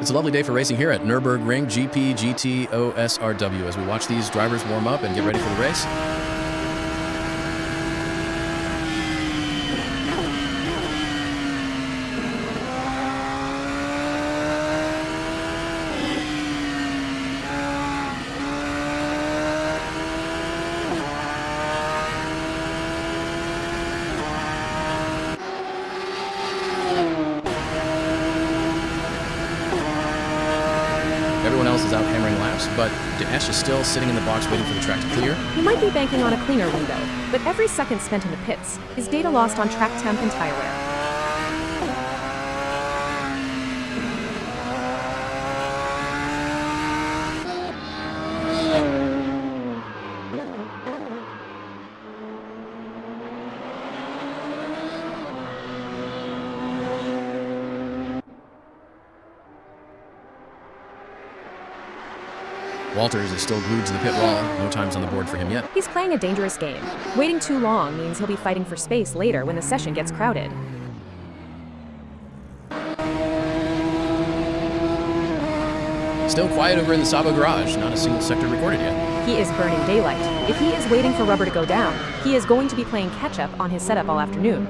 It's a lovely day for racing here at Nurburgring GP GT OSRW as we watch these drivers warm up and get ready for the race. Everyone else is out hammering laps, but Dinesh is still sitting in the box waiting for the track to clear. He might be banking on a cleaner window, but every second spent in the pits is data lost on track temp and tire wear. Walters is still glued to the pit wall. No time's on the board for him yet. He's playing a dangerous game. Waiting too long means he'll be fighting for space later when the session gets crowded. Still quiet over in the Sabo garage. Not a single sector recorded yet. He is burning daylight. If he is waiting for rubber to go down, he is going to be playing catch-up on his setup all afternoon.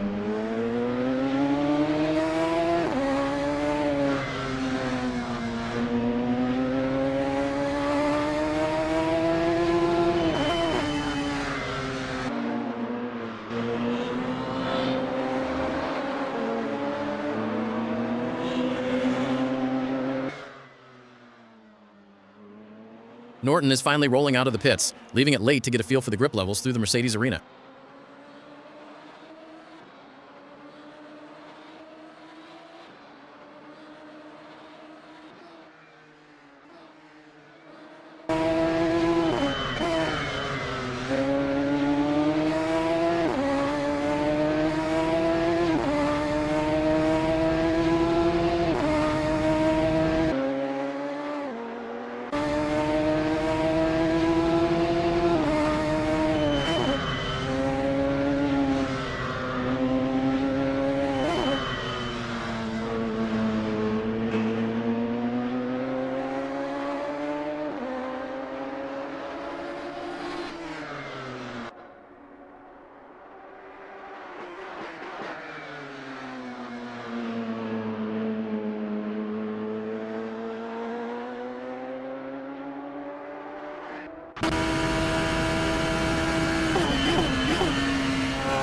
Norton is finally rolling out of the pits, leaving it late to get a feel for the grip levels through the Mercedes arena.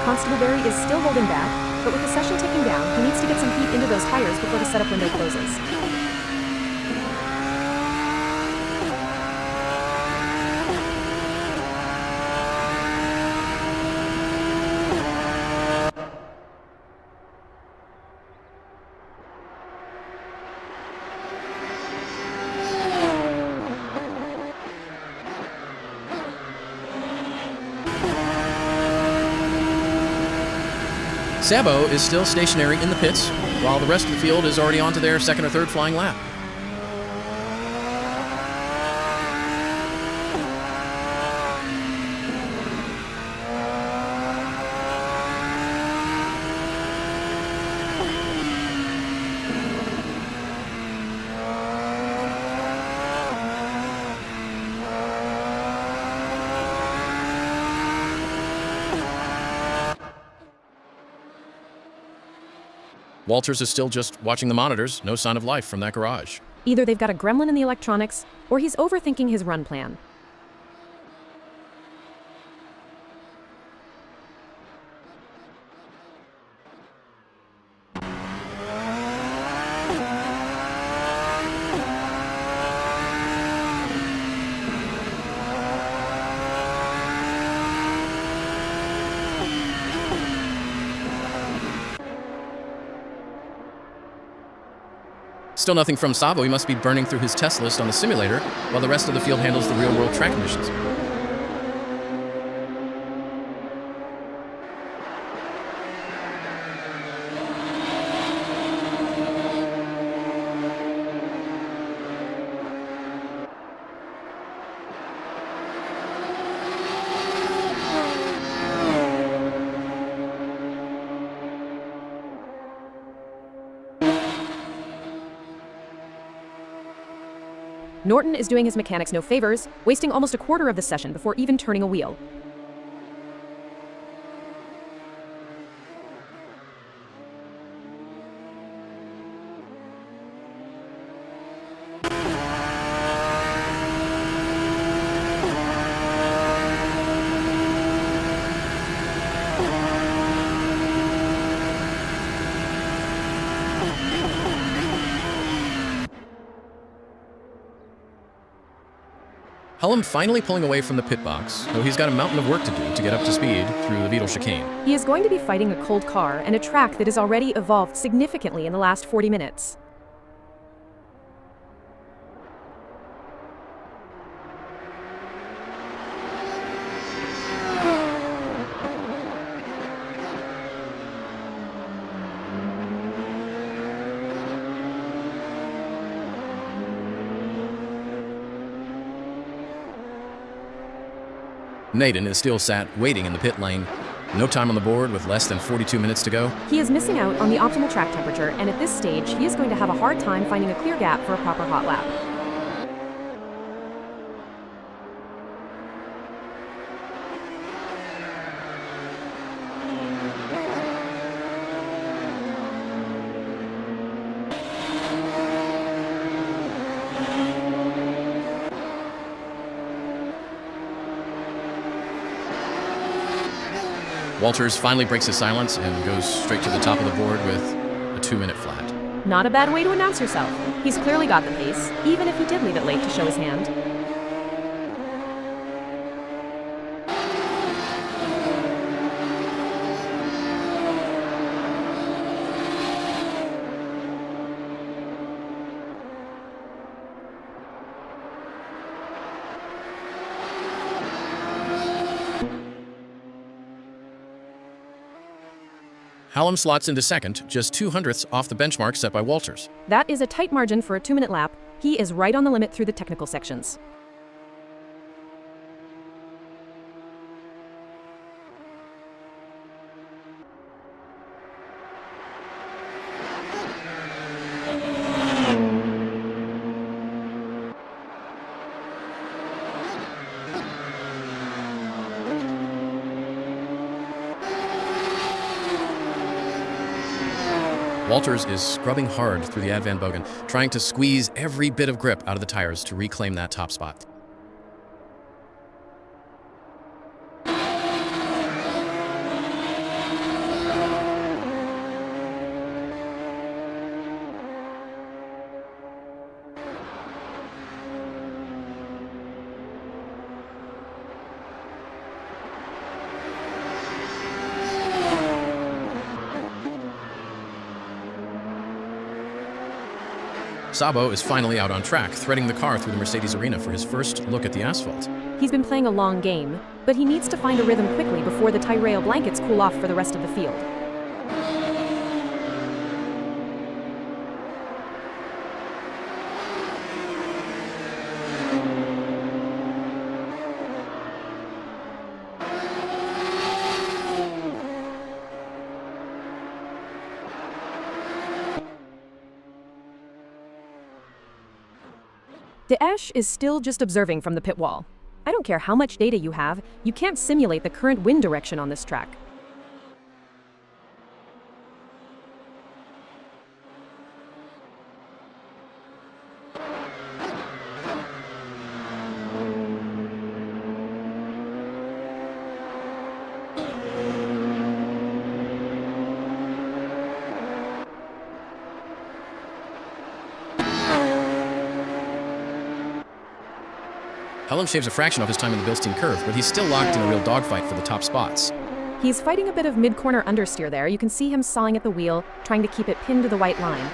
Constable is still holding back, but with the session ticking down, he needs to get some heat into those tires before the setup window closes. Sabo is still stationary in the pits, while the rest of the field is already onto their second or third flying lap. Walters is still just watching the monitors, no sign of life from that garage. Either they've got a gremlin in the electronics, or he's overthinking his run plan. Still nothing from Sabo. He must be burning through his test list on the simulator, while the rest of the field handles the real-world track conditions. Norton is doing his mechanics no favors, wasting almost a quarter of the session before even turning a wheel. Hallam finally pulling away from the pit box, though he's got a mountain of work to do to get up to speed through the Beetle chicane. He is going to be fighting a cold car and a track that has already evolved significantly in the last 40 minutes. Naden is still sat waiting in the pit lane. No time on the board with less than 42 minutes to go. He is missing out on the optimal track temperature, and at this stage, he is going to have a hard time finding a clear gap for a proper hot lap. Walters finally breaks his silence and goes straight to the top of the board with a 2-minute flat. Not a bad way to announce yourself. He's clearly got the pace, even if he did leave it late to show his hand. Hallam slots into second, just 0.02 off the benchmark set by Walters. That is a tight margin for a 2-minute lap. He is right on the limit through the technical sections. Walters is scrubbing hard through the Ad Van Bogen, trying to squeeze every bit of grip out of the tires to reclaim that top spot. Sabo is finally out on track, threading the car through the Mercedes arena for his first look at the asphalt. He's been playing a long game, but he needs to find a rhythm quickly before the tie rail blankets cool off for the rest of the field. Daesh is still just observing from the pit wall. I don't care how much data you have, you can't simulate the current wind direction on this track. Hallam shaves a fraction off his time in the Bilstein curve, but he's still locked in a real dogfight for the top spots. He's fighting a bit of mid-corner understeer there. You can see him sawing at the wheel, trying to keep it pinned to the white line.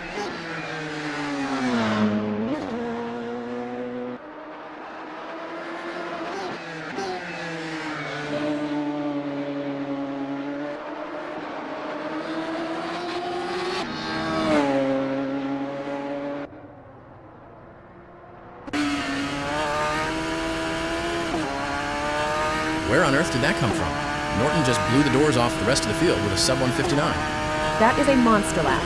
Where on earth did that come from? Norton just blew the doors off the rest of the field with a sub 159. That is a monster lap.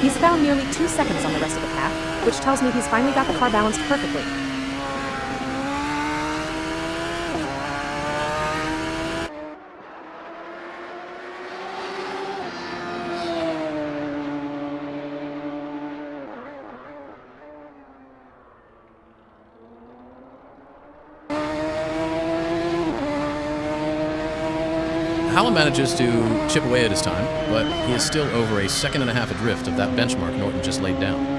He's found nearly 2 seconds on the rest of the path, which tells me he's finally got the car balanced perfectly. Hallam manages to chip away at his time, but he is still over a second and a half adrift of that benchmark Norton just laid down.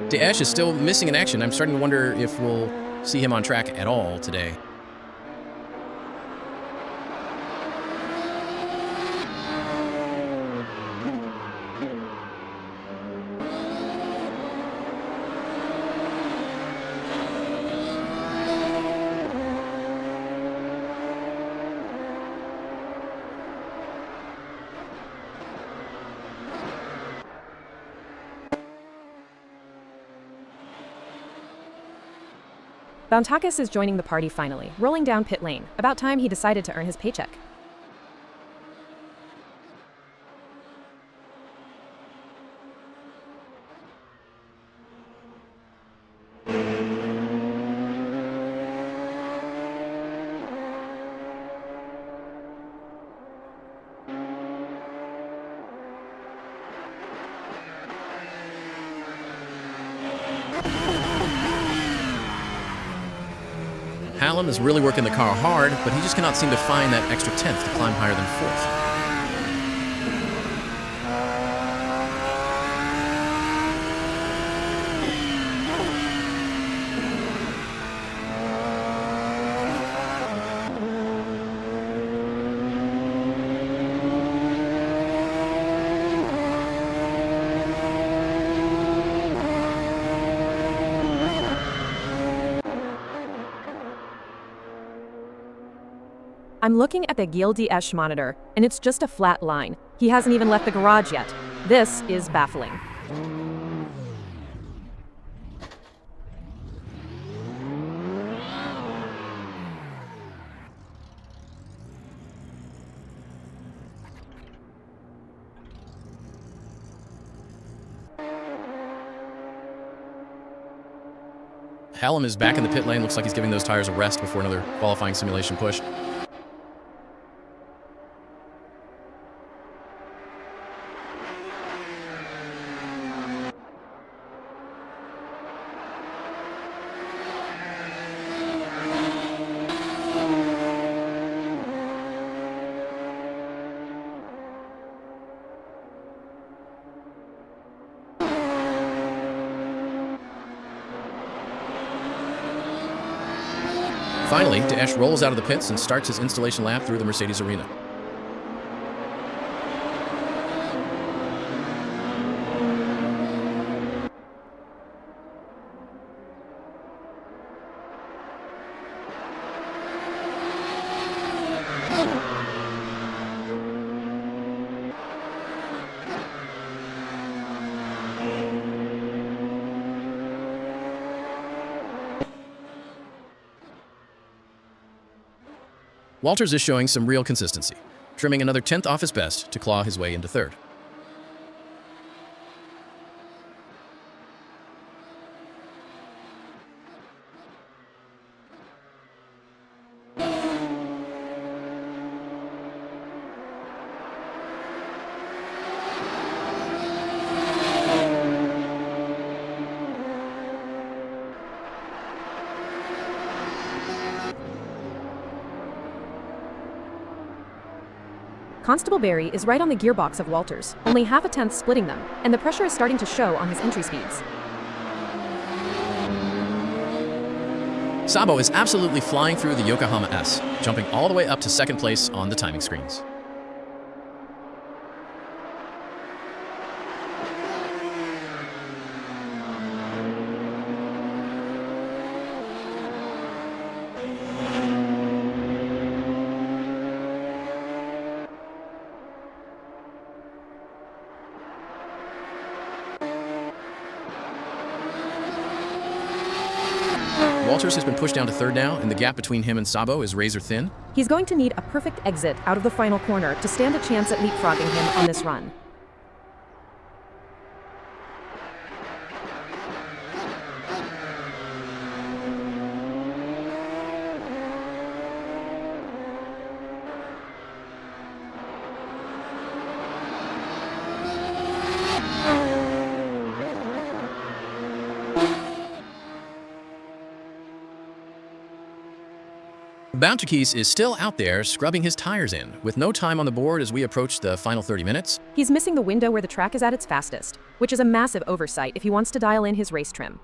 Daesh is still missing in action. I'm starting to wonder if we'll see him on track at all today. Bountakis is joining the party finally, rolling down pit lane. About time he decided to earn his paycheck. Hallam is really working the car hard, but he just cannot seem to find that extra tenth to climb higher than fourth. I'm looking at the Gil Daesh monitor, and it's just a flat line. He hasn't even left the garage yet. This is baffling. Hallam is back in the pit lane. Looks like he's giving those tires a rest before another qualifying simulation push. Finally, Daesh rolls out of the pits and starts his installation lap through the Mercedes arena. Walters is showing some real consistency, trimming another 10th off his best to claw his way into third. Constable Barry is right on the gearbox of Walters, only half a tenth splitting them, and the pressure is starting to show on his entry speeds. Sabo is absolutely flying through the Yokohama S, jumping all the way up to second place on the timing screens. Walters has been pushed down to third now, and the gap between him and Sabo is razor thin. He's going to need a perfect exit out of the final corner to stand a chance at leapfrogging him on this run. Bountikis is still out there scrubbing his tires in, with no time on the board as we approach the final 30 minutes. He's missing the window where the track is at its fastest, which is a massive oversight if he wants to dial in his race trim.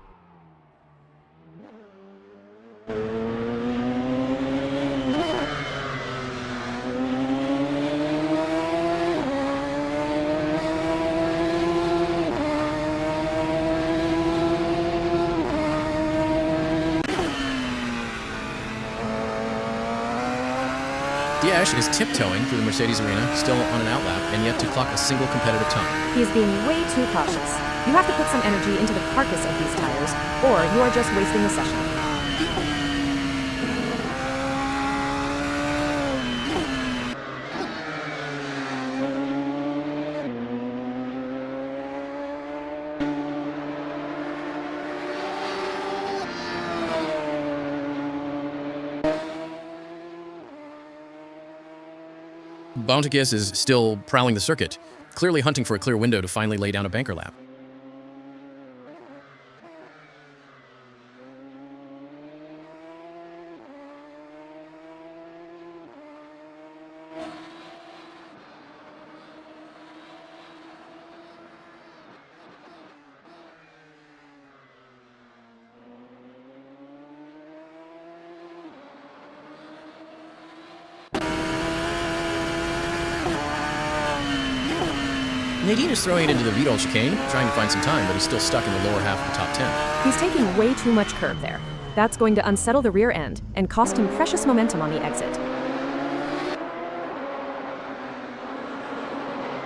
Diaz is tiptoeing through the Mercedes arena, still on an outlap, and yet to clock a single competitive time. He is being way too cautious. You have to put some energy into the carcass of these tires, or you are just wasting the session. Bountikis is still prowling the circuit, clearly hunting for a clear window to finally lay down a banker lap. Nadine is throwing it into the Vidal chicane, trying to find some time, but is still stuck in the lower half of the top 10. He's taking way too much curb there. That's going to unsettle the rear end and cost him precious momentum on the exit.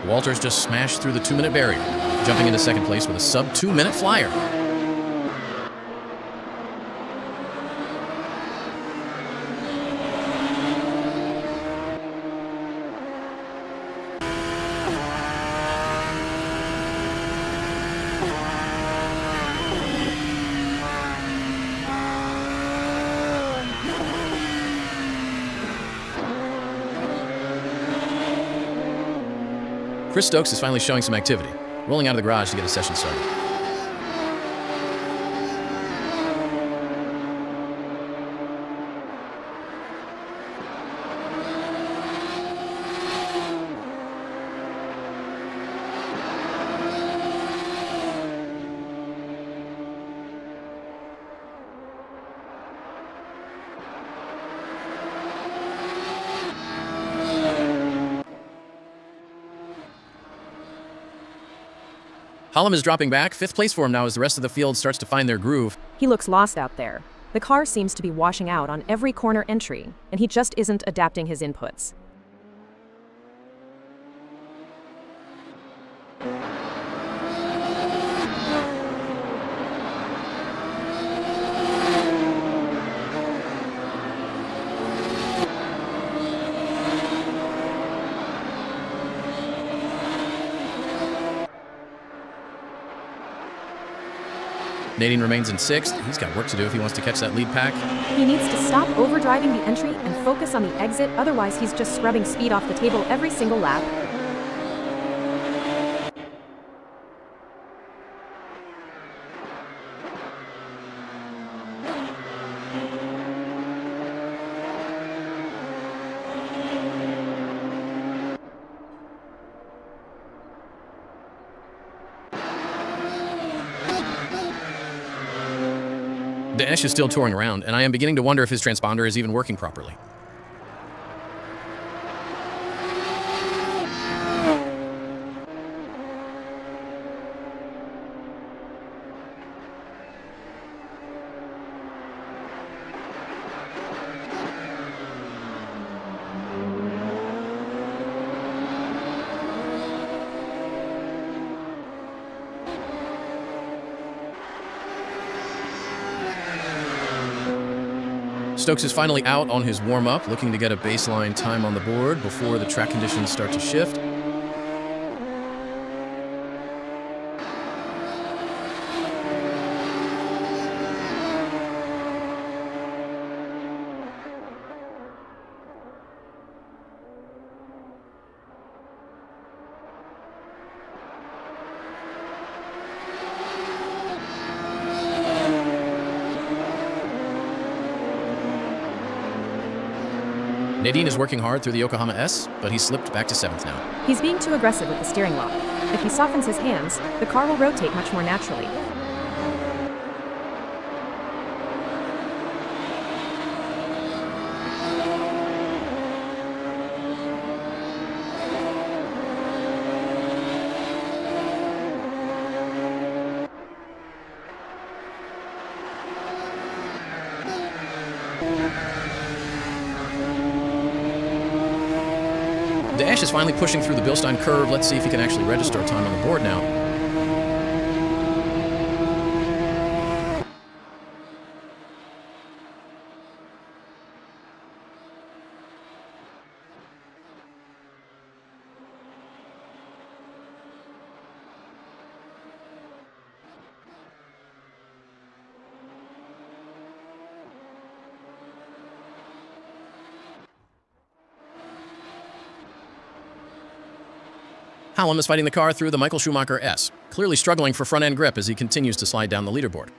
Walters just smashed through the 2-minute barrier, jumping into second place with a sub-2-minute flyer. Chris Stokes is finally showing some activity, rolling out of the garage to get a session started. Hallam is dropping back, 5th place for him now as the rest of the field starts to find their groove. He looks lost out there. The car seems to be washing out on every corner entry, and he just isn't adapting his inputs. Nadine remains in 6th. He's got work to do if he wants to catch that lead pack. He needs to stop overdriving the entry and focus on the exit, otherwise he's just scrubbing speed off the table every single lap. Daesh is still touring around, and I am beginning to wonder if his transponder is even working properly. Stokes is finally out on his warm-up, looking to get a baseline time on the board before the track conditions start to shift. Nadine is working hard through the Yokohama S, but he's slipped back to 7th now. He's being too aggressive with the steering lock. If he softens his hands, the car will rotate much more naturally. Dash is finally pushing through the Bilstein curve. Let's see if he can actually register a time on the board now. Hallam is fighting the car through the Michael Schumacher S, clearly struggling for front-end grip as he continues to slide down the leaderboard.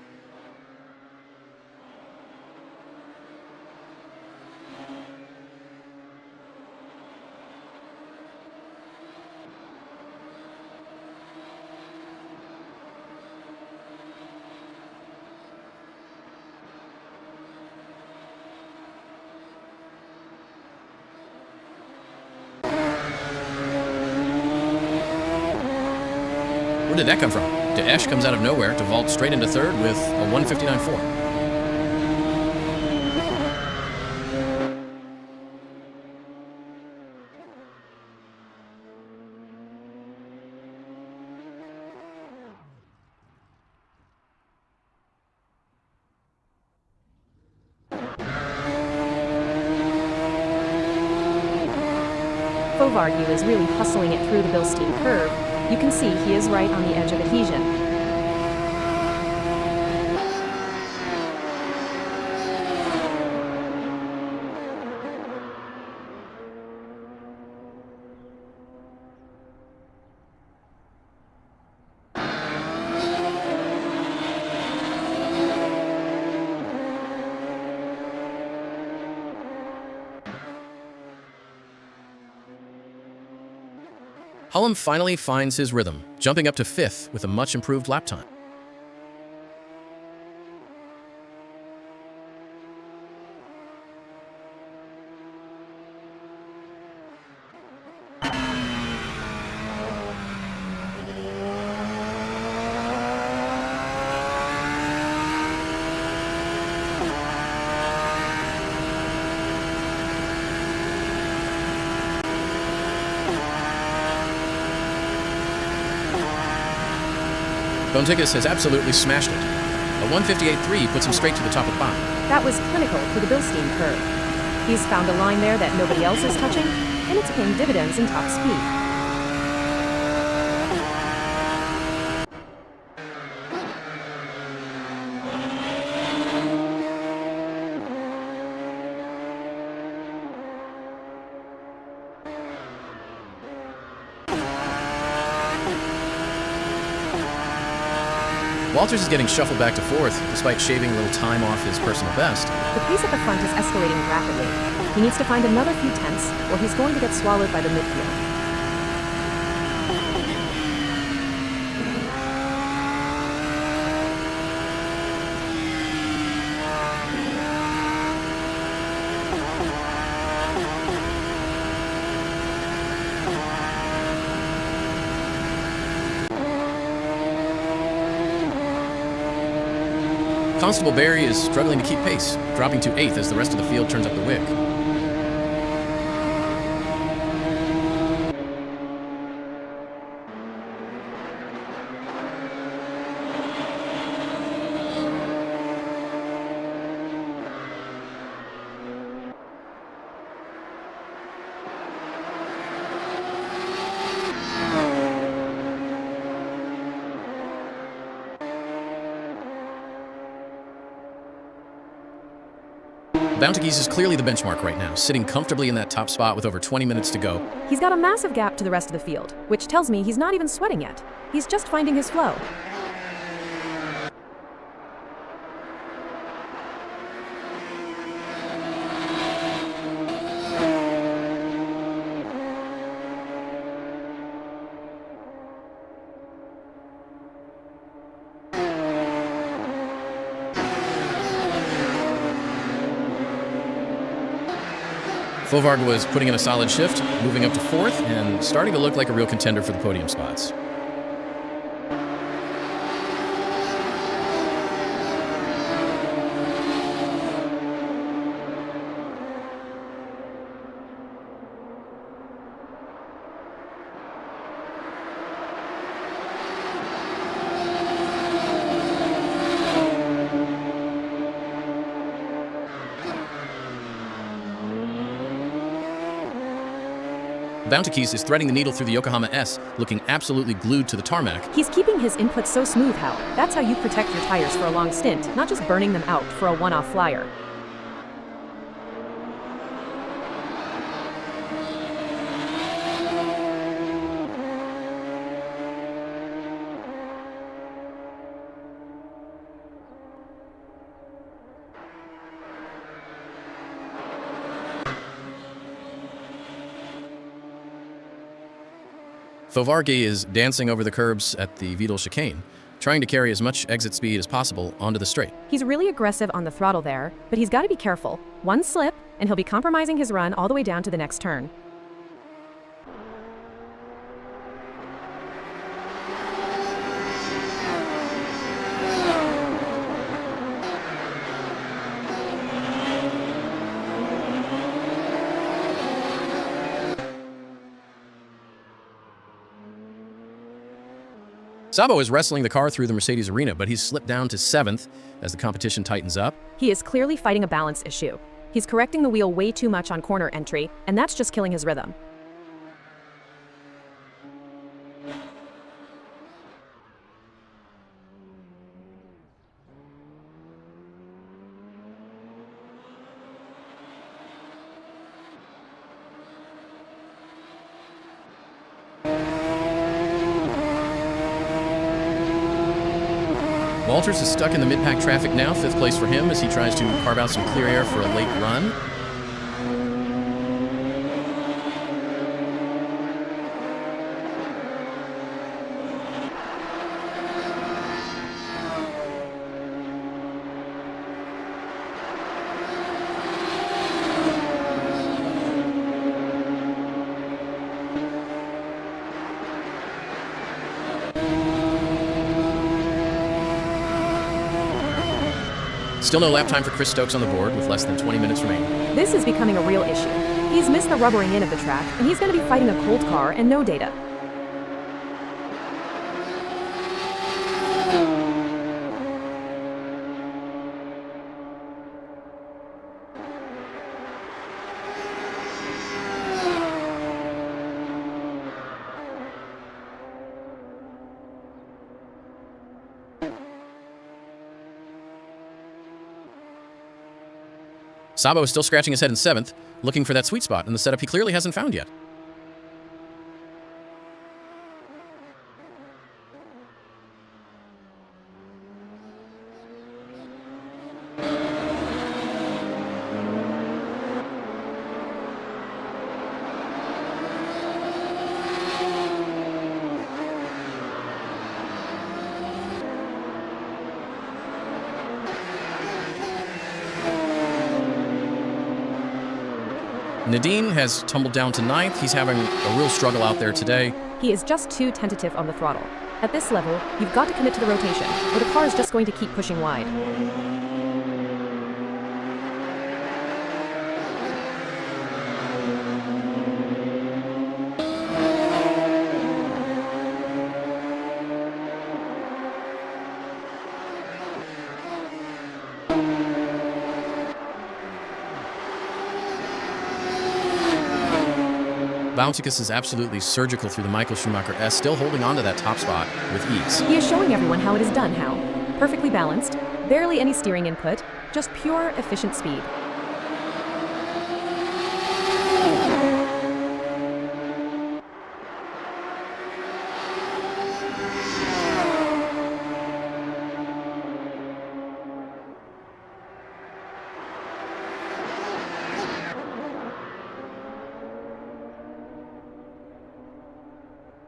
Where did that come from? Dash comes out of nowhere to vault straight into 3rd with a 1:59.4. Fovargue is really hustling it through the Bilstein curve. You can see he is right on the edge of adhesion. Hallam finally finds his rhythm, jumping up to 5th with a much improved lap time. Bontigas has absolutely smashed it. A 1:58.3 puts him straight to the top of the bottom. That was clinical for the Bilstein curve. He's found a line there that nobody else is touching, and it's paying dividends in top speed. Walters is getting shuffled back to 4th, despite shaving a little time off his personal best. The pace at the front is escalating rapidly. He needs to find another few tenths, or he's going to get swallowed by the midfield. Constable Barry is struggling to keep pace, dropping to 8th as the rest of the field turns up the wick. Bountiges is clearly the benchmark right now, sitting comfortably in that top spot with over 20 minutes to go. He's got a massive gap to the rest of the field, which tells me he's not even sweating yet. He's just finding his flow. Fovarg was putting in a solid shift, moving up to 4th, and starting to look like a real contender for the podium spots. Bountikis is threading the needle through the Yokohama S, looking absolutely glued to the tarmac. He's keeping his input so smooth, Hal. That's how you protect your tires for a long stint, not just burning them out for a one-off flyer. Fovargi is dancing over the curbs at the Vidal chicane, trying to carry as much exit speed as possible onto the straight. He's really aggressive on the throttle there, but he's got to be careful. One slip, and he'll be compromising his run all the way down to the next turn. Sabo is wrestling the car through the Mercedes arena, but he's slipped down to 7th as the competition tightens up. He is clearly fighting a balance issue. He's correcting the wheel way too much on corner entry, and that's just killing his rhythm. Walters is stuck in the mid-pack traffic now, 5th place for him as he tries to carve out some clear air for a late run. Still no lap time for Chris Stokes on the board with less than 20 minutes remaining. This is becoming a real issue. He's missed the rubbering in of the track, and he's going to be fighting a cold car and no data. Sabo is still scratching his head in 7th, looking for that sweet spot in the setup he clearly hasn't found yet. Nadine has tumbled down to 9th. He's having a real struggle out there today. He is just too tentative on the throttle. At this level, you've got to commit to the rotation, or the car is just going to keep pushing wide. Bountikis is absolutely surgical through the Michael Schumacher S, still holding on to that top spot with ease. He is showing everyone how it is done, Hal. Perfectly balanced, barely any steering input, just pure, efficient speed.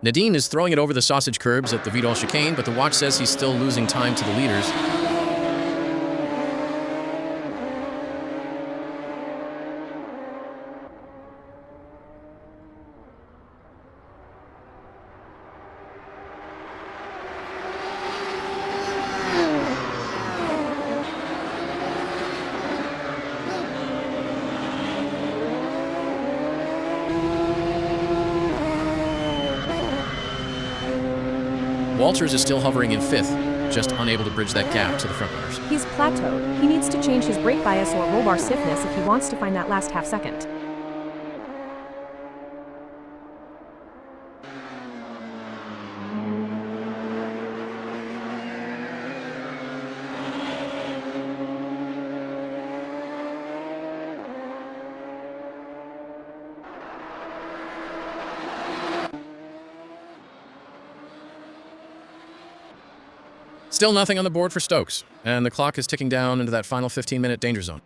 Nadine is throwing it over the sausage curbs at the Vidal chicane, but the watch says he's still losing time to the leaders. Walters is still hovering in 5th, just unable to bridge that gap to the front runners. He's plateaued. He needs to change his brake bias or roll bar stiffness if he wants to find that last half second. Still nothing on the board for Stokes, and the clock is ticking down into that final 15-minute danger zone.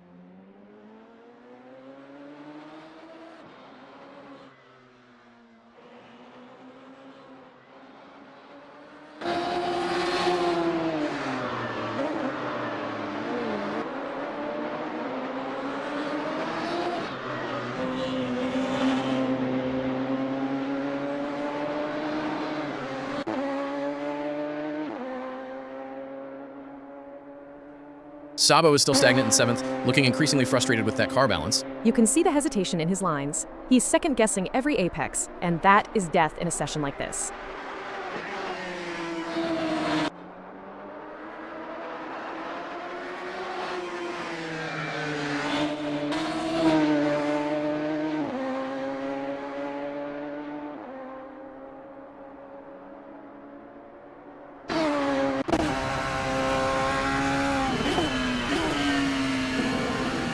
Sabo is still stagnant in 7th, looking increasingly frustrated with that car balance. You can see the hesitation in his lines. He's second-guessing every apex, and that is death in a session like this.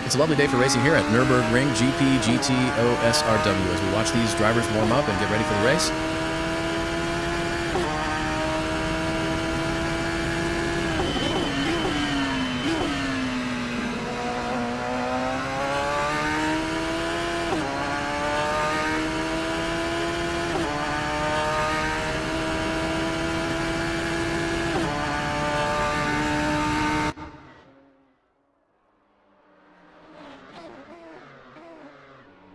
It's a lovely day for racing here at Nurburgring GP GTO SRW as we watch these drivers warm up and get ready for the race.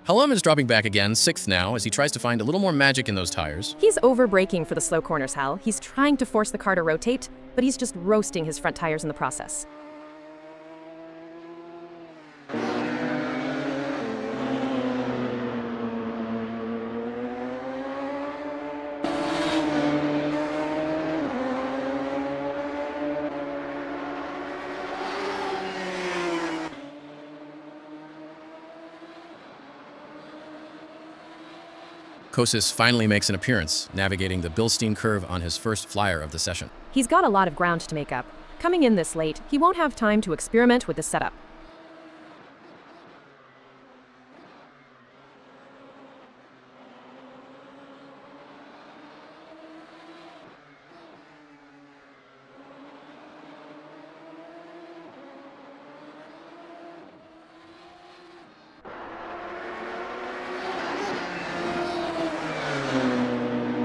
Hallam is dropping back again, 6th now, as he tries to find a little more magic in those tires. He's over-braking for the slow corners, Hal. He's trying to force the car to rotate, but he's just roasting his front tires in the process. Kosis finally makes an appearance, navigating the Bilstein curve on his first flyer of the session. He's got a lot of ground to make up. Coming in this late, he won't have time to experiment with the setup.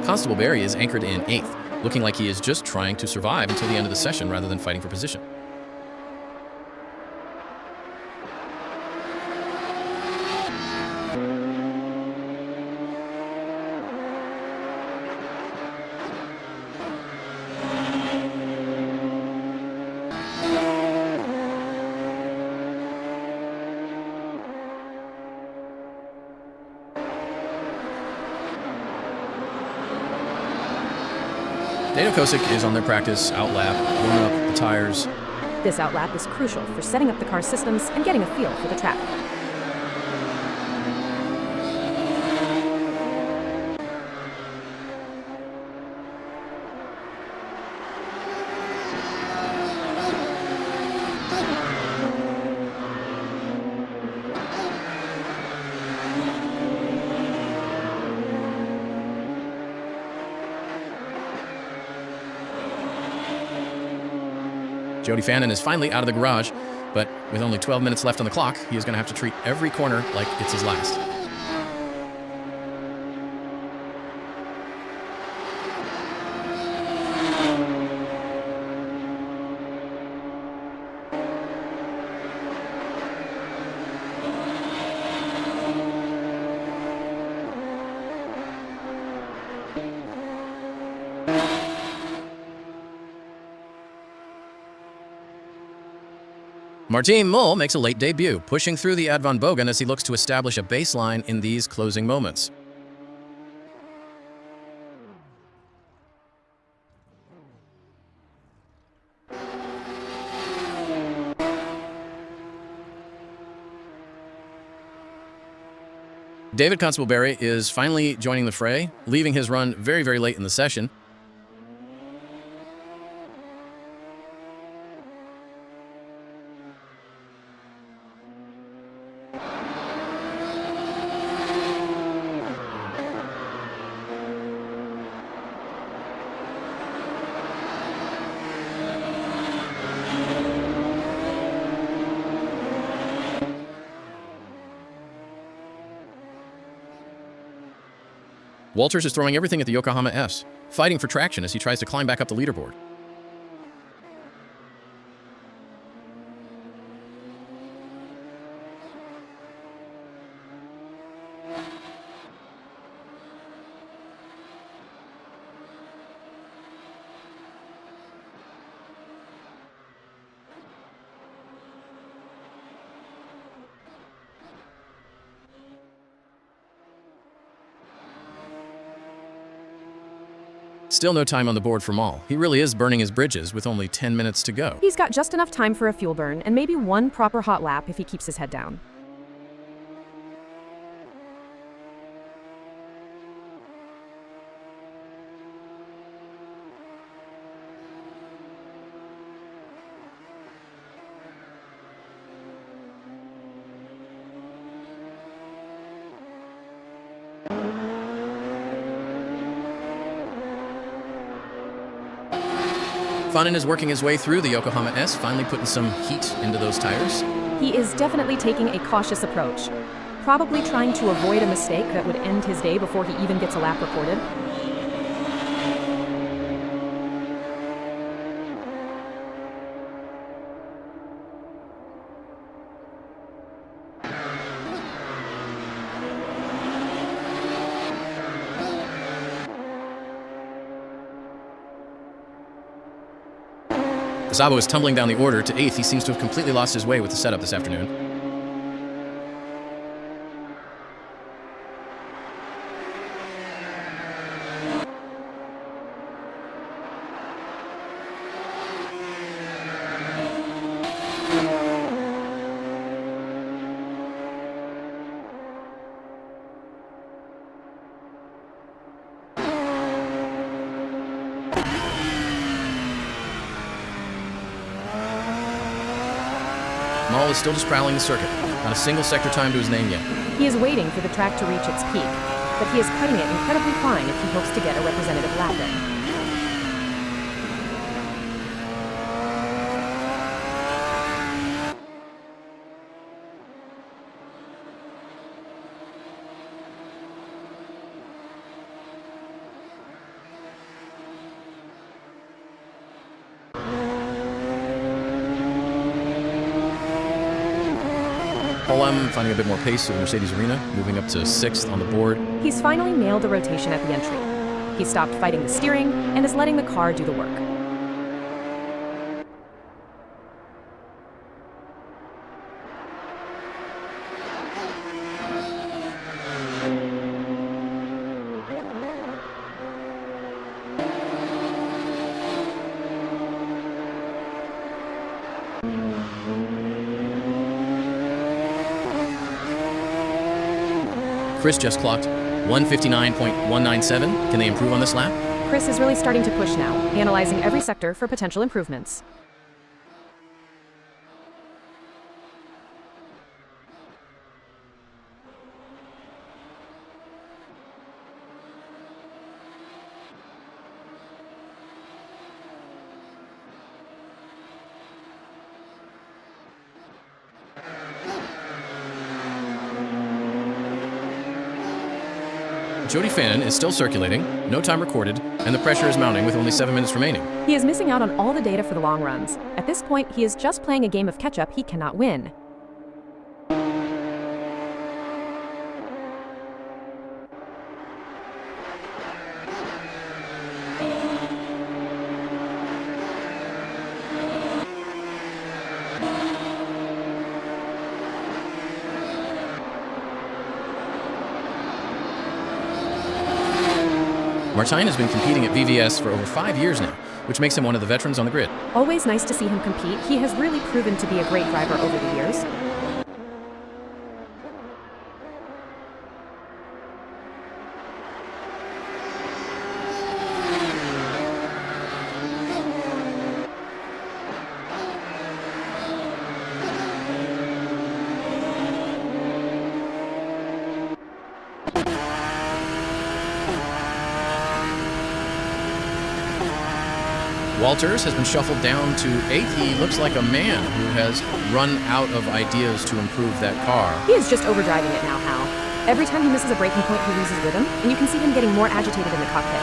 Constable Barry is anchored in 8th, looking like he is just trying to survive until the end of the session rather than fighting for position. Dano Kosick is on their practice outlap, warming up the tires. This outlap is crucial for setting up the car's systems and getting a feel for the track. Jody Fannin is finally out of the garage, but with only 12 minutes left on the clock, he is going to have to treat every corner like it's his last. Martin Mull makes a late debut, pushing through the Ad von Bogen as he looks to establish a baseline in these closing moments. David Constable-Berry is finally joining the fray, leaving his run very, very late in the session. Walters is throwing everything at the Yokohama S, fighting for traction as he tries to climb back up the leaderboard. Still no time on the board for Maul. He really is burning his bridges with only 10 minutes to go. He's got just enough time for a fuel burn and maybe one proper hot lap if he keeps his head down. Fanon is working his way through the Yokohama S, finally putting some heat into those tires. He is definitely taking a cautious approach, probably trying to avoid a mistake that would end his day before he even gets a lap recorded. Zabo is tumbling down the order to 8th. He seems to have completely lost his way with the setup this afternoon. Maul is still just prowling the circuit. Not a single sector time to his name yet. He is waiting for the track to reach its peak, but he is cutting it incredibly fine if he hopes to get a representative lap in. Polem finding a bit more pace in the Mercedes Arena, moving up to 6th on the board. He's finally nailed the rotation at the entry. He stopped fighting the steering and is letting the car do the work. Chris just clocked 159.197. Can they improve on this lap? Chris is really starting to push now, analyzing every sector for potential improvements. Jody Fanon is still circulating, no time recorded, and the pressure is mounting with only 7 minutes remaining. He is missing out on all the data for the long runs. At this point, he is just playing a game of catch-up he cannot win. Martijn has been competing at VVS for over 5 years now, which makes him one of the veterans on the grid. Always nice to see him compete. He has really proven to be a great driver over the years. Walters has been shuffled down to 8th. He looks like a man who has run out of ideas to improve that car. He is just overdriving it now, Hal. Every time he misses a braking point, he loses rhythm, and you can see him getting more agitated in the cockpit.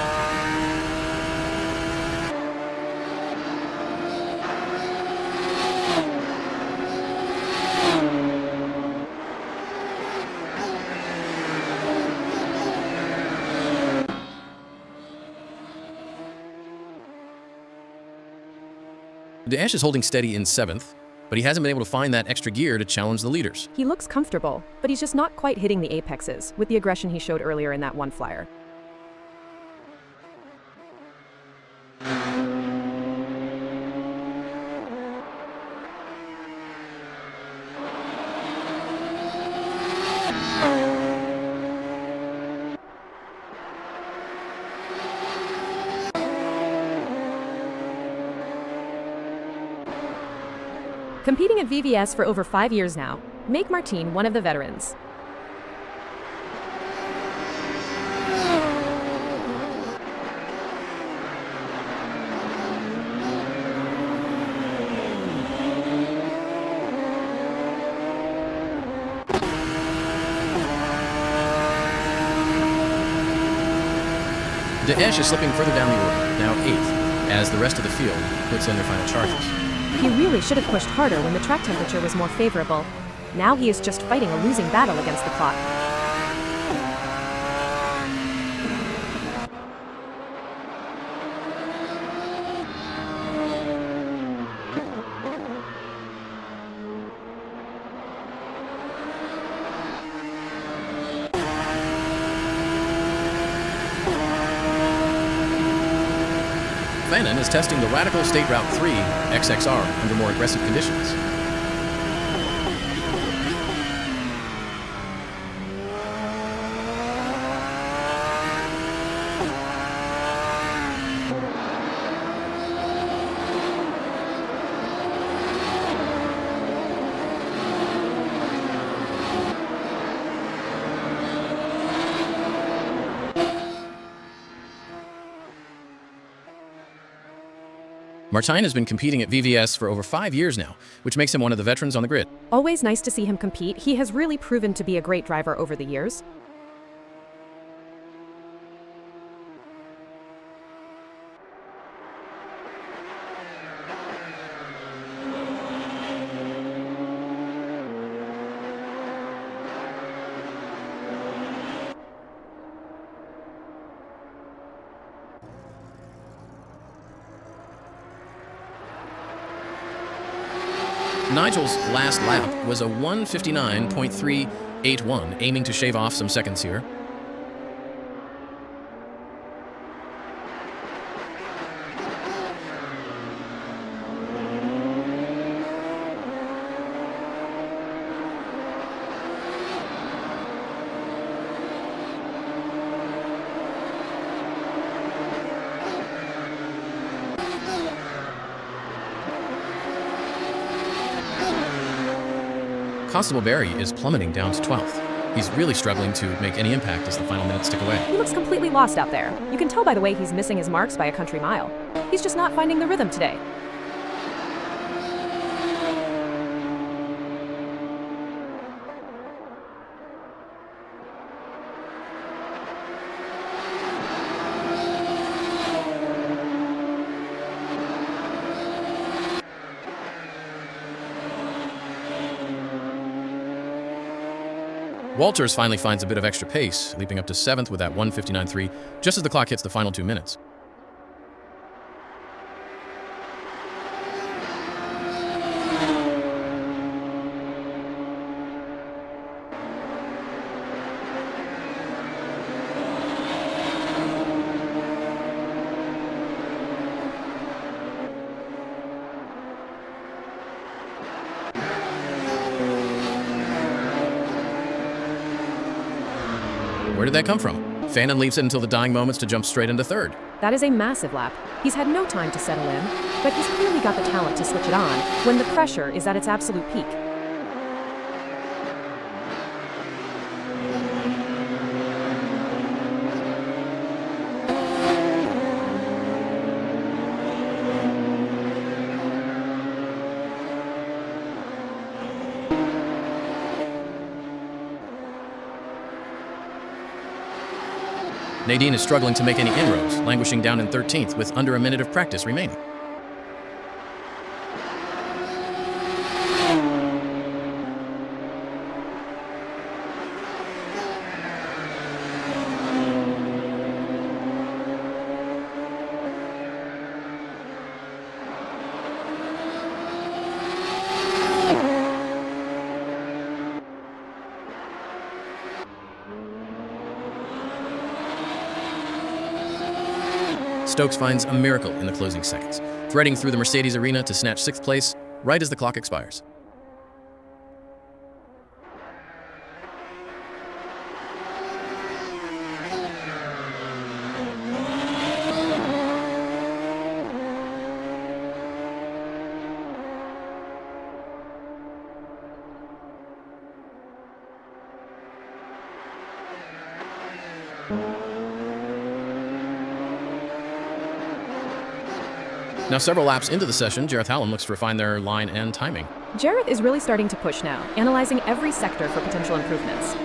Dash is holding steady in 7th, but he hasn't been able to find that extra gear to challenge the leaders. He looks comfortable, but he's just not quite hitting the apexes with the aggression he showed earlier in that one flyer. Competing at VVS for over 5 years now, make Martin one of the veterans. Dash is slipping further down the order, now 8th, as the rest of the field puts in their final charges. He really should have pushed harder when the track temperature was more favorable. Now he is just fighting a losing battle against the clock. Fannin is testing the Radical State Route 3 XXR under more aggressive conditions. Martin has been competing at VVS for over 5 years now, which makes him one of the veterans on the grid. Always nice to see him compete. He has really proven to be a great driver over the years. Nigel's last lap was a 1:59.381, aiming to shave off some seconds here. Constable Barry is plummeting down to 12th. He's really struggling to make any impact as the final minutes tick away. He looks completely lost out there. You can tell by the way he's missing his marks by a country mile. He's just not finding the rhythm today. Walters finally finds a bit of extra pace, leaping up to 7th with that 1:59.3 just as the clock hits the final 2 minutes. Where did that come from? Fannin leaves it until the dying moments to jump straight into 3rd. That is a massive lap. He's had no time to settle in, but he's clearly got the talent to switch it on when the pressure is at its absolute peak. Nadine is struggling to make any inroads, languishing down in 13th with under a minute of practice remaining. Stokes finds a miracle in the closing seconds, threading through the Mercedes arena to snatch 6th place right as the clock expires. Now, several laps into the session, Jareth Hallam looks to refine their line and timing. Jareth is really starting to push now, analyzing every sector for potential improvements.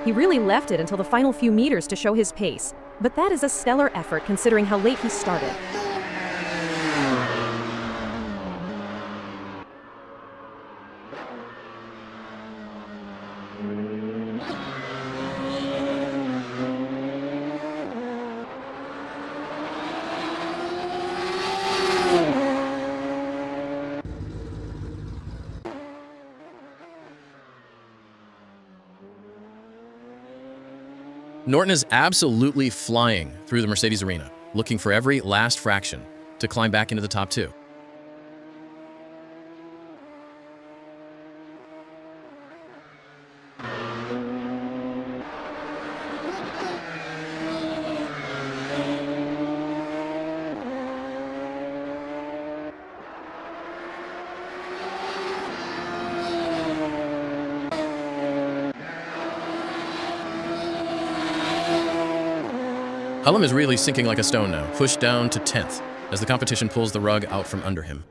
He really left it until the final few meters to show his pace, but that is a stellar effort considering how late he started. Norton is absolutely flying through the Mercedes arena, looking for every last fraction to climb back into the top 2. Hallam is really sinking like a stone now, pushed down to 10th as the competition pulls the rug out from under him.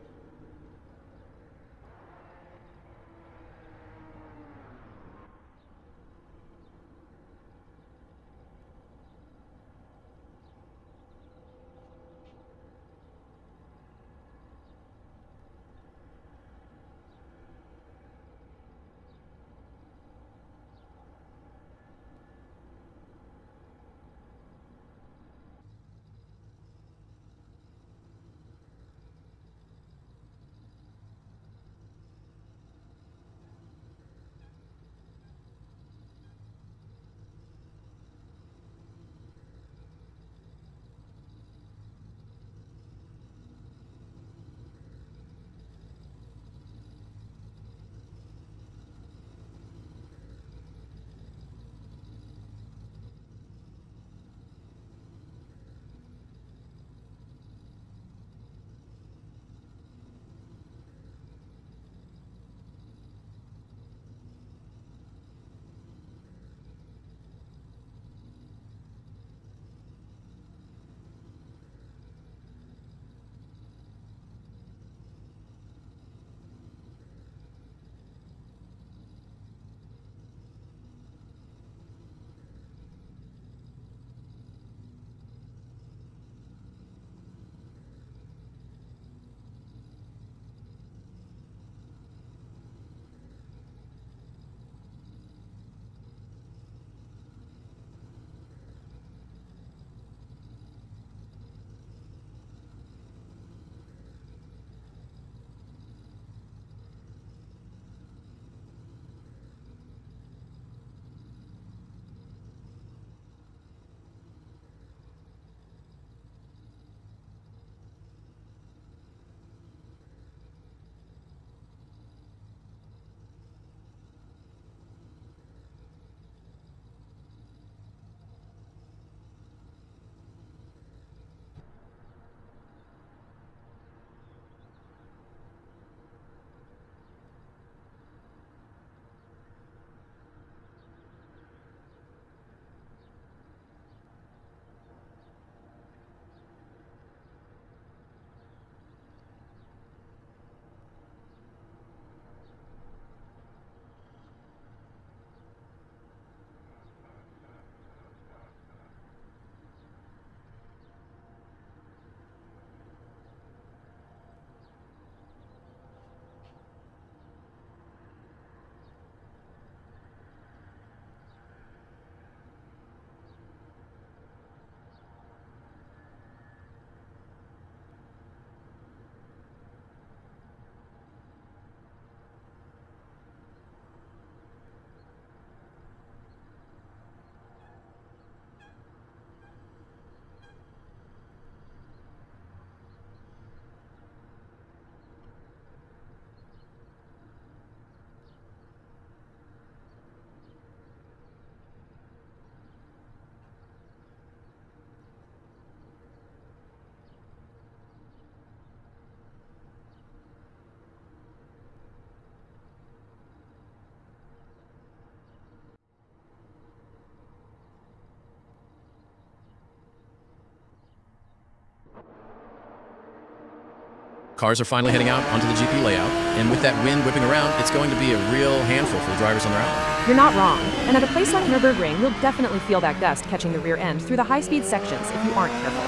Cars are finally heading out onto the GP layout, and with that wind whipping around, it's going to be a real handful for the drivers on their outlet. You're not wrong, and at a place like Nurburgring, you'll definitely feel that gust catching the rear end through the high-speed sections if you aren't careful.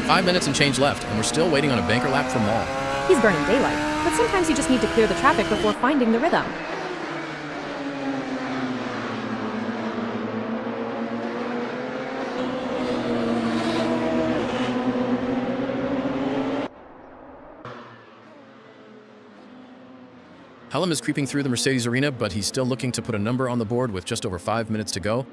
5 minutes and change left, and we're still waiting on a banker lap from Mall. He's burning daylight, but sometimes you just need to clear the traffic before finding the rhythm. Hallam is creeping through the Mercedes arena, but he's still looking to put a number on the board with just over 5 minutes to go.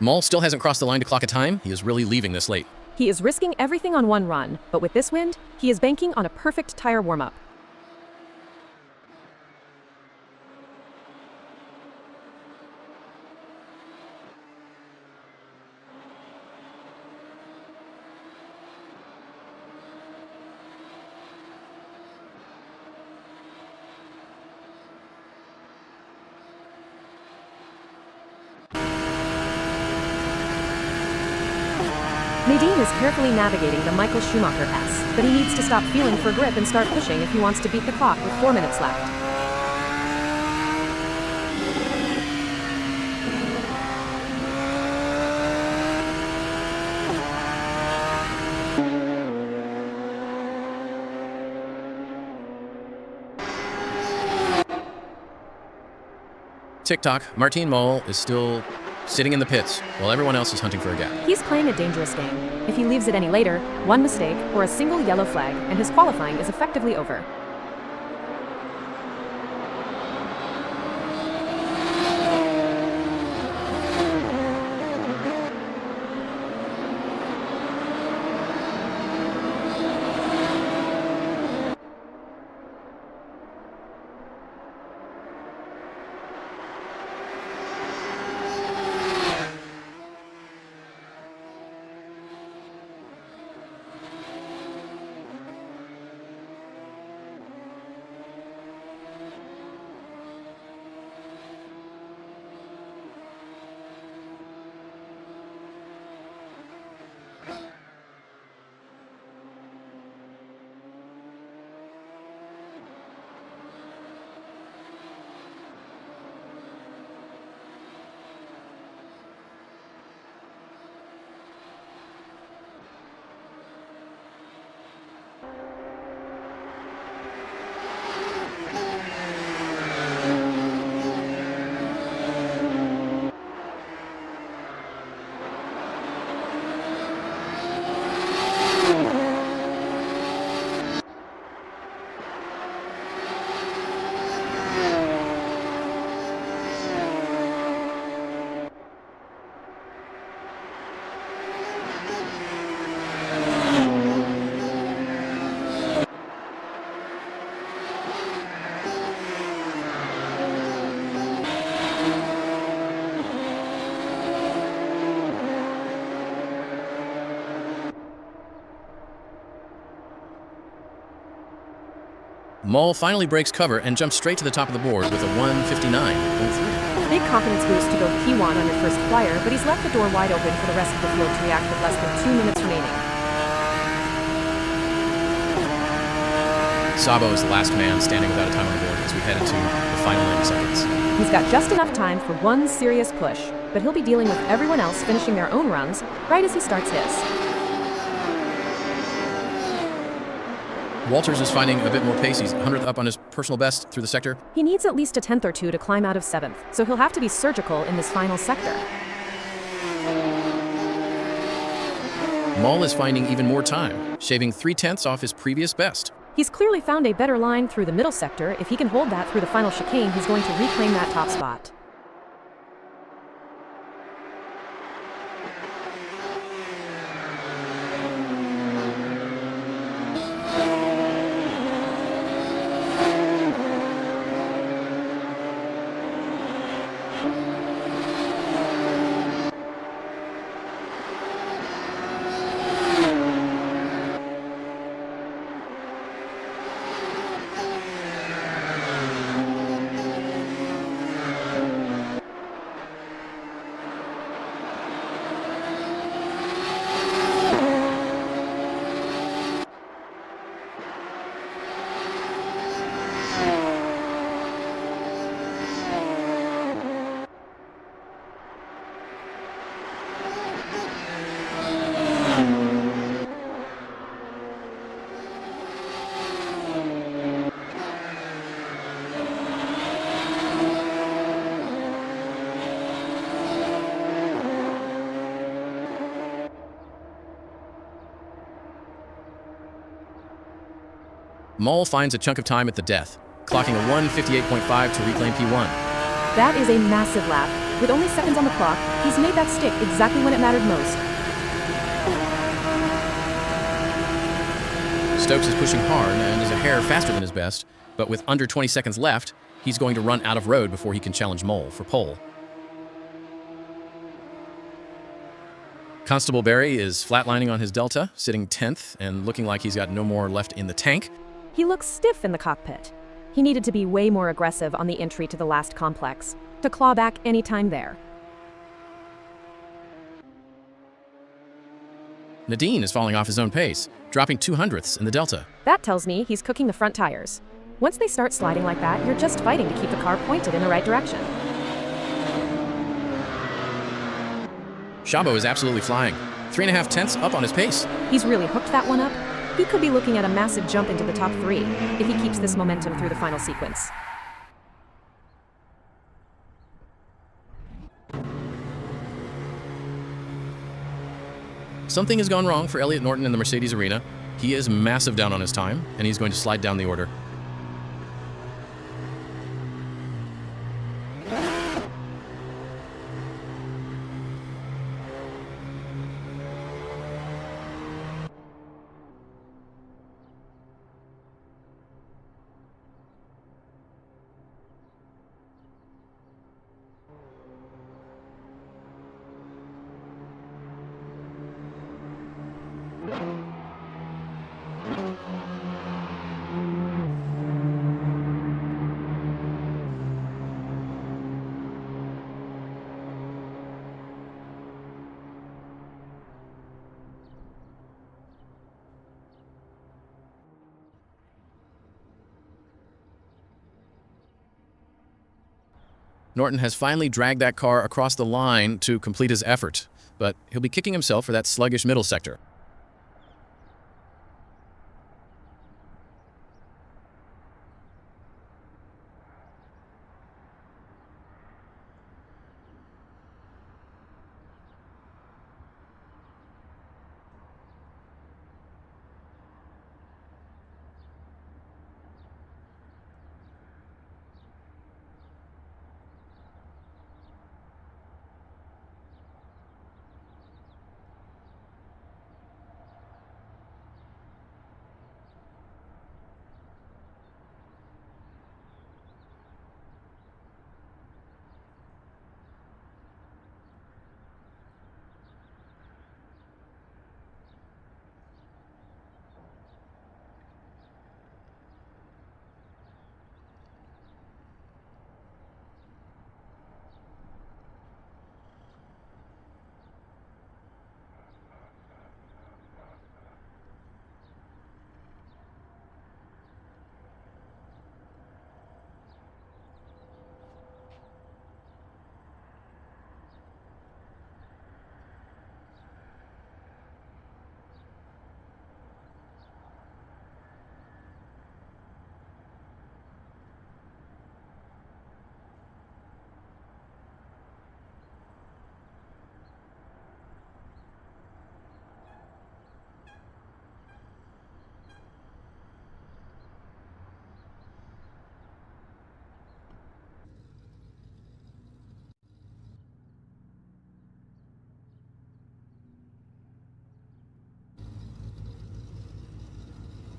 Mall still hasn't crossed the line to clock a time. He is really leaving this late. He is risking everything on one run, but with this wind, he is banking on a perfect tire warm-up. Nadine is carefully navigating the Michael Schumacher S, but he needs to stop feeling for grip and start pushing if he wants to beat the clock with 4 minutes left. Tick-tock, Martin Mall is still sitting in the pits while everyone else is hunting for a gap. He's playing a dangerous game. If he leaves it any later, one mistake or a single yellow flag, and his qualifying is effectively over. Mall finally breaks cover and jumps straight to the top of the board with a 1:59.3. Big confidence boost to go P1 on your first flyer, but he's left the door wide open for the rest of the field to react with less than 2 minutes remaining. Sabo is the last man standing without a time on the board as we head into the final 90 seconds. He's got just enough time for one serious push, but he'll be dealing with everyone else finishing their own runs right as he starts his. Walters is finding a bit more pace. He's 100th up on his personal best through the sector. He needs at least a 10th or two to climb out of 7th, so he'll have to be surgical in this final sector. Mall is finding even more time, shaving 3/10 off his previous best. He's clearly found a better line through the middle sector. If he can hold that through the final chicane, he's going to reclaim that top spot. Mole finds a chunk of time at the death, clocking a 1:58.5 to reclaim P1. That is a massive lap. With only seconds on the clock, he's made that stick exactly when it mattered most. Stokes is pushing hard and is a hair faster than his best, but with under 20 seconds left, he's going to run out of road before he can challenge Mole for pole. Constable Barry is flatlining on his Delta, sitting 10th and looking like he's got no more left in the tank. He looks stiff in the cockpit. He needed to be way more aggressive on the entry to the last complex, to claw back any time there. Nadine is falling off his own pace, dropping 0.02 in the Delta. That tells me he's cooking the front tires. Once they start sliding like that, you're just fighting to keep the car pointed in the right direction. Szabo is absolutely flying, 3.5 tenths up on his pace. He's really hooked that one up. He could be looking at a massive jump into the top 3 if he keeps this momentum through the final sequence. Something has gone wrong for Elliot Norton in the Mercedes arena. He is massive down on his time, and he's going to slide down the order. Norton has finally dragged that car across the line to complete his effort, but he'll be kicking himself for that sluggish middle sector.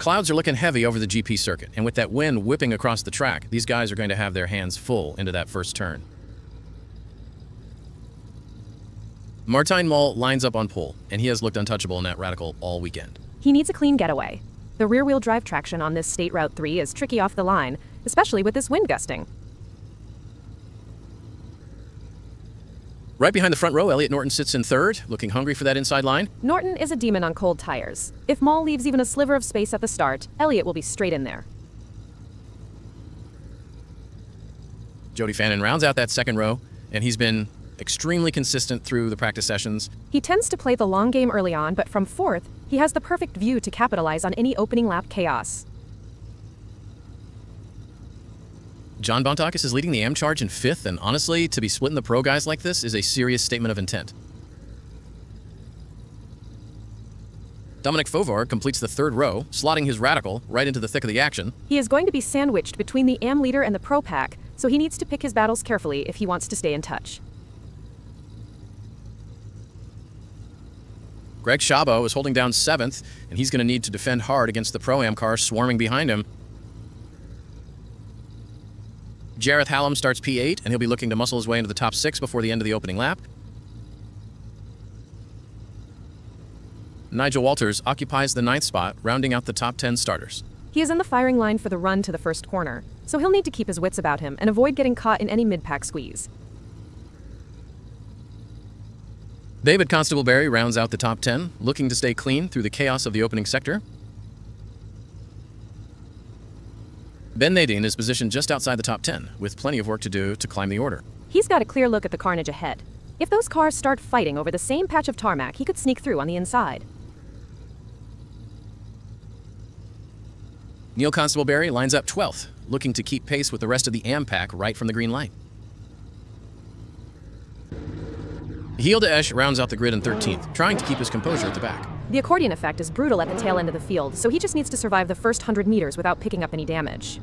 Clouds are looking heavy over the GP circuit, and with that wind whipping across the track, these guys are going to have their hands full into that first turn. Martijn Mol lines up on pole, and he has looked untouchable in that radical all weekend. He needs a clean getaway. The rear-wheel drive traction on this State Route 3 is tricky off the line, especially with this wind gusting. Right behind the front row, Elliot Norton sits in third, looking hungry for that inside line. Norton is a demon on cold tires. If Mol leaves even a sliver of space at the start, Elliot will be straight in there. Jody Fannin rounds out that second row, and he's been extremely consistent through the practice sessions. He tends to play the long game early on, but from fourth, he has the perfect view to capitalize on any opening lap chaos. John Bontakis is leading the AM charge in fifth, and honestly, to be splitting the pro guys like this is a serious statement of intent. Dominic Fovar completes the third row, slotting his radical right into the thick of the action. He is going to be sandwiched between the AM leader and the Pro Pack, so he needs to pick his battles carefully if he wants to stay in touch. Greg Szabo is holding down 7th, and he's going to need to defend hard against the Pro-Am car swarming behind him. Jareth Hallam starts P8, and he'll be looking to muscle his way into the top 6 before the end of the opening lap. Nigel Walters occupies the 9th spot, rounding out the top 10 starters. He is in the firing line for the run to the first corner, so he'll need to keep his wits about him and avoid getting caught in any mid-pack squeeze. David Constable-Berry rounds out the top 10, looking to stay clean through the chaos of the opening sector. Ben Nadine is positioned just outside the top 10, with plenty of work to do to climb the order. He's got a clear look at the carnage ahead. If those cars start fighting over the same patch of tarmac, he could sneak through on the inside. Neil Constable-Berry lines up 12th, looking to keep pace with the rest of the AM pack right from the green light. Heel de Esch rounds out the grid in 13th, trying to keep his composure at the back. The accordion effect is brutal at the tail end of the field, so he just needs to survive the first 100 meters without picking up any damage.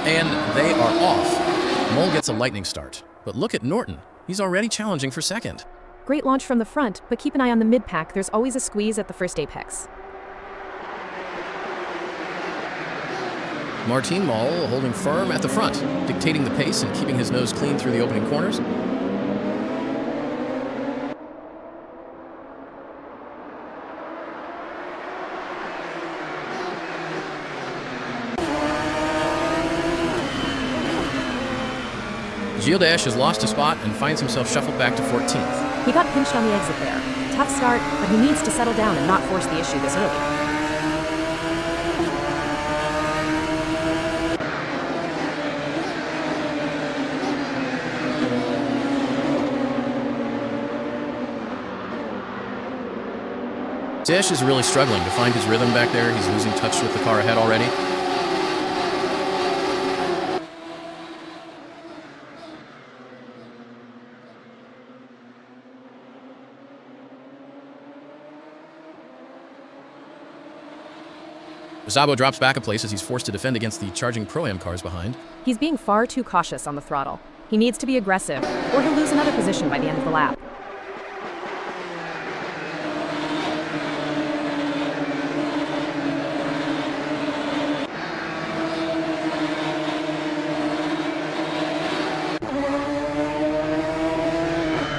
And they are off. Mole gets a lightning start. But look at Norton. He's already challenging for second. Great launch from the front, but keep an eye on the mid-pack. There's always a squeeze at the first apex. Martin Mole holding firm at the front, dictating the pace and keeping his nose clean through the opening corners. Gilles Dash has lost a spot and finds himself shuffled back to 14th. He got pinched on the exit there. Tough start, but he needs to settle down and not force the issue this early. Dash is really struggling to find his rhythm back there. He's losing touch with the car ahead already. Szabo drops back a place as he's forced to defend against the charging Pro-Am cars behind. He's being far too cautious on the throttle. He needs to be aggressive, or he'll lose another position by the end of the lap.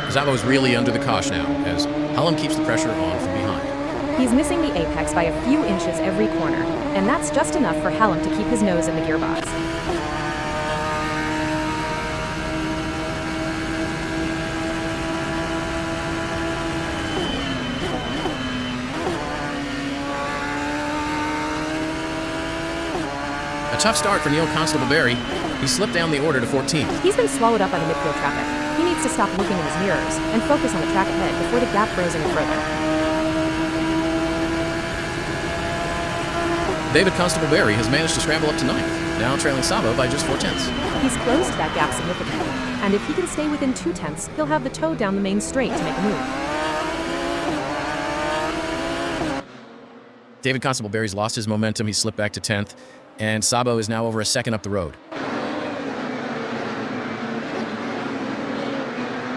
Szabo's really under the cosh now, as Hallam keeps the pressure on from behind. He's missing the apex by a few inches every corner, and that's just enough for Hallam to keep his nose in the gearbox. A tough start for Neil Constable-Berry. He slipped down the order to 14th. He's been swallowed up by the midfield traffic. He needs to stop looking in his mirrors and focus on the track ahead before the gap grows any further. David Constable-Berry has managed to scramble up to 9th, now trailing Szabo by just 4/10. He's closed that gap significantly, and if he can stay within 2/10, he'll have the toe down the main straight to make a move. David Constable-Berry's lost his momentum. He slipped back to 10th, and Szabo is now over a second up the road.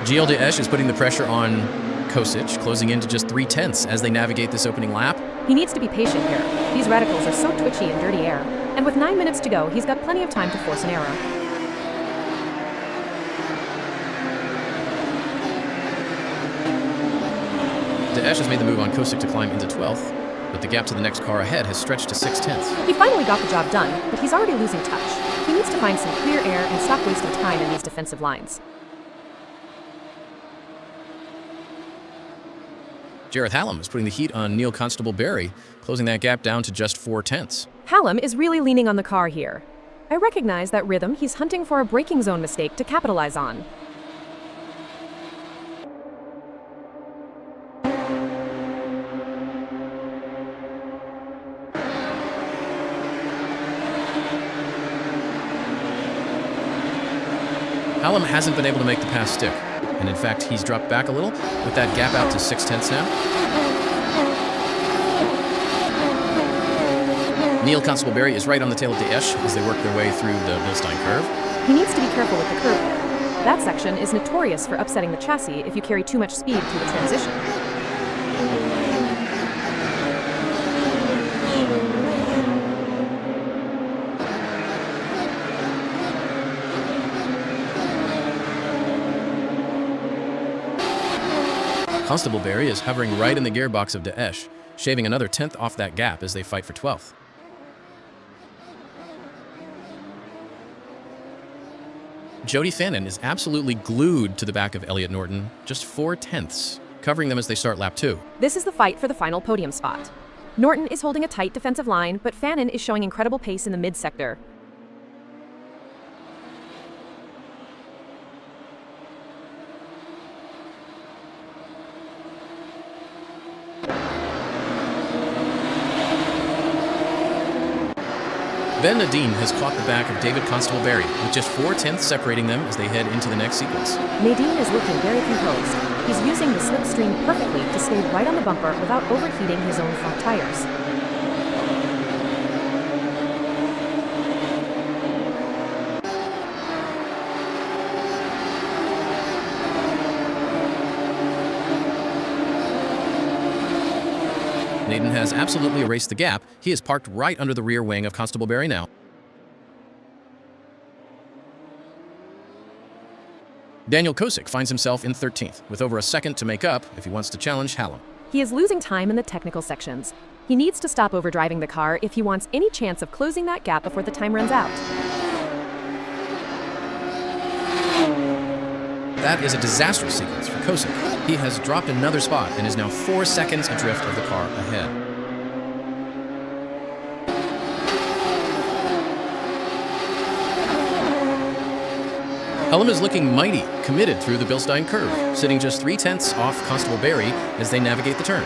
Gilles de Esch is putting the pressure on Kosic, closing in to just 3/10 as they navigate this opening lap. He needs to be patient here. These radicals are so twitchy in dirty air, and with 9 minutes to go, he's got plenty of time to force an error. De Esch has made the move on Kosic to climb into 12th, but the gap to the next car ahead has stretched to 0.6. He finally got the job done, but he's already losing touch. He needs to find some clear air and stop wasting time in these defensive lines. Jareth Hallam is putting the heat on Neil Constable-Berry, closing that gap down to just 0.4. Hallam is really leaning on the car here. I recognize that rhythm he's hunting for a braking zone mistake to capitalize on. Hallam hasn't been able to make the pass stick, and in fact, he's dropped back a little, with that gap out to 0.6 now. Neil Constable-Berry is right on the tail of Daesh as they work their way through the Bilstein curve. He needs to be careful with the curve here. That section is notorious for upsetting the chassis if you carry too much speed through the transition. Constable-Berry is hovering right in the gearbox of Daesh, shaving another 10th off that gap as they fight for 12th. Jody Fannin is absolutely glued to the back of Elliott Norton, just 0.4, covering them as they start lap 2. This is the fight for the final podium spot. Norton is holding a tight defensive line, but Fannin is showing incredible pace in the mid-sector. Ben Nadine has caught the back of David Constable-Berry, with just 0.4 separating them as they head into the next sequence. Nadine is looking very composed. He's using the slipstream perfectly to stay right on the bumper without overheating his own front tires. Nadine has absolutely erased the gap. He is parked right under the rear wing of Constable-Berry now. Daniel Kosick finds himself in 13th, with over a second to make up if he wants to challenge Hallam. He is losing time in the technical sections. He needs to stop overdriving the car if he wants any chance of closing that gap before the time runs out. That is a disastrous sequence for Kosick. He has dropped another spot and is now 4 seconds adrift of the car ahead. Hallam is looking mighty, committed through the Bilstein curve, sitting just 0.3 off Constable-Berry as they navigate the turn.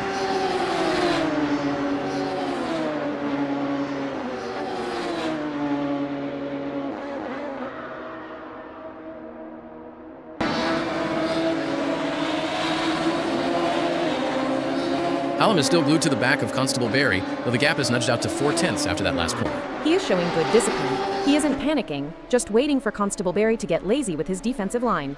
Hallam is still glued to the back of Constable-Berry, though the gap is nudged out to 0.4 after that last corner. He is showing good discipline. He isn't panicking, just waiting for Constable-Berry to get lazy with his defensive line.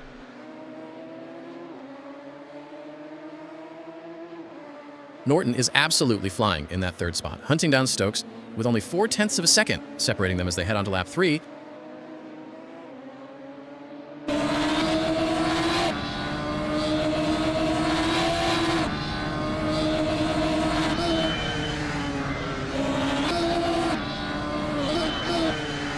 Norton is absolutely flying in that third spot, hunting down Stokes with only 0.4 of a second separating them as they head on to lap 3.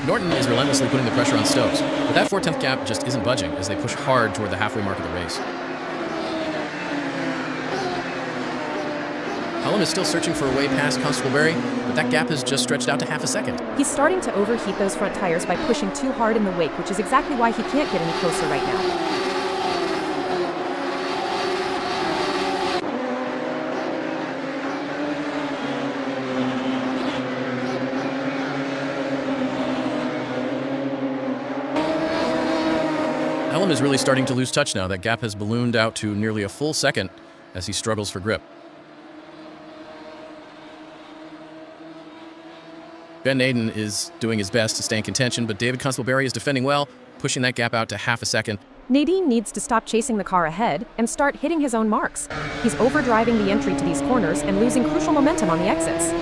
Norton is relentlessly putting the pressure on Stokes, but that 0.4 gap just isn't budging as they push hard toward the halfway mark of the race. Hallam is still searching for a way past Constable-Berry, but that gap has just stretched out to half a second. He's starting to overheat those front tires by pushing too hard in the wake, which is exactly why he can't get any closer right now. Hallam is really starting to lose touch now. That gap has ballooned out to nearly a full second as he struggles for grip. Ben Nadine is doing his best to stay in contention, but David Constable-Berry is defending well, pushing that gap out to half a second. Nadine needs to stop chasing the car ahead and start hitting his own marks. He's overdriving the entry to these corners and losing crucial momentum on the exits.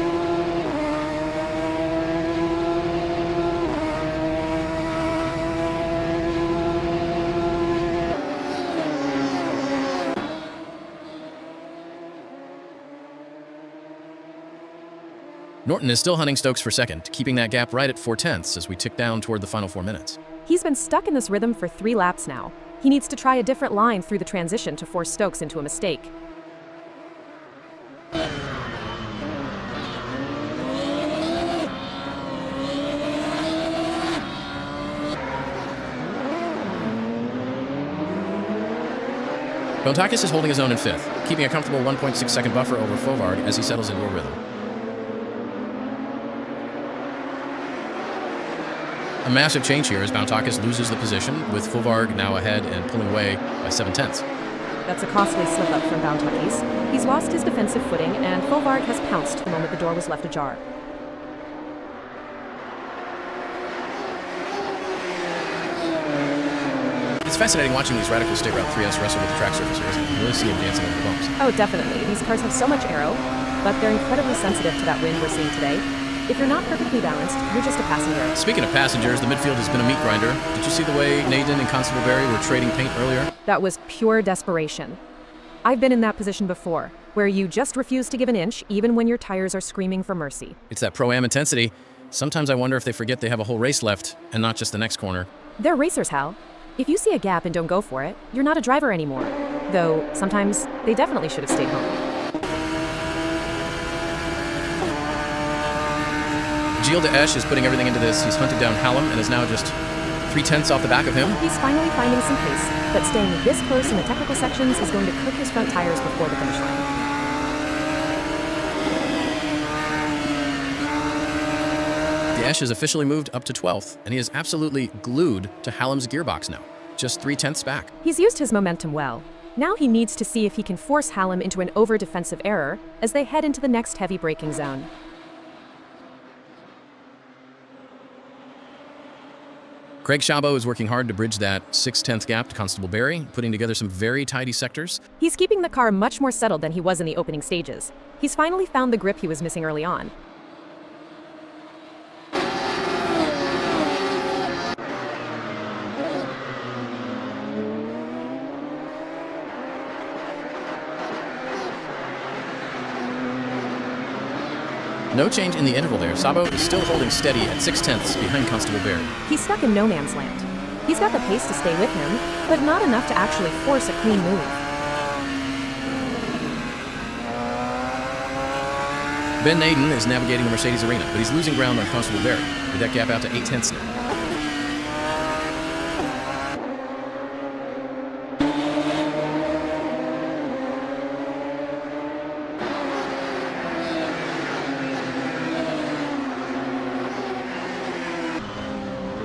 Norton is still hunting Stokes for second, keeping that gap right at 4/10 as we tick down toward the final 4 minutes. He's been stuck in this rhythm for 3 laps now. He needs to try a different line through the transition to force Stokes into a mistake. Bontakis is holding his own in 5th, keeping a comfortable 1.6 second buffer over Fovard as he settles into a rhythm. A massive change here as Bontakis loses the position, with Fovard now ahead and pulling away by 7/10. That's a costly slip-up from Bontakis. He's lost his defensive footing, and Fovard has pounced the moment the door was left ajar. It's fascinating watching these radical state route 3S wrestle with the track surface here, isn't it? You really see him dancing over the bumps. Oh, definitely. These cars have so much aero, but they're incredibly sensitive to that wind we're seeing today. If you're not perfectly balanced, you're just a passenger. Speaking of passengers, the midfield has been a meat grinder. Did you see the way Naden and Constable Barry were trading paint earlier? That was pure desperation. I've been in that position before, where you just refuse to give an inch, even when your tires are screaming for mercy. It's that Pro-Am intensity. Sometimes I wonder if they forget they have a whole race left, and not just the next corner. They're racers, Hal. If you see a gap and don't go for it, you're not a driver anymore. Though, sometimes they definitely should have stayed home. Gilles de Esch is putting everything into this. He's hunted down Hallam and is now just 3/10 off the back of him. He's finally finding some pace, but staying this close in the technical sections is going to cook his front tires before the finish line. De Esch has officially moved up to 12th, and he is absolutely glued to Hallam's gearbox now, just 3/10 back. He's used his momentum well. Now he needs to see if he can force Hallam into an over-defensive error as they head into the next heavy braking zone. Craig Chabot is working hard to bridge that 6/10 gap to Constable Barry, putting together some very tidy sectors. He's keeping the car much more settled than he was in the opening stages. He's finally found the grip he was missing early on. No change in the interval there. Sabo is still holding steady at 6/10 behind Constable Barry. He's stuck in no man's land. He's got the pace to stay with him, but not enough to actually force a clean move. Ben Naden is navigating the Mercedes arena, but he's losing ground on Constable Barry, with that gap out to 8/10 now.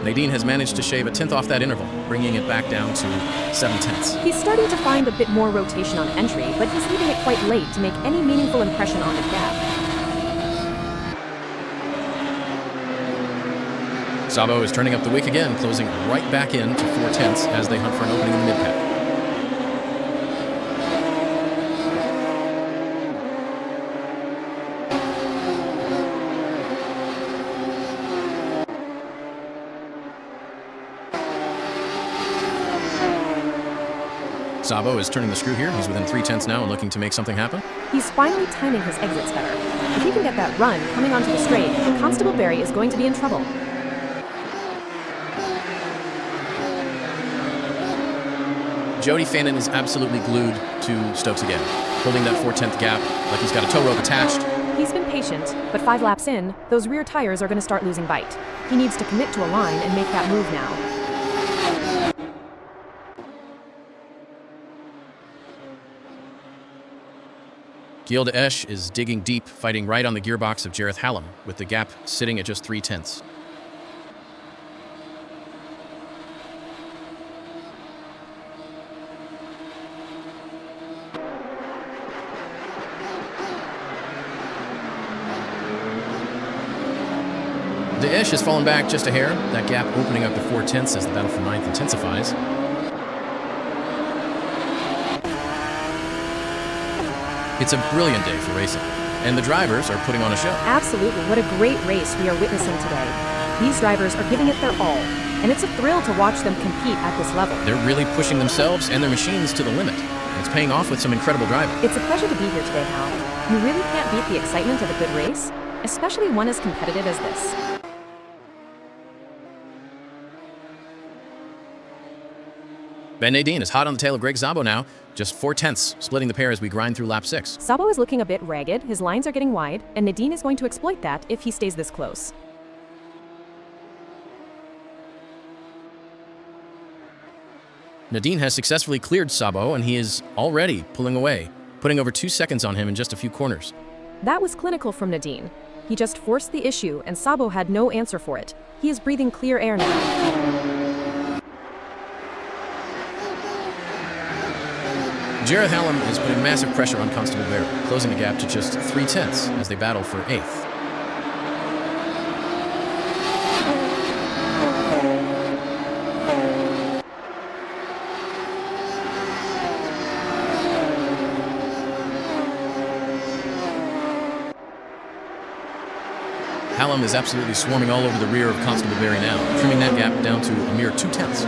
Nadine has managed to shave a 10th off that interval, bringing it back down to 7/10. He's starting to find a bit more rotation on entry, but he's leaving it quite late to make any meaningful impression on the gap. Sabo is turning up the wick again, closing right back in to 4/10 as they hunt for an opening in the mid-pack. Sabo is turning the screw here. He's within 3/10 now and looking to make something happen. He's finally timing his exits better. If he can get that run coming onto the straight, Constable Barry is going to be in trouble. Jody Fannin is absolutely glued to Stokes again, holding that 4/10 gap like he's got a tow rope attached. He's been patient, but 5 laps in, those rear tires are going to start losing bite. He needs to commit to a line and make that move now. Gilles de Esch is digging deep, fighting right on the gearbox of Jareth Hallam, with the gap sitting at just 3/10. De Esch has fallen back just a hair, that gap opening up to 4/10 as the battle for 9th intensifies. It's a brilliant day for racing, and the drivers are putting on a show. Absolutely. What a great race we are witnessing today. These drivers are giving it their all, and it's a thrill to watch them compete at this level. They're really pushing themselves and their machines to the limit, and it's paying off with some incredible driving. It's a pleasure to be here today, Hal. You really can't beat the excitement of a good race. especially one as competitive as this. Ben Nadine is hot on the tail of Greg Szabo now, just 4/10, splitting the pair as we grind through lap 6. Szabo is looking a bit ragged, his lines are getting wide, and Nadine is going to exploit that if he stays this close. Nadine has successfully cleared Szabo, and he is already pulling away, putting over 2 seconds on him in just a few corners. That was clinical from Nadine. He just forced the issue, and Szabo had no answer for it. He is breathing clear air now. Jareth Hallam is putting massive pressure on Constable Barry, closing the gap to just 3/10 as they battle for 8th. Hallam is absolutely swarming all over the rear of Constable Barry now, trimming that gap down to a mere 2/10.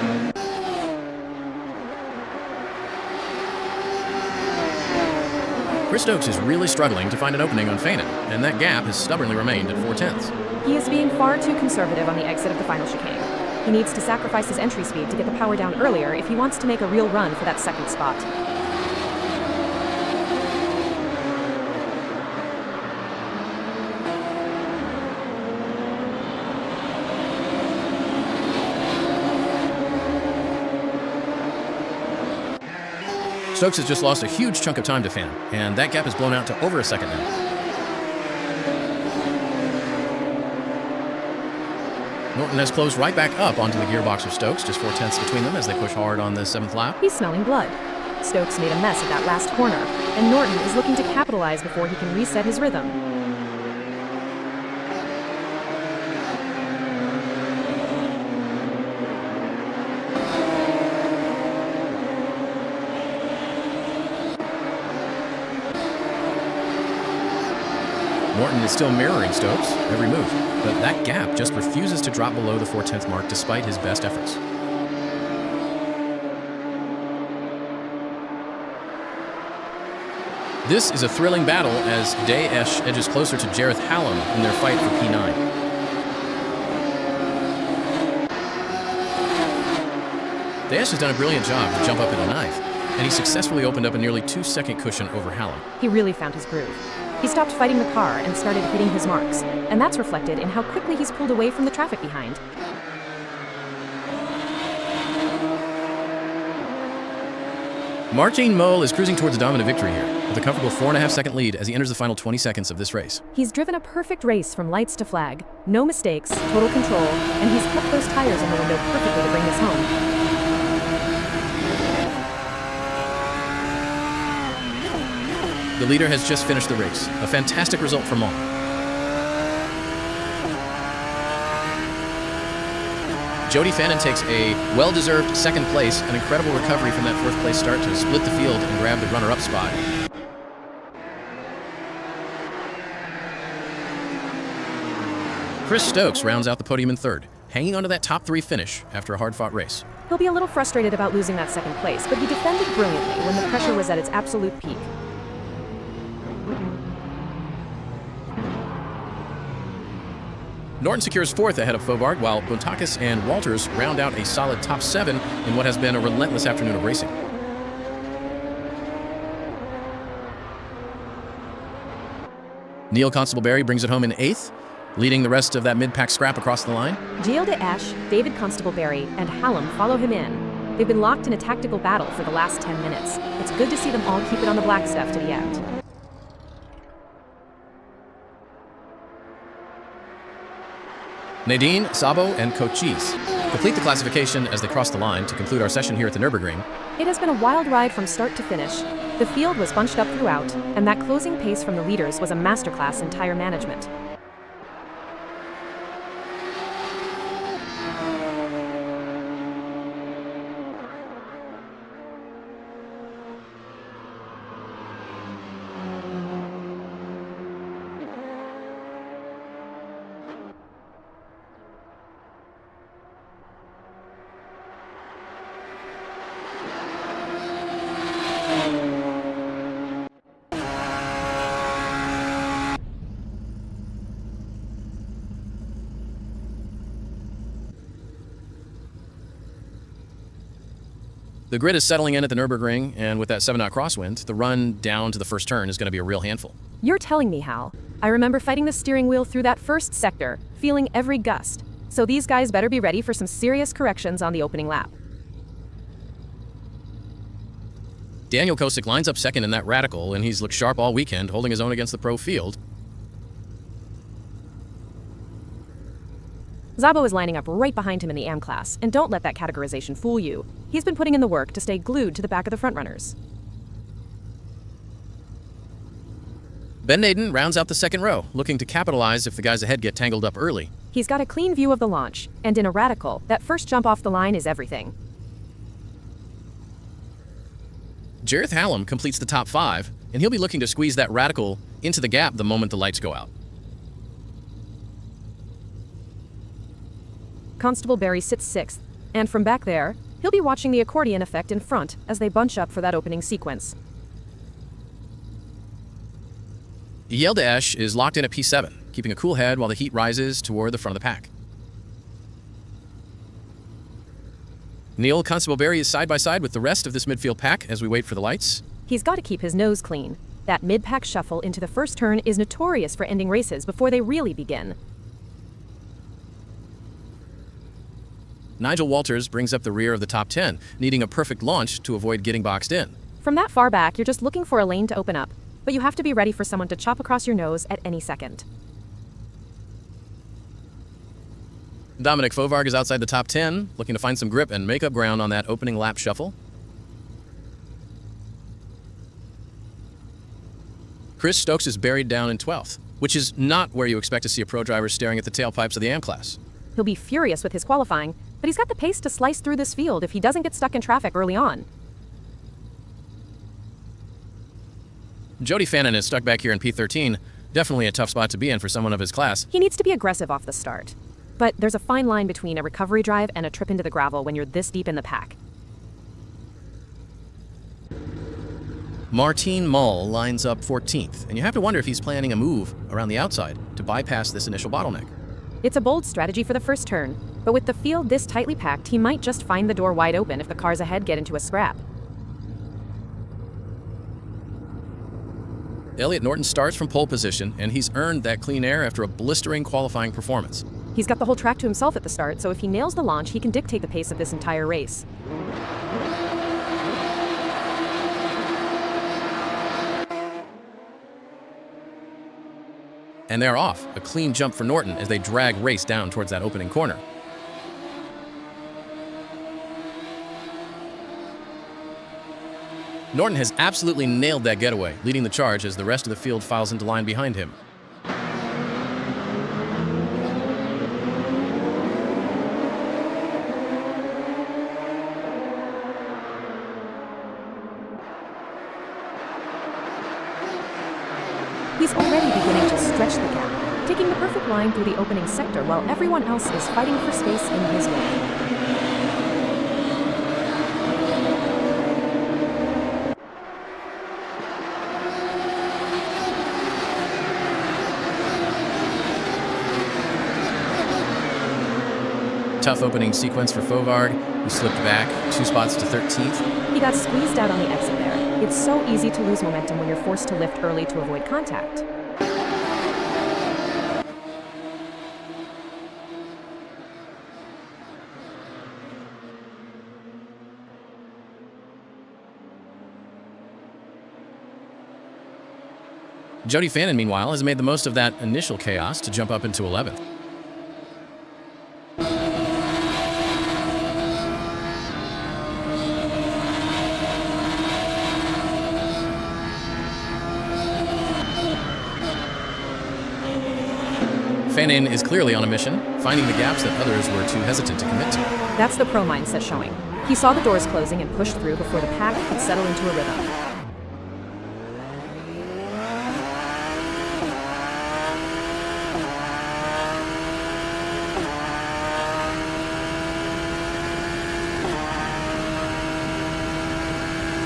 Chris Stokes is really struggling to find an opening on Fanon, and that gap has stubbornly remained at 4/10. He is being far too conservative on the exit of the final chicane. He needs to sacrifice his entry speed to get the power down earlier if he wants to make a real run for that second spot. Stokes has just lost a huge chunk of time to Fanon, and that gap is blown out to over a second now. Norton has closed right back up onto the gearbox of Stokes, just 4/10 between them as they push hard on the 7th lap. He's smelling blood. Stokes made a mess at that last corner, and Norton is looking to capitalize before he can reset his rhythm. Norton is still mirroring Stokes every move, but that gap just refuses to drop below the 4/10 mark despite his best efforts. This is a thrilling battle as Daesh edges closer to Jareth Hallam in their fight for P9. Daesh has done a brilliant job to jump up in a knife, and he successfully opened up a nearly 2-second cushion over Hallam. He really found his groove. He stopped fighting the car and started hitting his marks, and that's reflected in how quickly he's pulled away from the traffic behind. Martin Mole is cruising towards a dominant victory here, with a comfortable 4.5-second lead as he enters the final 20 seconds of this race. He's driven a perfect race from lights to flag. No mistakes, total control, and he's kept those tires in the window perfectly to bring this home. The leader has just finished the race. A fantastic result for Mole. Jody Fanon takes a well-deserved second place, an incredible recovery from that fourth-place start to split the field and grab the runner-up spot. Chris Stokes rounds out the podium in third, hanging onto that top 3 finish after a hard-fought race. He'll be a little frustrated about losing that second place, but he defended brilliantly when the pressure was at its absolute peak. Norton secures 4th ahead of Fobart, while Bontakis and Walters round out a solid top 7 in what has been a relentless afternoon of racing. Neil Constable-Barry brings it home in 8th, leading the rest of that mid-pack scrap across the line. Gilles de Esch, David Constable-Barry, and Hallam follow him in. They've been locked in a tactical battle for the last 10 minutes. It's good to see them all keep it on the black stuff to the end. Nadine, Szabo, and Cochise complete the classification as they cross the line to conclude our session here at the Nurburgring. It has been a wild ride from start to finish. The field was bunched up throughout, and that closing pace from the leaders was a masterclass in tire management. The grid is settling in at the Nurburgring, and with that 7-knot crosswind, the run down to the first turn is going to be a real handful. You're telling me, Hal. I remember fighting the steering wheel through that first sector, feeling every gust. So these guys better be ready for some serious corrections on the opening lap. Daniel Kosick lines up second in that radical, and he's looked sharp all weekend, holding his own against the pro field. Szabo is lining up right behind him in the AM class, and don't let that categorization fool you. He's been putting in the work to stay glued to the back of the frontrunners. Ben Naden rounds out the second row, looking to capitalize if the guys ahead get tangled up early. He's got a clean view of the launch, and in a radical, that first jump off the line is everything. Jareth Hallam completes the top 5, and he'll be looking to squeeze that radical into the gap the moment the lights go out. Constable Barry sits 6th, and from back there, he'll be watching the accordion effect in front as they bunch up for that opening sequence. Yeldash is locked in at P7, keeping a cool head while the heat rises toward the front of the pack. Neil Constable Barry is side by side with the rest of this midfield pack as we wait for the lights. He's got to keep his nose clean. That mid-pack shuffle into the first turn is notorious for ending races before they really begin. Nigel Walters brings up the rear of the top 10, needing a perfect launch to avoid getting boxed in. From that far back, you're just looking for a lane to open up, but you have to be ready for someone to chop across your nose at any second. Dominic Fovarg is outside the top 10, looking to find some grip and make up ground on that opening lap shuffle. Chris Stokes is buried down in 12th, which is not where you expect to see a pro driver staring at the tailpipes of the AM class. He'll be furious with his qualifying, but he's got the pace to slice through this field if he doesn't get stuck in traffic early on. Jody Fannin is stuck back here in P13, definitely a tough spot to be in for someone of his class. He needs to be aggressive off the start. But there's a fine line between a recovery drive and a trip into the gravel when you're this deep in the pack. Martine Mull lines up 14th, and you have to wonder if he's planning a move around the outside to bypass this initial bottleneck. It's a bold strategy for the first turn, but with the field this tightly packed, he might just find the door wide open if the cars ahead get into a scrap. Elliot Norton starts from pole position, and he's earned that clean air after a blistering qualifying performance. He's got the whole track to himself at the start, so if he nails the launch, he can dictate the pace of this entire race. And they're off. A clean jump for Norton as they drag race down towards that opening corner. Norton has absolutely nailed that getaway, leading the charge as the rest of the field files into line behind him. He's already beginning to stretch the gap, taking the perfect line through the opening sector while everyone else is fighting for space in his way. Tough opening sequence for Fovarg, who slipped back 2 spots to 13th. He got squeezed out on the exit there. It's so easy to lose momentum when you're forced to lift early to avoid contact. Jody Fannin, meanwhile, has made the most of that initial chaos to jump up into 11th. Fannin is clearly on a mission, finding the gaps that others were too hesitant to commit to. That's the pro mindset showing. He saw the doors closing and pushed through before the pack could settle into a rhythm.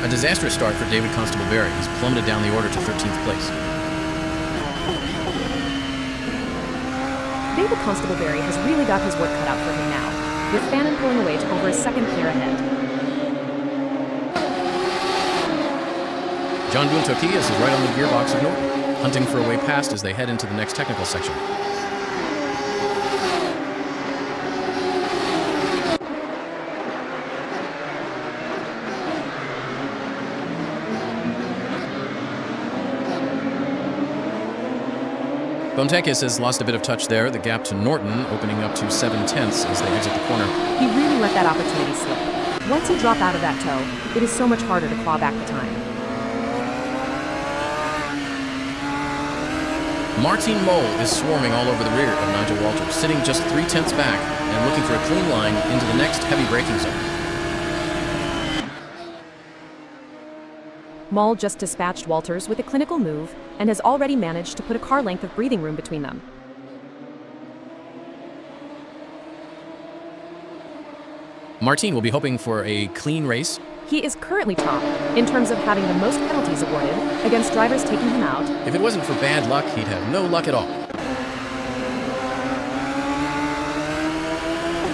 A disastrous start for David Constable Barry. He's plummeted down the order to 13th place. David Constable Barry has really got his work cut out for him now, with Fannin pulling away to over a second clear ahead. John Buntokias is right on the gearbox of Norton, hunting for a way past as they head into the next technical section. Bontekis has lost a bit of touch there, the gap to Norton opening up to 7/10 as they exit the corner. He really let that opportunity slip. Once you drop out of that toe, it is so much harder to claw back the time. Martin Mole is swarming all over the rear of Nigel Walters, sitting just 3/10 back and looking for a clean line into the next heavy braking zone. Moll just dispatched Walters with a clinical move and has already managed to put a car length of breathing room between them. Martin will be hoping for a clean race. He is currently top in terms of having the most penalties awarded against drivers taking him out. If it wasn't for bad luck, he'd have no luck at all.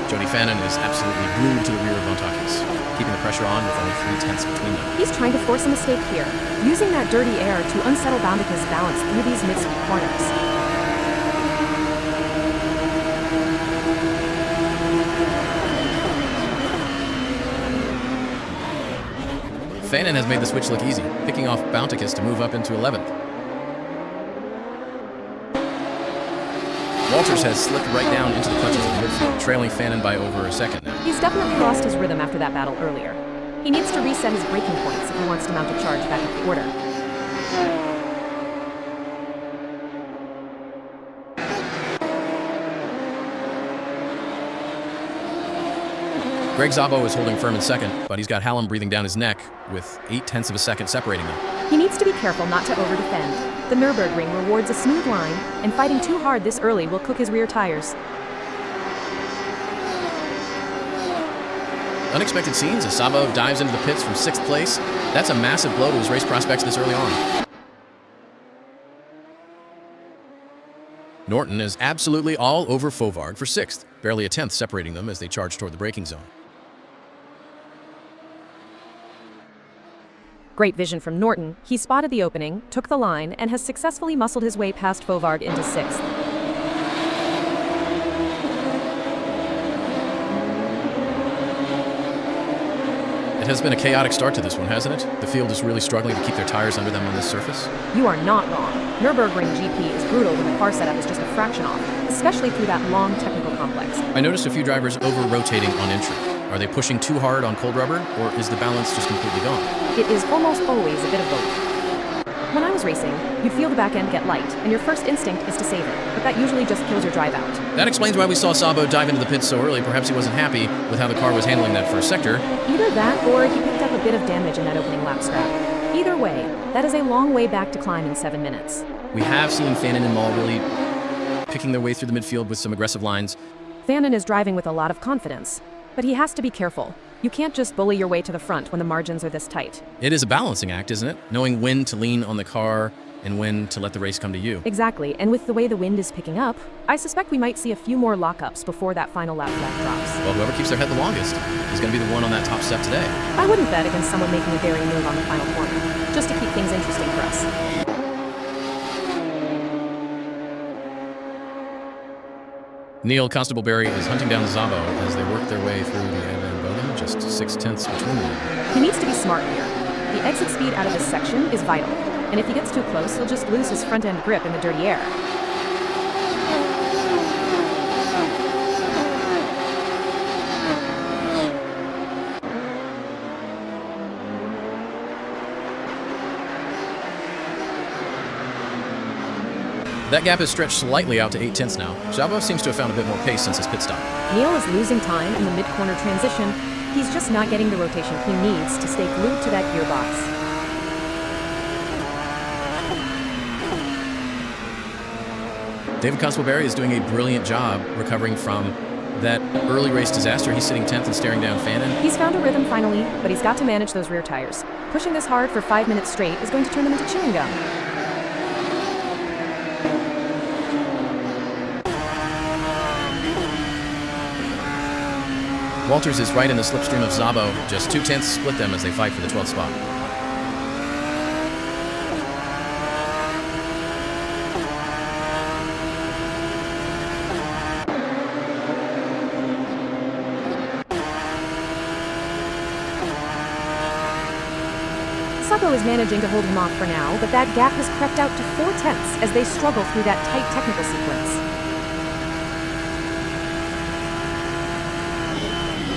Jody Fannin is absolutely glued to the rear of Bontakis, keeping the pressure on with only 3/10 between them. He's trying to force a mistake here, using that dirty air to unsettle Bontakis' balance through these mid-speed corners. Fannin has made the switch look easy, picking off Bontakis to move up into 11th. Walters has slipped right down into the clutches of the midfield, trailing Fannin by over a second now. He's definitely lost his rhythm after that battle earlier. He needs to reset his braking points if he wants to mount a charge back at the order. Greg Szabo is holding firm in second, but he's got Hallam breathing down his neck with 0.8 of a second separating them. He needs to be careful not to over-defend. The Nurburgring rewards a smooth line, and fighting too hard this early will cook his rear tires. Unexpected scenes as Szabo dives into the pits from 6th place. That's a massive blow to his race prospects this early on. Norton is absolutely all over Fovard for 6th, barely a 10th separating them as they charge toward the braking zone. Great vision from Norton. He spotted the opening, took the line, and has successfully muscled his way past Fovard into 6th. It has been a chaotic start to this one, hasn't it? The field is really struggling to keep their tires under them on this surface. You are not wrong. Nurburgring GP is brutal when the car setup is just a fraction off, especially through that long technical complex. I noticed a few drivers over-rotating on entry. Are they pushing too hard on cold rubber, or is the balance just completely gone? It is almost always a bit of both. When I was racing, you'd feel the back end get light, and your first instinct is to save it, but that usually just kills your drive out. That explains why we saw Szabo dive into the pits so early. Perhaps he wasn't happy with how the car was handling that first sector. Either that, or he picked up a bit of damage in that opening lap scrap. Either way, that is a long way back to climb in 7 minutes. We have seen Fannin and Moll really picking their way through the midfield with some aggressive lines. Fannin is driving with a lot of confidence, but he has to be careful. You can't just bully your way to the front when the margins are this tight. It is a balancing act, isn't it? Knowing when to lean on the car and when to let the race come to you. Exactly, and with the way the wind is picking up, I suspect we might see a few more lockups before that final lap flag drops. Well, whoever keeps their head the longest is going to be the one on that top step today. I wouldn't bet against someone making a daring move on the final corner, just to keep things interesting for us. Neil Constableberry is hunting down Szabo as they work their way through the Evan Bogan, just 6/10 between them. He needs to be smart here. The exit speed out of this section is vital, and if he gets too close, he'll just lose his front-end grip in the dirty air. That gap has stretched slightly out to 0.8 now. Szabo seems to have found a bit more pace since his pit stop. Neil is losing time in the mid-corner transition. He's just not getting the rotation he needs to stay glued to that gearbox. David Constableberry is doing a brilliant job recovering from that early race disaster. He's sitting 10th and staring down Fannin. He's found a rhythm finally, but he's got to manage those rear tires. Pushing this hard for 5 minutes straight is going to turn them into chewing gum. Walters is right in the slipstream of Szabo. Just 0.2 split them as they fight for the 12th spot. Sabo is managing to hold him off for now, but that gap has crept out to 4/10 as they struggle through that tight technical sequence.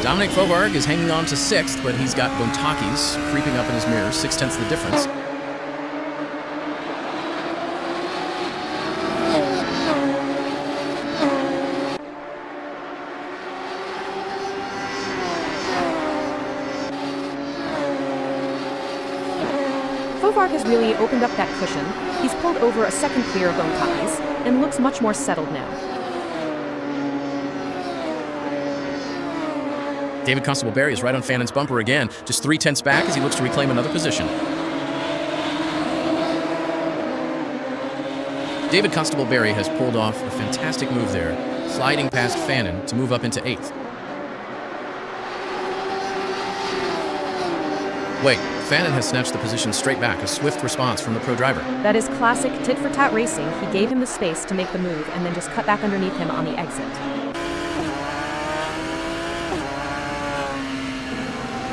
Dominic Fovarg is hanging on to 6th, but he's got Bontakis creeping up in his mirror, 6/10 the difference. Fovarg has really opened up that cushion. He's pulled over a second clear of Bontakis and looks much more settled now. David Constable-Berry is right on Fannon's bumper again, just 3/10 back as he looks to reclaim another position. David Constable-Berry has pulled off a fantastic move there, sliding past Fannon to move up into 8th. Wait, Fannon has snatched the position straight back, a swift response from the pro driver. That is classic tit-for-tat racing. He gave him the space to make the move and then just cut back underneath him on the exit.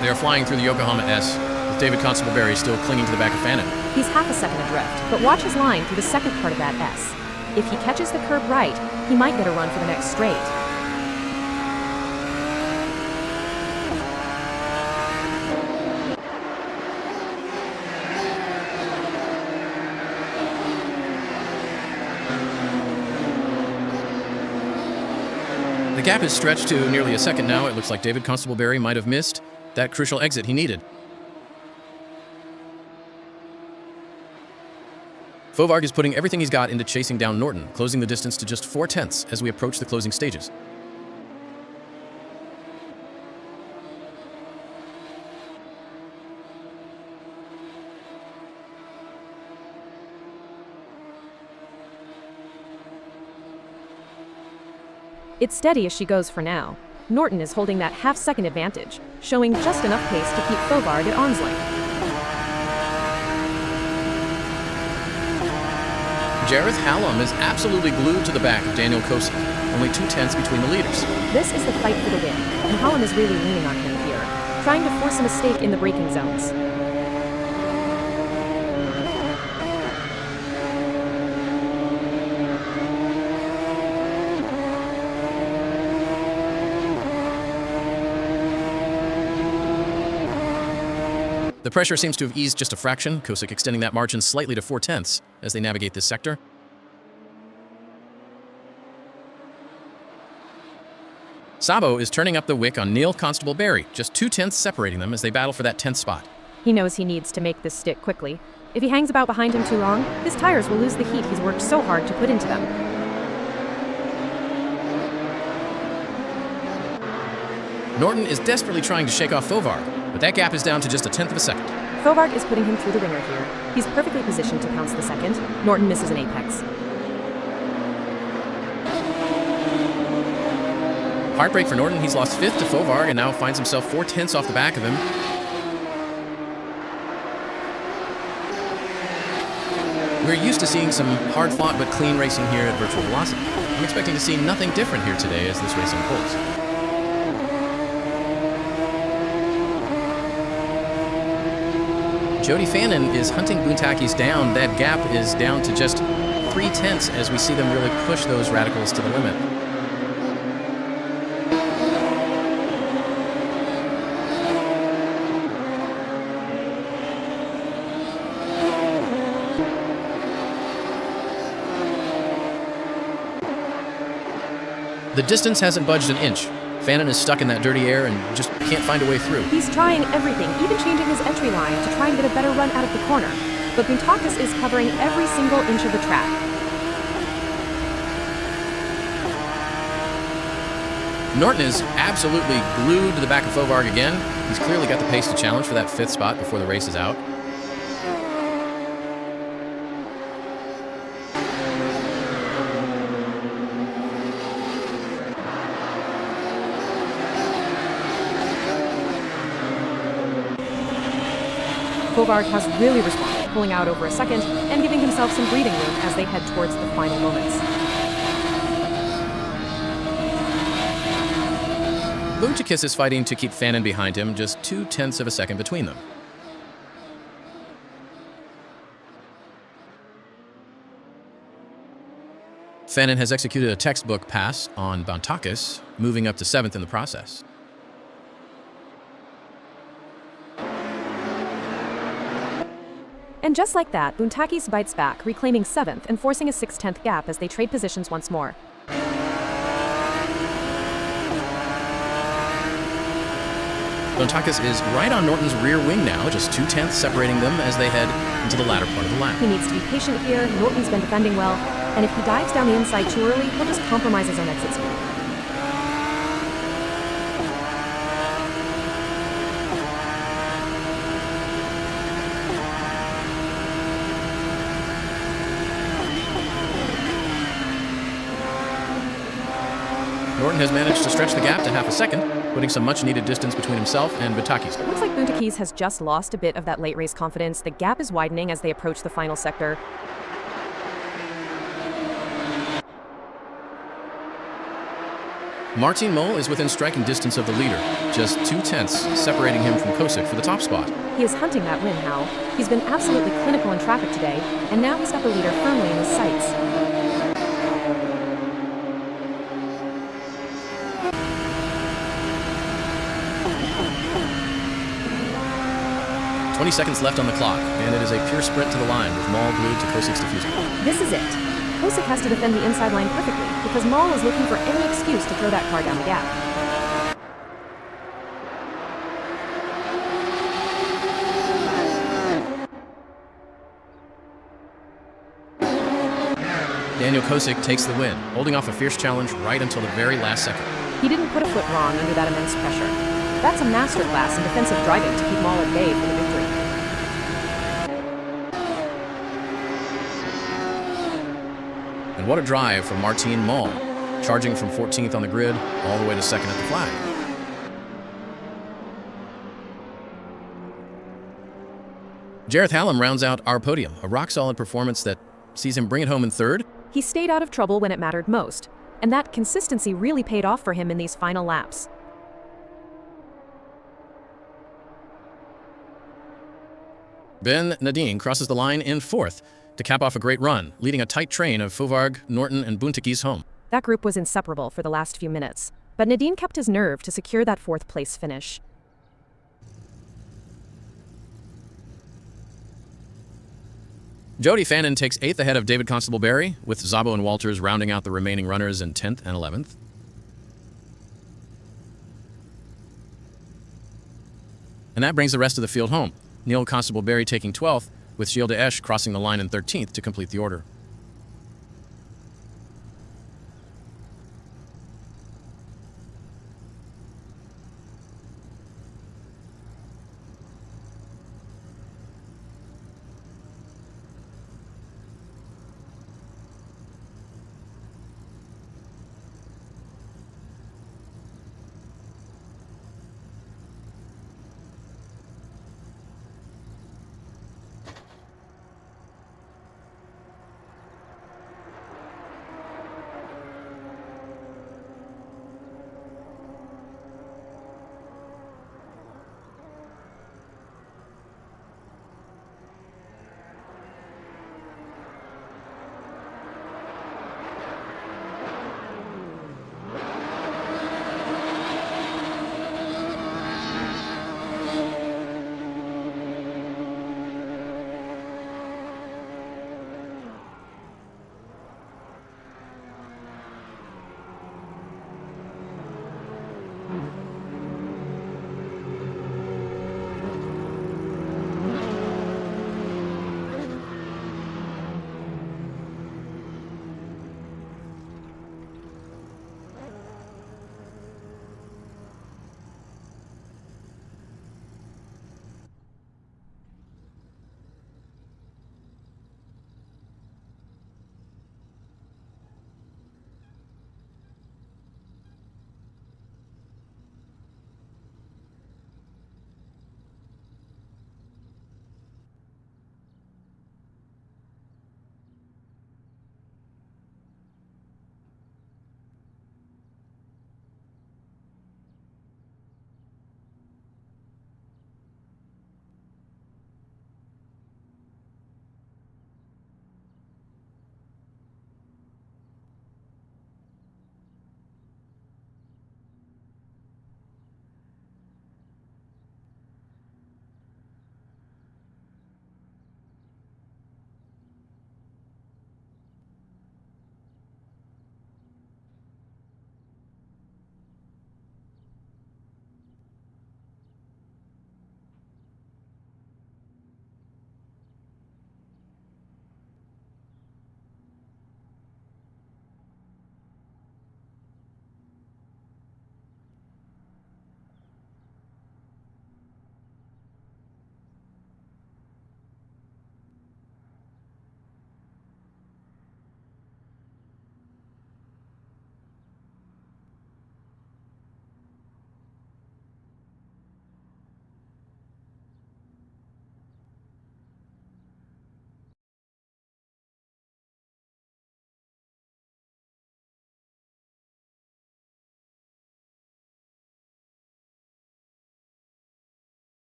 They are flying through the Yokohama S, with David Constable-Berry still clinging to the back of Fannon. He's half a second adrift, but watch his line through the second part of that S. If he catches the curb right, he might get a run for the next straight. The gap is stretched to nearly a second now. It looks like David Constable-Berry might have missed that crucial exit he needed. Fovarg is putting everything he's got into chasing down Norton, closing the distance to just 4/10 as we approach the closing stages. It's steady as she goes for now. Norton is holding that half-second advantage, showing just enough pace to keep Fovarg at arm's length. Jareth Hallam is absolutely glued to the back of Daniel Corsa, only 2/10 between the leaders. This is the fight for the win, and Hallam is really leaning on him here, trying to force a mistake in the braking zones. The pressure seems to have eased just a fraction, Kosick extending that margin slightly to 4/10 as they navigate this sector. Sabo is turning up the wick on Neil Constable-Berry, just 2/10 separating them as they battle for that 10th spot. He knows he needs to make this stick quickly. If he hangs about behind him too long, his tires will lose the heat he's worked so hard to put into them. Norton is desperately trying to shake off Fovarg, but that gap is down to just 1/10 of a second. Fovarg is putting him through the ringer here. He's perfectly positioned to pounce the second. Norton misses an apex. Heartbreak for Norton. He's lost 5th to Fovarg and now finds himself 4/10 off the back of him. We're used to seeing some hard-fought but clean racing here at Virtual Velocity. I'm expecting to see nothing different here today as this race unfolds. Jody Fannin is hunting Bontakis down. That gap is down to just 3/10 as we see them really push those radicals to the limit. The distance hasn't budged an inch. Fannin is stuck in that dirty air and just can't find a way through. He's trying everything, even changing his entry line to try and get a better run out of the corner. But Bontakis is covering every single inch of the track. Norton is absolutely glued to the back of Fovarg again. He's clearly got the pace to challenge for that 5th spot before the race is out. Fovarg has really responded, pulling out over a second and giving himself some breathing room as they head towards the final moments. Luchakis is fighting to keep Fannin behind him, just 2/10 of a second between them. Fannin has executed a textbook pass on Bantakis, moving up to 7th in the process. And just like that, Buntakis bites back, reclaiming 7th and forcing a 6/10 gap as they trade positions once more. Bantakis is right on Norton's rear wing now, just 2/10 separating them as they head into the latter part of the lap. He needs to be patient here. Norton's been defending well, and if he dives down the inside too early, he'll just compromise his own exit speed. Norton has managed to stretch the gap to half a second, putting some much-needed distance between himself and Bantakis. Looks like Buntakis has just lost a bit of that late race confidence. The gap is widening as they approach the final sector. Martin Mol is within striking distance of the leader, just 2/10 separating him from Kosick for the top spot. He is hunting that win, Hal. He's been absolutely clinical in traffic today, and now he's got the leader firmly in his sights. 20 seconds left on the clock, and it is a pure sprint to the line with Mol glued to Kosick's diffuser. This is it. Kosick has to defend the inside line perfectly because Mol is looking for any excuse to throw that car down the gap. Daniel Kosick takes the win, holding off a fierce challenge right until the very last second. He didn't put a foot wrong under that immense pressure. That's a masterclass in defensive driving to keep Mol at bay for the victory. And what a drive from Martin Mol, charging from 14th on the grid all the way to 2nd at the flag. Jareth Hallam rounds out our podium, a rock-solid performance that sees him bring it home in 3rd. He stayed out of trouble when it mattered most, and that consistency really paid off for him in these final laps. Ben Nadine crosses the line in 4th to cap off a great run, leading a tight train of Fauvargue, Norton, and Buntakis home. That group was inseparable for the last few minutes, but Nadine kept his nerve to secure that 4th place finish. Jody Fannin takes 8th ahead of David Constable-Berry, with Szabo and Walters rounding out the remaining runners in 10th and 11th. And that brings the rest of the field home. Neil Constable-Berry taking 12th, with Gilles de Esch crossing the line in 13th to complete the order.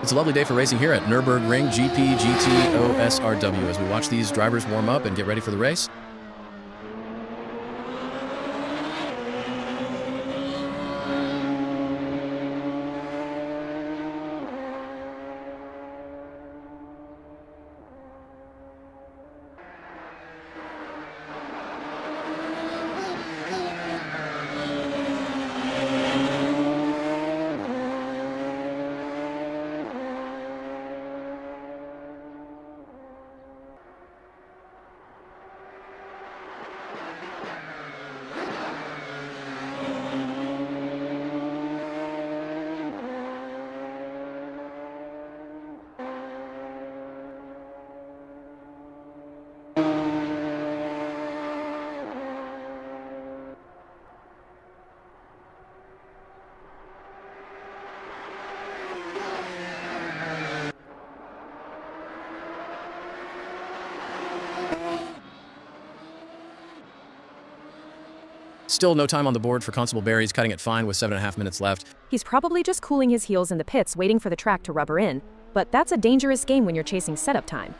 It's a lovely day for racing here at Nurburgring GP GT SRW as we watch these drivers warm up and get ready for the race. Still no time on the board for Constable Barry. He's cutting it fine with 7.5 minutes left. He's probably just cooling his heels in the pits waiting for the track to rubber in, but that's a dangerous game when you're chasing setup time.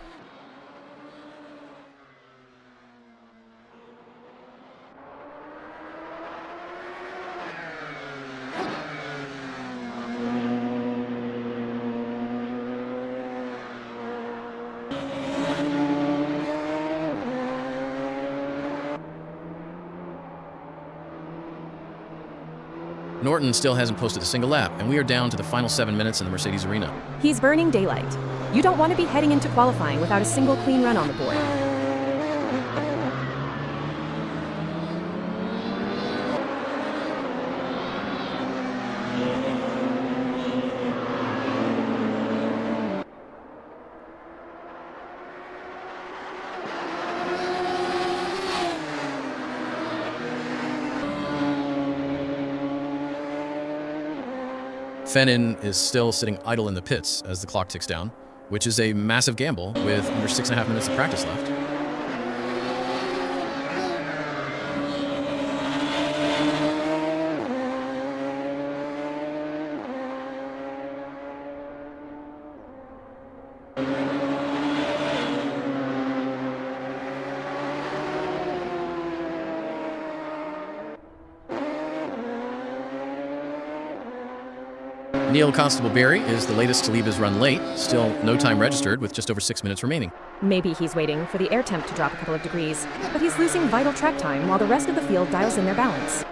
Norton still hasn't posted a single lap, and we are down to the final 7 minutes in the Mercedes arena. He's burning daylight. You don't want to be heading into qualifying without a single clean run on the board. Fennin is still sitting idle in the pits as the clock ticks down, which is a massive gamble with under 6.5 minutes of practice left. Neil Constable Barry is the latest to leave his run late, still no time registered with just over 6 minutes remaining. Maybe he's waiting for the air temp to drop a couple of degrees, but he's losing vital track time while the rest of the field dials in their balance.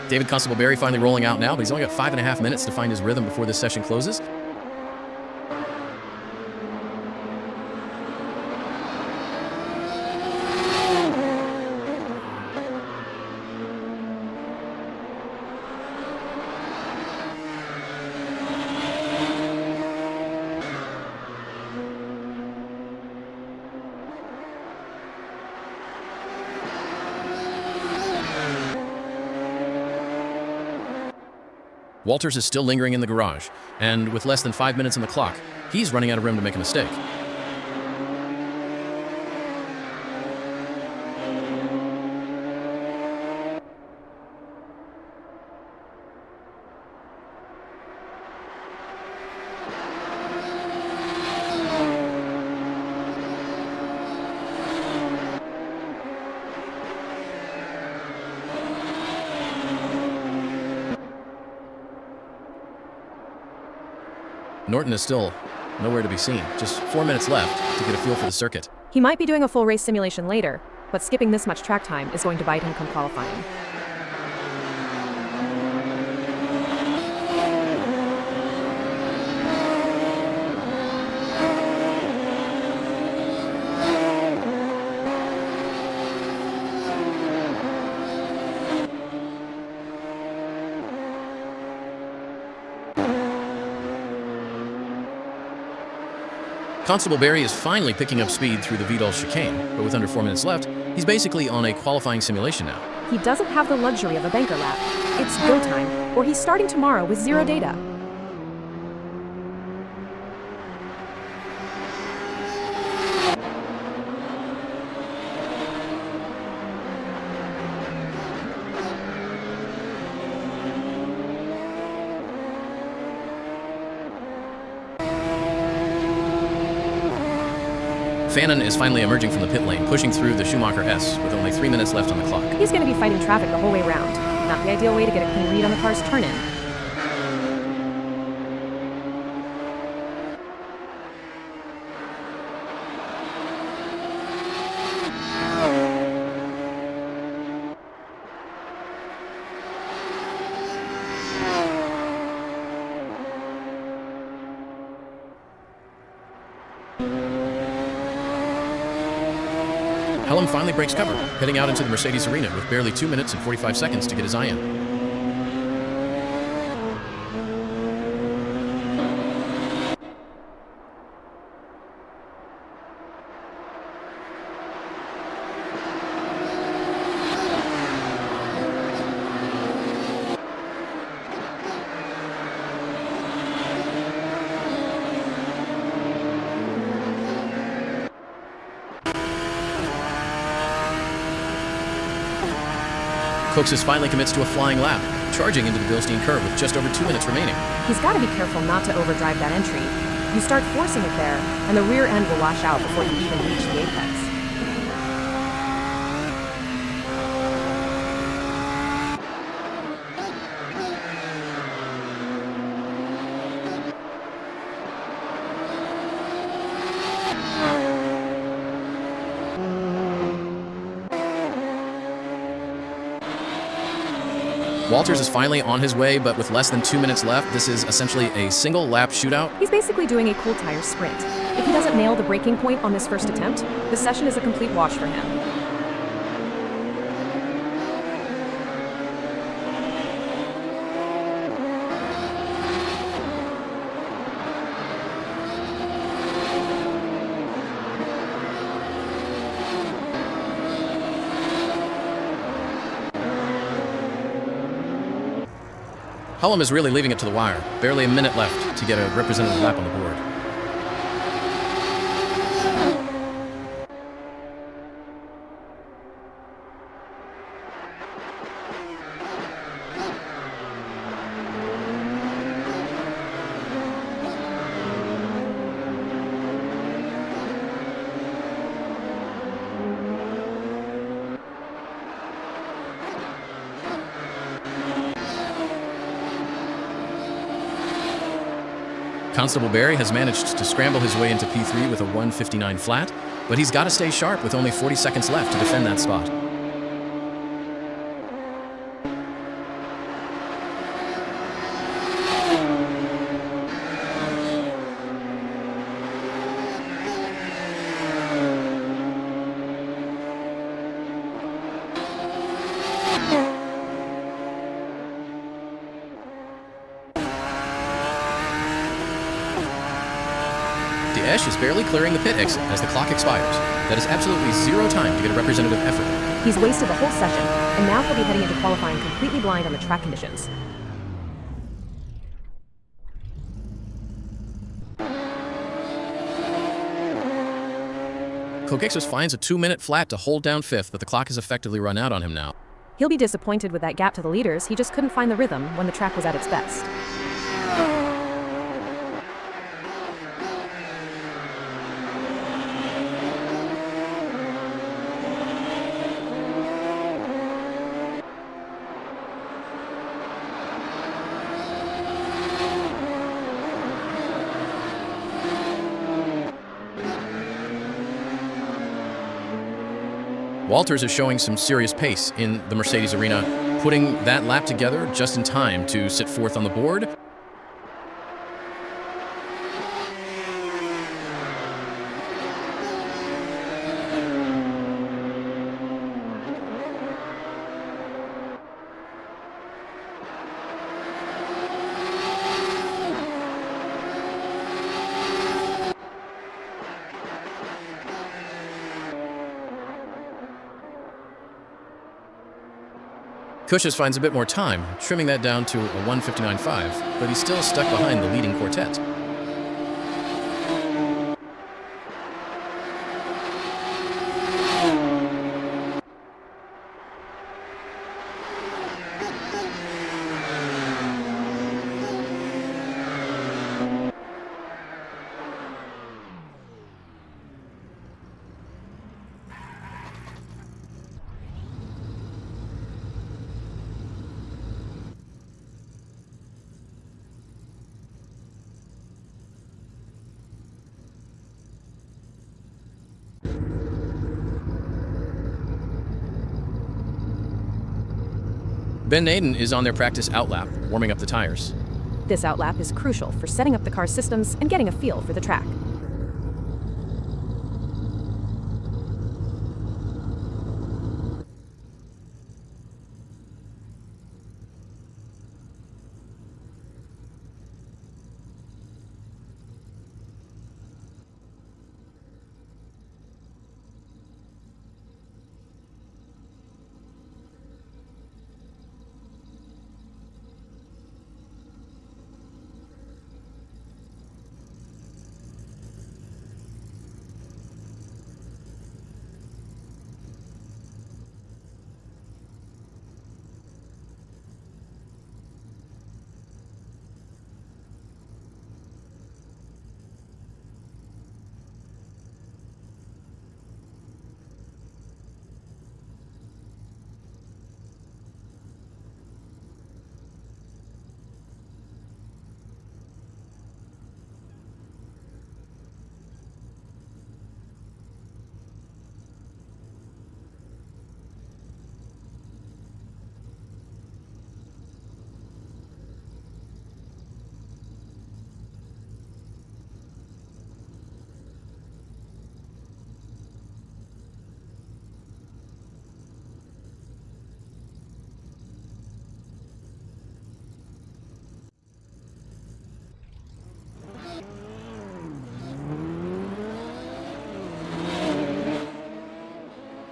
David Constable Barry finally rolling out now, but he's only got 5.5 minutes to find his rhythm before this session closes. Walters is still lingering in the garage, and with less than 5 minutes on the clock, he's running out of room to make a mistake. Norton is still nowhere to be seen. Just 4 minutes left to get a feel for the circuit. He might be doing a full race simulation later, but skipping this much track time is going to bite him come qualifying. Constable Barry is finally picking up speed through the Vidal chicane, but with under 4 minutes left, he's basically on a qualifying simulation now. He doesn't have the luxury of a banker lap. It's go time, or he's starting tomorrow with zero data. Fannin is finally emerging from the pit lane, pushing through the Schumacher S with only 3 minutes left on the clock. He's going to be fighting traffic the whole way round. Not the ideal way to get a clean read on the car's turn-in. Hallam finally breaks cover, heading out into the Mercedes arena with barely 2 minutes and 45 seconds to get his eye in. Coxis finally commits to a flying lap, charging into the Bilstein curve with just over 2 minutes remaining. He's got to be careful not to overdrive that entry. You start forcing it there, and the rear end will wash out before you even reach the apex. Walters is finally on his way, but with less than 2 minutes left, this is essentially a single lap shootout. He's basically doing a cool tire sprint. If he doesn't nail the braking point on this first attempt, the session is a complete wash for him. Hallam is really leaving it to the wire. Barely a minute left to get a representative lap on the board. Constable Barry has managed to scramble his way into P3 with a 1:59 flat, but he's got to stay sharp with only 40 seconds left to defend that spot. Daesh is barely clearing the pit exit as the clock expires. That is absolutely zero time to get a representative effort. He's wasted the whole session, and now he'll be heading into qualifying completely blind on the track conditions. Coxis finds a 2-minute flat to hold down fifth, but the clock has effectively run out on him now. He'll be disappointed with that gap to the leaders. He just couldn't find the rhythm when the track was at its best. Walters is showing some serious pace in the Mercedes arena, putting that lap together just in time to sit fourth on the board. Kushas finds a bit more time, trimming that down to a 1:59.5, but he's still stuck behind the leading quartet. Ben Naden is on their practice outlap, warming up the tires. This outlap is crucial for setting up the car's systems and getting a feel for the track.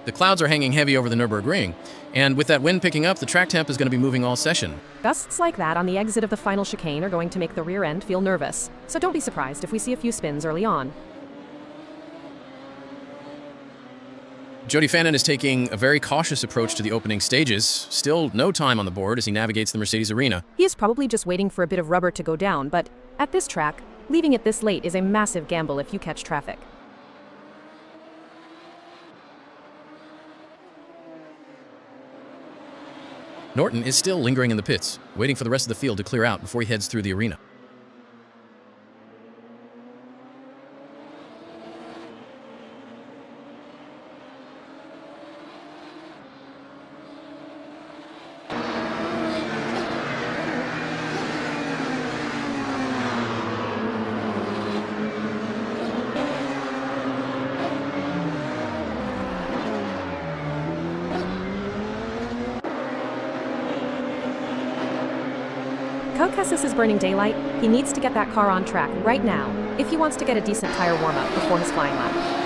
The clouds are hanging heavy over the Nurburgring, and with that wind picking up, the track temp is going to be moving all session. Gusts like that on the exit of the final chicane are going to make the rear end feel nervous, so don't be surprised if we see a few spins early on. Jody Fannin is taking a very cautious approach to the opening stages. Still no time on the board as he navigates the Mercedes arena. He is probably just waiting for a bit of rubber to go down, but at this track, leaving it this late is a massive gamble if you catch traffic. Norton is still lingering in the pits, waiting for the rest of the field to clear out before he heads through the arena. Kaukasus is burning daylight. He needs to get that car on track right now if he wants to get a decent tire warm-up before his flying lap.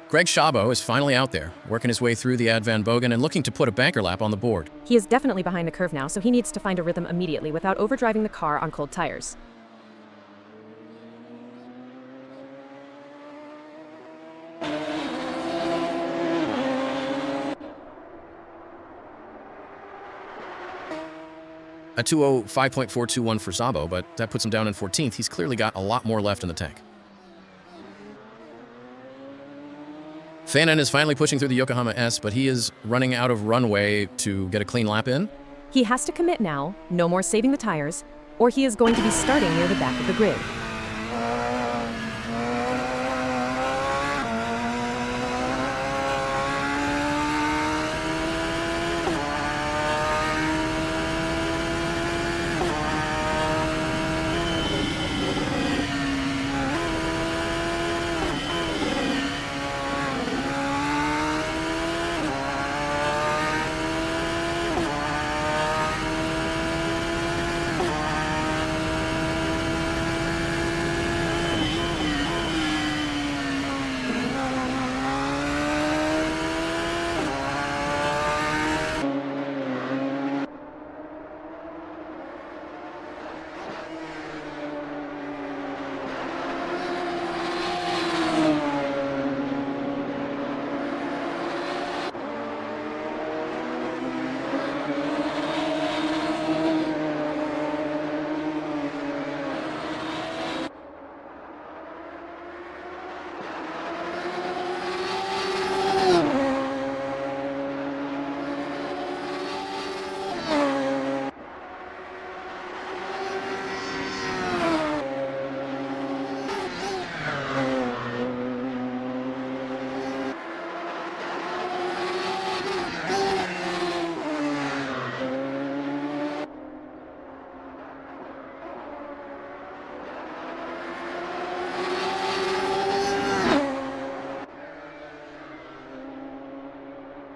Greg Szabo is finally out there, working his way through the Ad Van Bogen and looking to put a banker lap on the board. He is definitely behind the curve now, so he needs to find a rhythm immediately without overdriving the car on cold tires. A 2:05.421 for Szabo, but that puts him down in 14th. He's clearly got a lot more left in the tank. Fannin is finally pushing through the Yokohama S, but he is running out of runway to get a clean lap in. He has to commit now, no more saving the tires, or he is going to be starting near the back of the grid.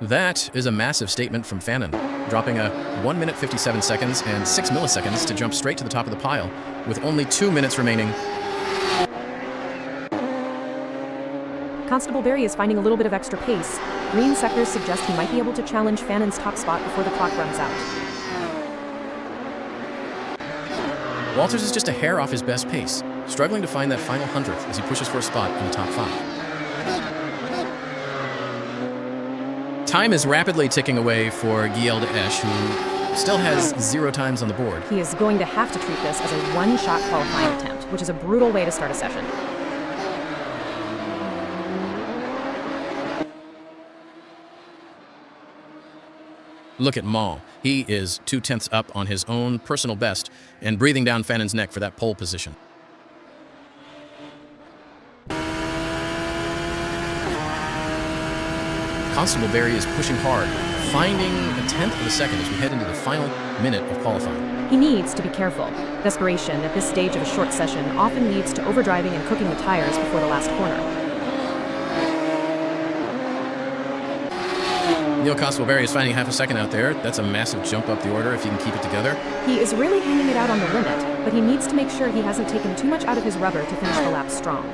That is a massive statement from Fannin, dropping a 1 minute 57 seconds and 6 milliseconds to jump straight to the top of the pile, with only 2 minutes remaining. Constable Barry is finding a little bit of extra pace. Green sectors suggest he might be able to challenge Fannin's top spot before the clock runs out. Walters is just a hair off his best pace, struggling to find that final 100th as he pushes for a spot in the top 5. Time is rapidly ticking away for Giel de Esch, who still has 0 times on the board. He is going to have to treat this as a one-shot qualifying attempt, which is a brutal way to start a session. Look at Maul. He is 2/10 up on his own personal best and breathing down Fannin's neck for that pole position. Constable Barry is pushing hard, finding a 1/10 of a second as we head into the final minute of qualifying. He needs to be careful. Desperation at this stage of a short session often leads to overdriving and cooking the tires before the last corner. Constable Barry is finding half a second out there. That's a massive jump up the order if he can keep it together. He is really handing it out on the limit, but he needs to make sure he hasn't taken too much out of his rubber to finish the lap strong.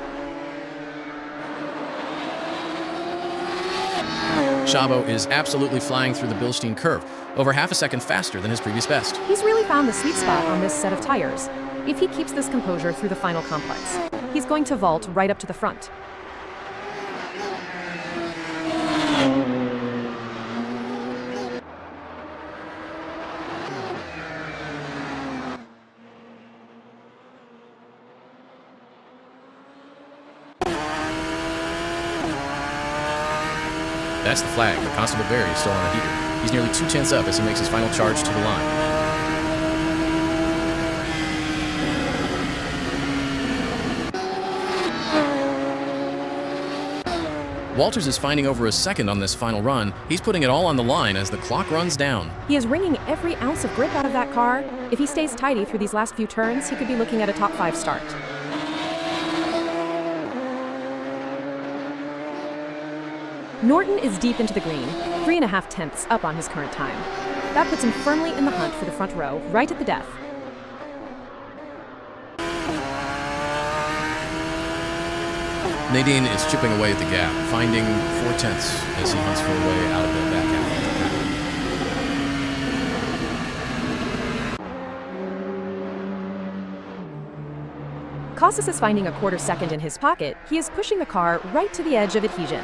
Szabo is absolutely flying through the Bilstein curve, over half a second faster than his previous best. He's really found the sweet spot on this set of tires. If he keeps this composure through the final complex, he's going to vault right up to the front. That's the flag, but Constable Barry is still on a heater. He's nearly 2/10 up as he makes his final charge to the line. Walters is finding over a second on this final run. He's putting it all on the line as the clock runs down. He is wringing every ounce of grip out of that car. If he stays tidy through these last few turns, he could be looking at a top 5 start. Norton is deep into the green, 3.5 tenths up on his current time. That puts him firmly in the hunt for the front row, right at the death. Nadine is chipping away at the gap, finding 4/10 as he hunts for a way out of the back half of the Casas is finding a 1/4 second in his pocket. He is pushing the car right to the edge of adhesion.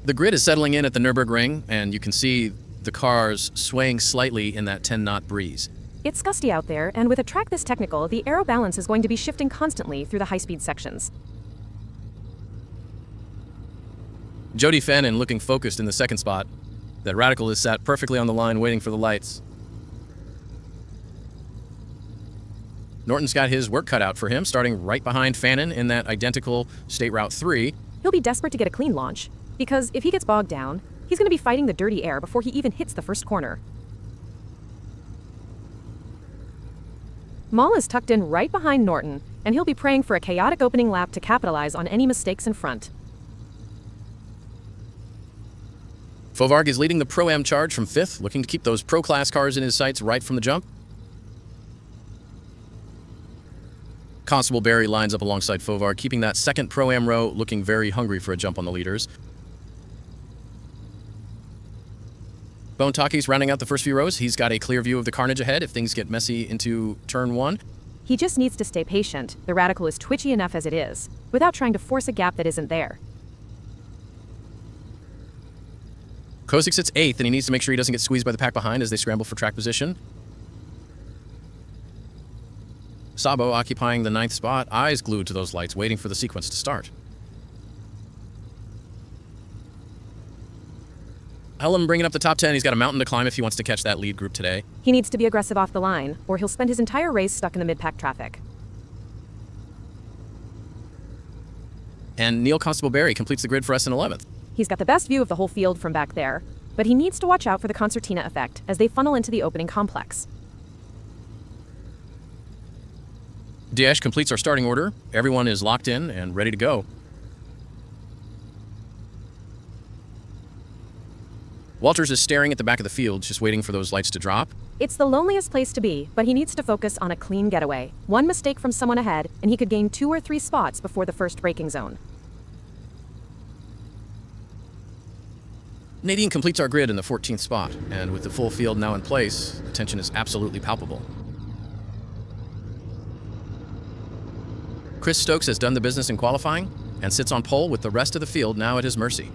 The grid is settling in at the Nurburgring, and you can see the cars swaying slightly in that 10-knot breeze. It's gusty out there, and with a track this technical, the aero balance is going to be shifting constantly through the high-speed sections. Jody Fannin looking focused in the second spot. That Radical is sat perfectly on the line waiting for the lights. Norton's got his work cut out for him, starting right behind Fannin in that identical State Route 3. He'll be desperate to get a clean launch, because if he gets bogged down, he's going to be fighting the dirty air before he even hits the first corner. Maul is tucked in right behind Norton, and he'll be praying for a chaotic opening lap to capitalize on any mistakes in front. Fovarg is leading the Pro-Am charge from 5th, looking to keep those Pro-Class cars in his sights right from the jump. Constable Barry lines up alongside Fovarg, keeping that second Pro-Am row looking very hungry for a jump on the leaders. Bone Taki's rounding out the first few rows. He's got a clear view of the carnage ahead if things get messy into turn 1. He just needs to stay patient. The Radical is twitchy enough as it is, without trying to force a gap that isn't there. Kosick sits 8th, and he needs to make sure he doesn't get squeezed by the pack behind as they scramble for track position. Sabo occupying the 9th spot, eyes glued to those lights, waiting for the sequence to start. Helm bringing up the top 10. He's got a mountain to climb if he wants to catch that lead group today. He needs to be aggressive off the line, or he'll spend his entire race stuck in the mid-pack traffic. And Neil Constable-Berry completes the grid for us in 11th. He's got the best view of the whole field from back there, but he needs to watch out for the concertina effect as they funnel into the opening complex. Daesh completes our starting order. Everyone is locked in and ready to go. Walters is staring at the back of the field, just waiting for those lights to drop. It's the loneliest place to be, but he needs to focus on a clean getaway. One mistake from someone ahead, and he could gain 2 or 3 spots before the first braking zone. Nadine completes our grid in the 14th spot, and with the full field now in place, the tension is absolutely palpable. Chris Stokes has done the business in qualifying and sits on pole with the rest of the field now at his mercy.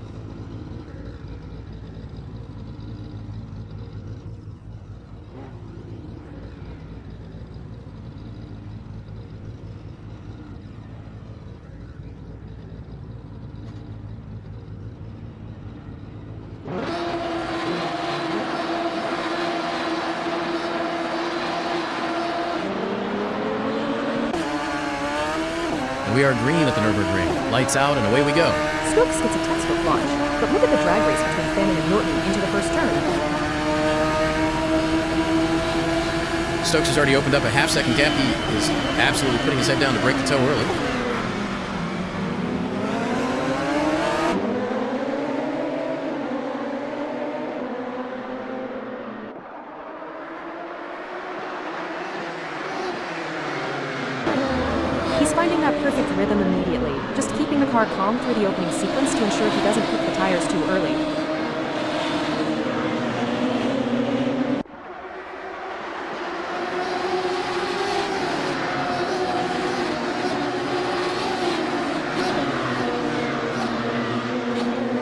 We are green at the Nurburgring. Lights out and away we go. Stokes gets a textbook launch, but look at the drag race between Fannin and Norton into the first turn. Stokes has already opened up a half-second gap. He is absolutely putting his head down to break the toe early. He's finding that perfect rhythm immediately, just keeping the car calm through the opening sequence to ensure he doesn't kick the tires too early.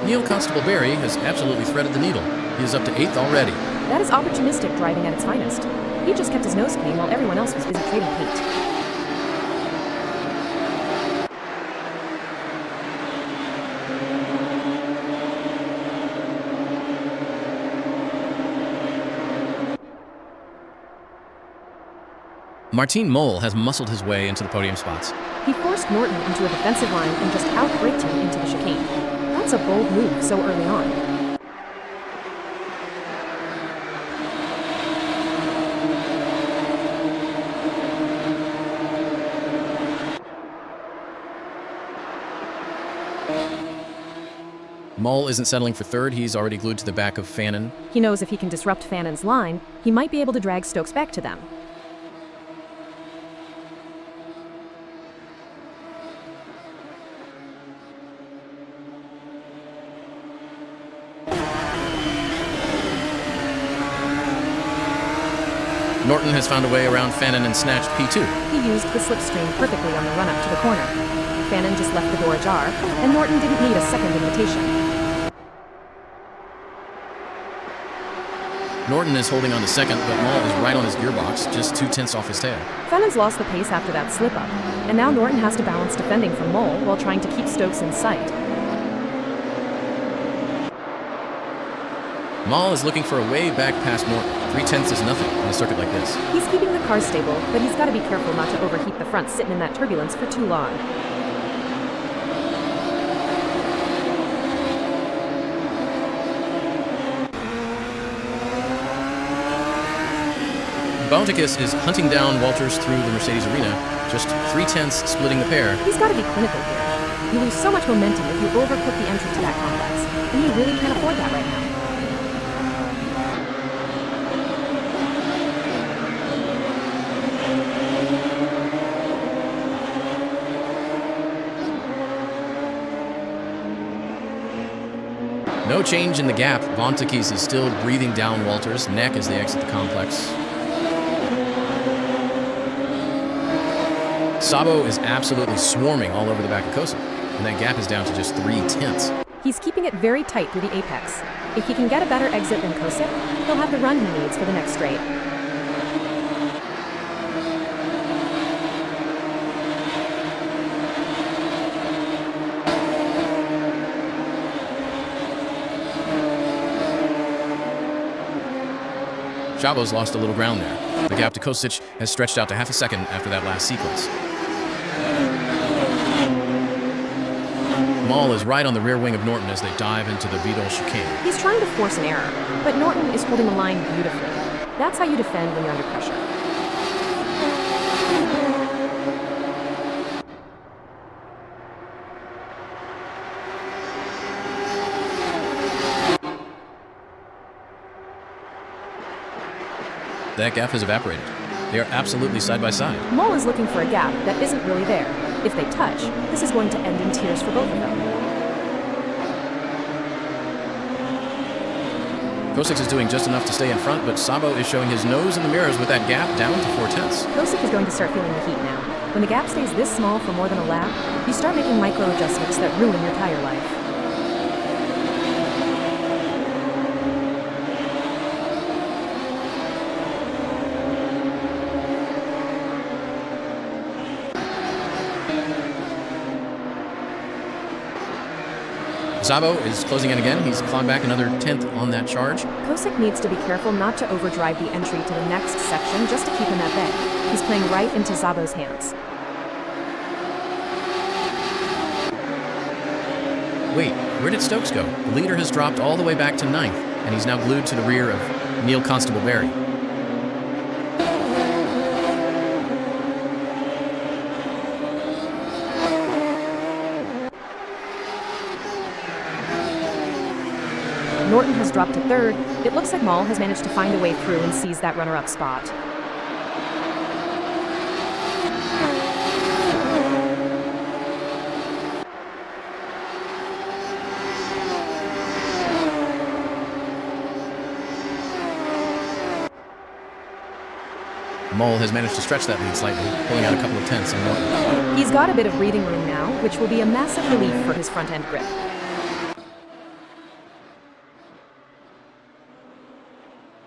Neil Constable-Berry has absolutely threaded the needle. He is up to 8th already. That is opportunistic driving at its finest. He just kept his nose clean while everyone else was busy trading paint. Martin Mole has muscled his way into the podium spots. He forced Norton into a defensive line and just outbraked him into the chicane. That's a bold move so early on. Mole isn't settling for 3rd. He's already glued to the back of Fannin. He knows if he can disrupt Fannin's line, he might be able to drag Stokes back to them. Norton has found a way around Fannin and snatched P2. He used the slipstream perfectly on the run-up to the corner. Fannin just left the door ajar, and Norton didn't need a second invitation. Norton is holding on to 2nd, but Mole is right on his gearbox, just 2/10 off his tail. Fannin's lost the pace after that slip-up, and now Norton has to balance defending from Mole while trying to keep Stokes in sight. Mole is looking for a way back past Norton. 3/10 is nothing on a circuit like this. He's keeping the car stable, but he's got to be careful not to overheat the front sitting in that turbulence for too long. Bauticus is hunting down Walters through the Mercedes arena, just 3/10 splitting the pair. He's got to be clinical here. You lose so much momentum if you overcook the entry to that complex, and he really can't afford that right now. No change in the gap. Vontikis is still breathing down Walters' neck as they exit the complex. Sabo is absolutely swarming all over the back of Corsa, and that gap is down to just 3/10. He's keeping it very tight through the apex. If he can get a better exit than Kosick, he'll have the run he needs for the next straight. Szabo's lost a little ground there. The gap to Kosic has stretched out to half a second after that last sequence. Mall is right on the rear wing of Norton as they dive into the Vidal chicane. He's trying to force an error, but Norton is holding the line beautifully. That's how you defend when you're under pressure. That gap has evaporated. They are absolutely side by side. Mall is looking for a gap that isn't really there. If they touch, this is going to end in tears for both of them. Kosic is doing just enough to stay in front, but Szabo is showing his nose in the mirrors with that gap down to 4/10. Kosic is going to start feeling the heat now. When the gap stays this small for more than a lap, you start making micro adjustments that ruin your tire life. Szabo is closing in again. He's climbed back another 10th on that charge. Kosic needs to be careful not to overdrive the entry to the next section just to keep him at bay. He's playing right into Szabo's hands. Wait, where did Stokes go? The leader has dropped all the way back to 9th, and he's now glued to the rear of Neil Constable-Barry. Norton has dropped to 3rd. It looks like Mall has managed to find a way through and seize that runner-up spot. Mole has managed to stretch that lead slightly, pulling out a couple of tenths on Norton. He's got a bit of breathing room now, which will be a massive relief for his front-end grip.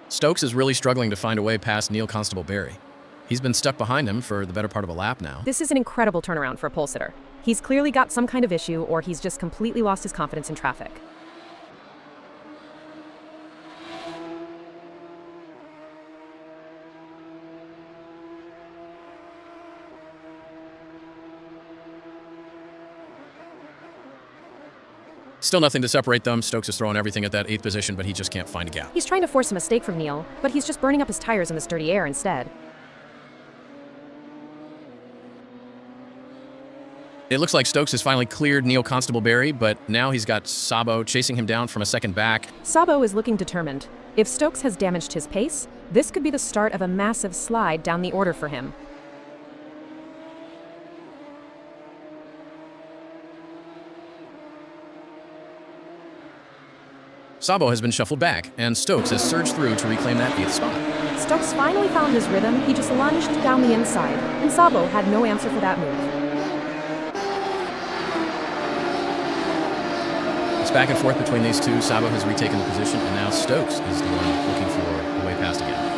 Stokes is really struggling to find a way past Neil Constable-Barry. He's been stuck behind him for the better part of a lap now. This is an incredible turnaround for a pole sitter. He's clearly got some kind of issue, or he's just completely lost his confidence in traffic. Still nothing to separate them. Stokes is throwing everything at that 8th position, but he just can't find a gap. He's trying to force a mistake from Neil, but he's just burning up his tires in this dirty air instead. It looks like Stokes has finally cleared Neil Constable-Barry, but now he's got Szabo chasing him down from a second back. Szabo is looking determined. If Stokes has damaged his pace, this could be the start of a massive slide down the order for him. Szabo has been shuffled back, and Stokes has surged through to reclaim that 8th spot. Stokes finally found his rhythm. He just lunged down the inside, and Szabo had no answer for that move. It's back and forth between these two. Szabo has retaken the position, and now Stokes is the one looking for a way past again.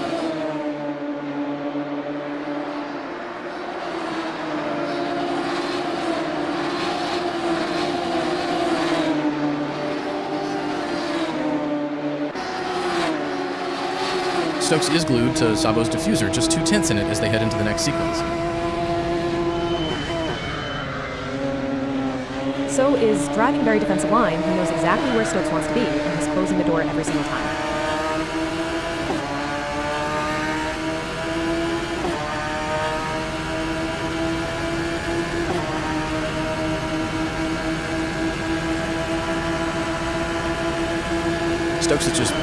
Stokes is glued to Szabo's diffuser, just 2 tenths in it as they head into the next sequence. So is driving very defensive line. He knows exactly where Stokes wants to be, and he's closing the door every single time. Stokes has just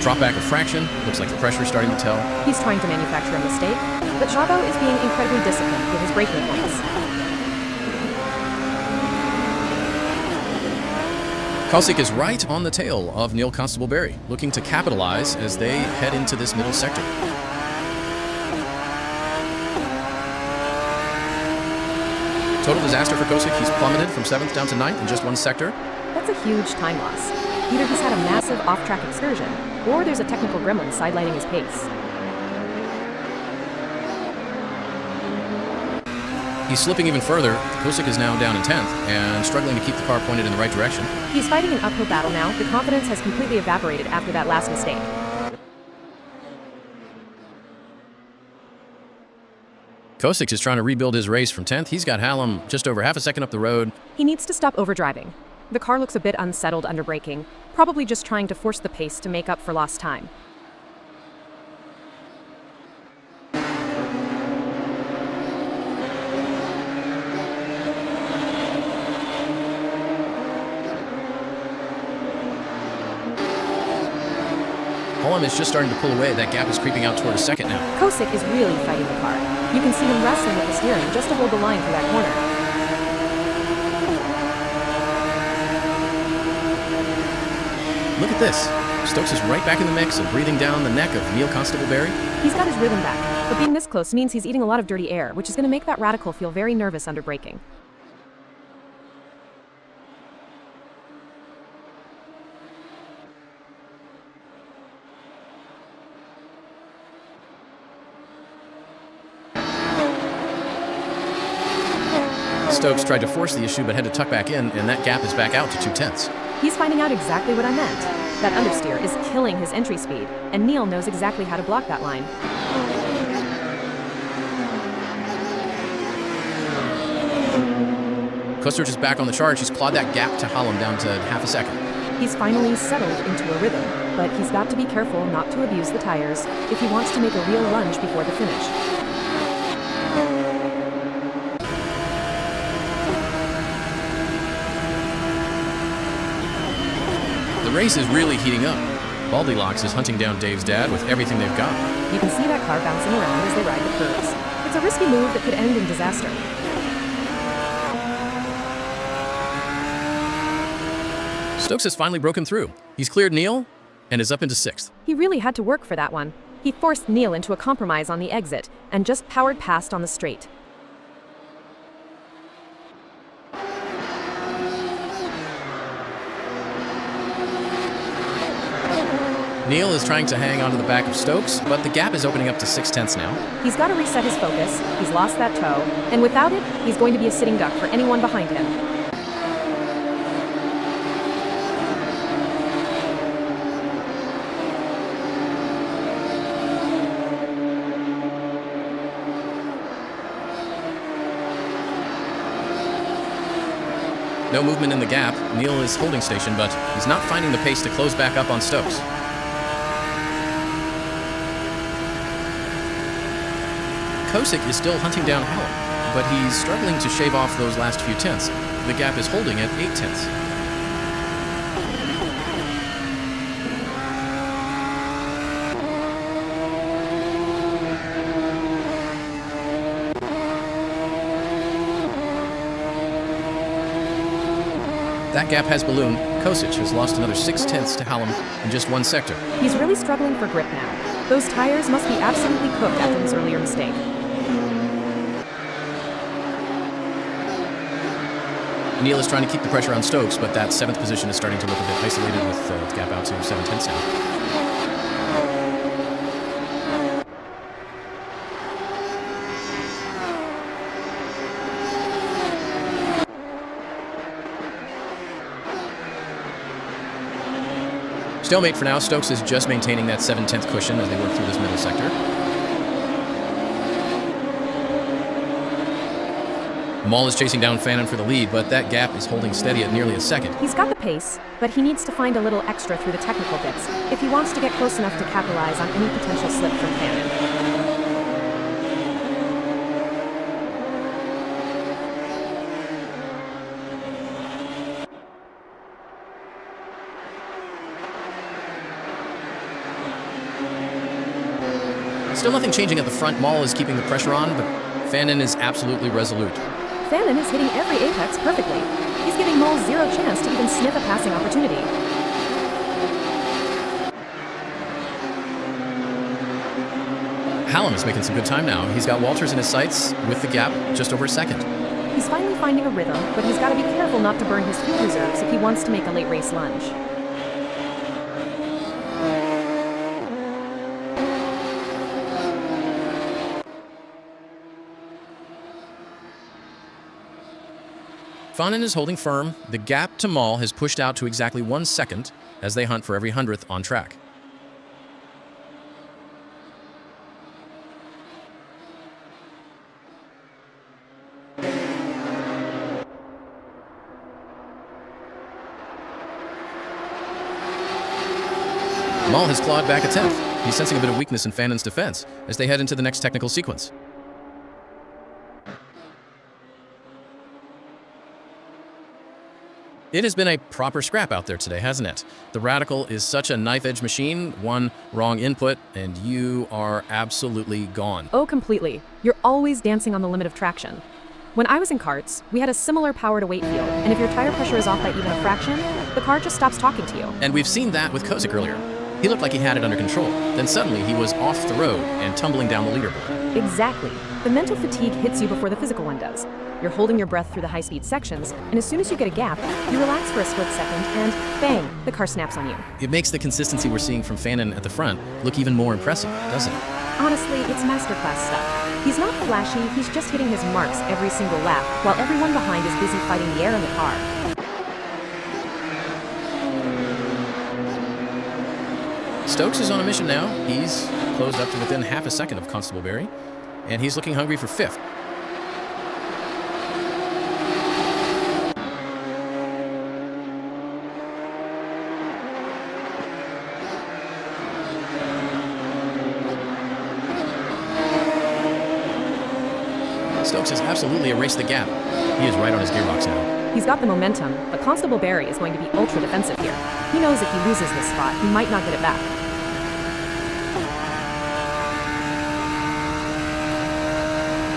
dropped back a fraction. Looks like the pressure is starting to tell. He's trying to manufacture a mistake, but Szabo is being incredibly disciplined with his braking points. Kosic is right on the tail of Neil Constable-Barry, looking to capitalize as they head into this middle sector. Total disaster for Kosic. He's plummeted from 7th down to 9th in just one sector. That's a huge time loss. Either he's had a massive off-track excursion, or there's a technical gremlin sidelining his pace. He's slipping even further. Kosick is now down in 10th and struggling to keep the car pointed in the right direction. He's fighting an uphill battle now. The confidence has completely evaporated after that last mistake. Kosick is trying to rebuild his race from 10th. He's got Hallam just over half a second up the road. He needs to stop overdriving. The car looks a bit unsettled under braking, probably just trying to force the pace to make up for lost time. Hallam is just starting to pull away. That gap is creeping out toward a second now. Kosick is really fighting the car. You can see him wrestling with the steering just to hold the line through that corner. Look at this. Stokes is right back in the mix and breathing down the neck of Neil Constable-Berry. He's got his rhythm back, but being this close means he's eating a lot of dirty air, which is going to make that radical feel very nervous under braking. Stokes tried to force the issue but had to tuck back in, and that gap is back out to 2/10. He's finding out exactly what I meant. That understeer is killing his entry speed, and Neil knows exactly how to block that line. Kosick is back on the charge. He's clawed that gap to Hallam down to half a second. He's finally settled into a rhythm, but he's got to be careful not to abuse the tires if he wants to make a real lunge before the finish. The race is really heating up. Baldylocks is hunting down Dave's dad with everything they've got. You can see that car bouncing around as they ride the curves. It's a risky move that could end in disaster. Stokes has finally broken through. He's cleared Neil and is up into 6th. He really had to work for that one. He forced Neil into a compromise on the exit and just powered past on the straight. Neil is trying to hang onto the back of Stokes, but the gap is opening up to 6/10 now. He's got to reset his focus. He's lost that toe, and without it, he's going to be a sitting duck for anyone behind him. No movement in the gap. Neil is holding station, but he's not finding the pace to close back up on Stokes. Kosick is still hunting down Hallam, but he's struggling to shave off those last few tenths. The gap is holding at 8/10. That gap has ballooned. Kosick has lost another 6/10 to Hallam in just one sector. He's really struggling for grip now. Those tires must be absolutely cooked after his earlier mistake. Neil is trying to keep the pressure on Stokes, but that 7th position is starting to look a bit isolated with the gap out to 7/10 now. Stalemate for now. Stokes is just maintaining that 7/10 cushion as they work through this middle sector. Maul is chasing down Fannin for the lead, but that gap is holding steady at nearly a second. He's got the pace, but he needs to find a little extra through the technical bits if he wants to get close enough to capitalize on any potential slip from Fannin. Still nothing changing at the front. Maul is keeping the pressure on, but Fannin is absolutely resolute. Fannin is hitting every apex perfectly. He's giving Maul zero chance to even sniff a passing opportunity. Hallam is making some good time now. He's got Walters in his sights with the gap just over a second. He's finally finding a rhythm, but he's got to be careful not to burn his fuel reserves if he wants to make a late race lunge. Fanon is holding firm. The gap to Mall has pushed out to exactly 1 second as they hunt for every 100th on track. Mall has clawed back a 10th. He's sensing a bit of weakness in Fanon's defense as they head into the next technical sequence. It has been a proper scrap out there today, hasn't it? The Radical is such a knife-edge machine, one wrong input, and you are absolutely gone. Oh, completely. You're always dancing on the limit of traction. When I was in karts, we had a similar power-to-weight field, and if your tire pressure is off by even a fraction, the car just stops talking to you. And we've seen that with Kozik earlier. He looked like he had it under control. Then suddenly he was off the road and tumbling down the leaderboard. Exactly. The mental fatigue hits you before the physical one does. You're holding your breath through the high-speed sections, and as soon as you get a gap, you relax for a split second, and bang, the car snaps on you. It makes the consistency we're seeing from Fanon at the front look even more impressive, doesn't it? Honestly, it's masterclass stuff. He's not flashy, he's just hitting his marks every single lap, while everyone behind is busy fighting the air in the car. Stokes is on a mission now. He's closed up to within half a second of Constable Barry, and he's looking hungry for 5th. Stokes has absolutely erased the gap. He is right on his gearbox now. He's got the momentum, but Constable Barry is going to be ultra defensive here. He knows if he loses this spot, he might not get it back.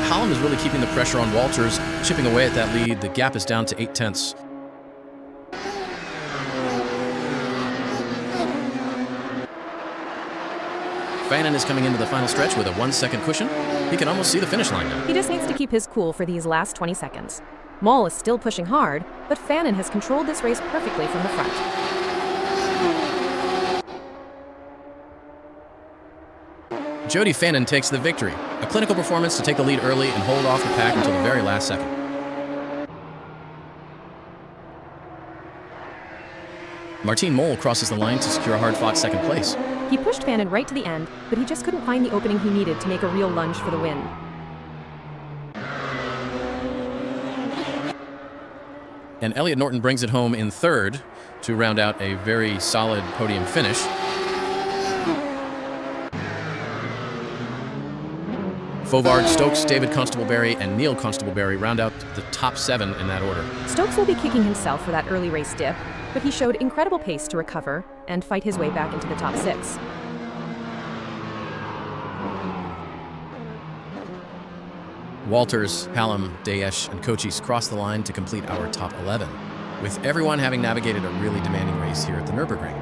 Hallam is really keeping the pressure on Walters, chipping away at that lead. The gap is down to 8 tenths. Fanon is coming into the final stretch with a 1-second cushion. He can almost see the finish line now. He just needs to keep his cool for these last 20 seconds. Mall is still pushing hard, but Fanon has controlled this race perfectly from the front. Jody Fanon takes the victory. A clinical performance to take the lead early and hold off the pack until the very last second. Martin Mole crosses the line to secure a hard-fought second place. He pushed Fanon right to the end, but he just couldn't find the opening he needed to make a real lunge for the win. And Elliot Norton brings it home in 3rd to round out a very solid podium finish. Fovard, Stokes, David Constable Barry, and Neil Constable Barry round out the top 7 in that order. Stokes will be kicking himself for that early race dip, but he showed incredible pace to recover and fight his way back into the top 6. Walters, Hallam, Daesh, and Cochise cross the line to complete our top 11, with everyone having navigated a really demanding race here at the Nurburgring.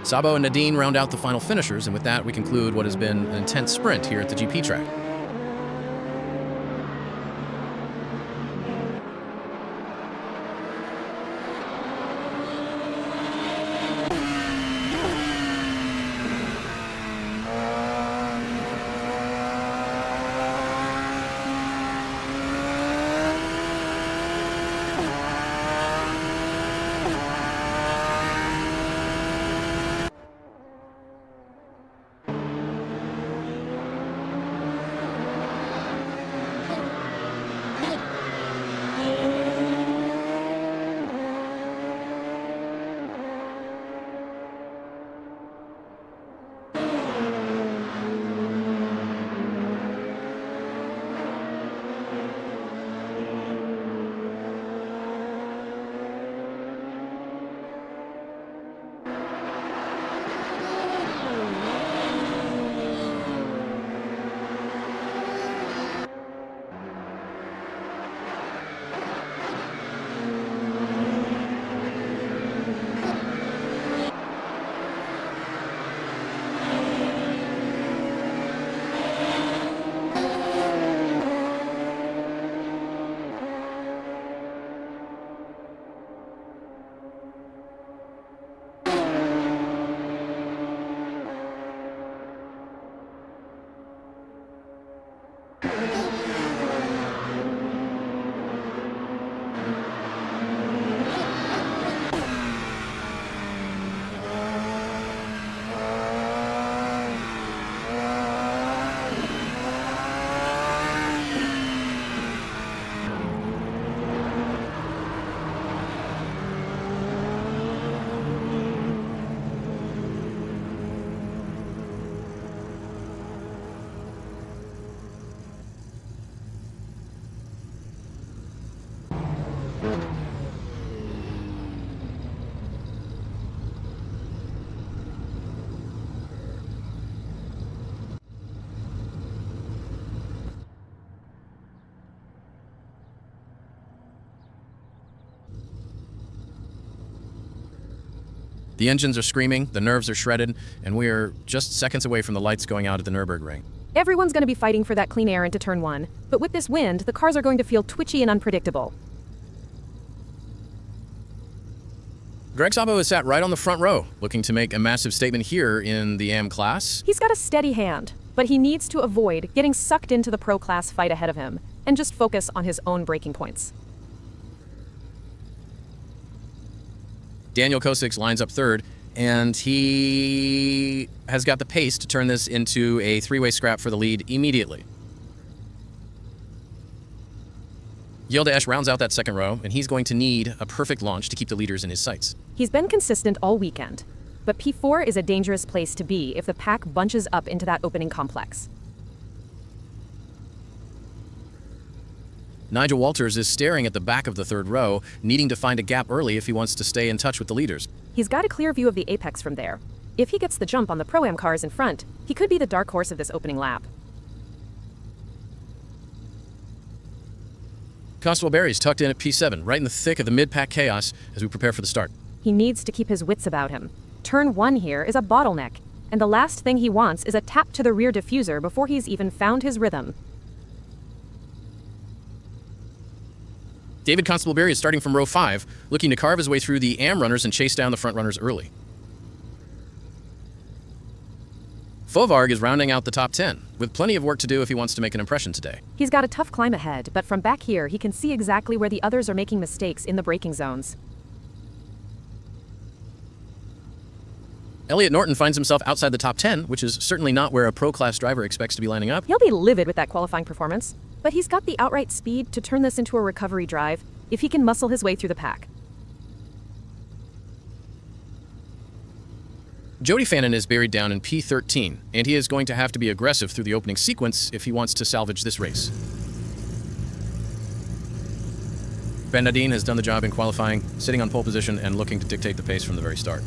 Sabo and Nadine round out the final finishers, and with that we conclude what has been an intense sprint here at the GP track. The engines are screaming, the nerves are shredded, and we are just seconds away from the lights going out at the Nurburgring. Everyone's going to be fighting for that clean air into turn 1, but with this wind, the cars are going to feel twitchy and unpredictable. Greg Szabo is sat right on the front row, looking to make a massive statement here in the AM class. He's got a steady hand, but he needs to avoid getting sucked into the pro class fight ahead of him and just focus on his own braking points. Daniel Kosik lines up third, and he has got the pace to turn this into a three-way scrap for the lead immediately. Yildiz rounds out that second row, and he's going to need a perfect launch to keep the leaders in his sights. He's been consistent all weekend, but P4 is a dangerous place to be if the pack bunches up into that opening complex. Nigel Walters is staring at the back of the third row, needing to find a gap early if he wants to stay in touch with the leaders. He's got a clear view of the apex from there. If he gets the jump on the Pro-Am cars in front, he could be the dark horse of this opening lap. Constable Barry's tucked in at P7, right in the thick of the mid-pack chaos as we prepare for the start. He needs to keep his wits about him. Turn 1 here is a bottleneck, and the last thing he wants is a tap to the rear diffuser before he's even found his rhythm. David Constable Barry is starting from row 5, looking to carve his way through the AM runners and chase down the front runners early. Fovarg is rounding out the top 10, with plenty of work to do if he wants to make an impression today. He's got a tough climb ahead, but from back here he can see exactly where the others are making mistakes in the braking zones. Elliot Norton finds himself outside the top 10, which is certainly not where a pro-class driver expects to be lining up. He'll be livid with that qualifying performance, but he's got the outright speed to turn this into a recovery drive if he can muscle his way through the pack. Jody Fannin is buried down in P13, and he is going to have to be aggressive through the opening sequence if he wants to salvage this race. Ben Nadine has done the job in qualifying, sitting on pole position and looking to dictate the pace from the very start.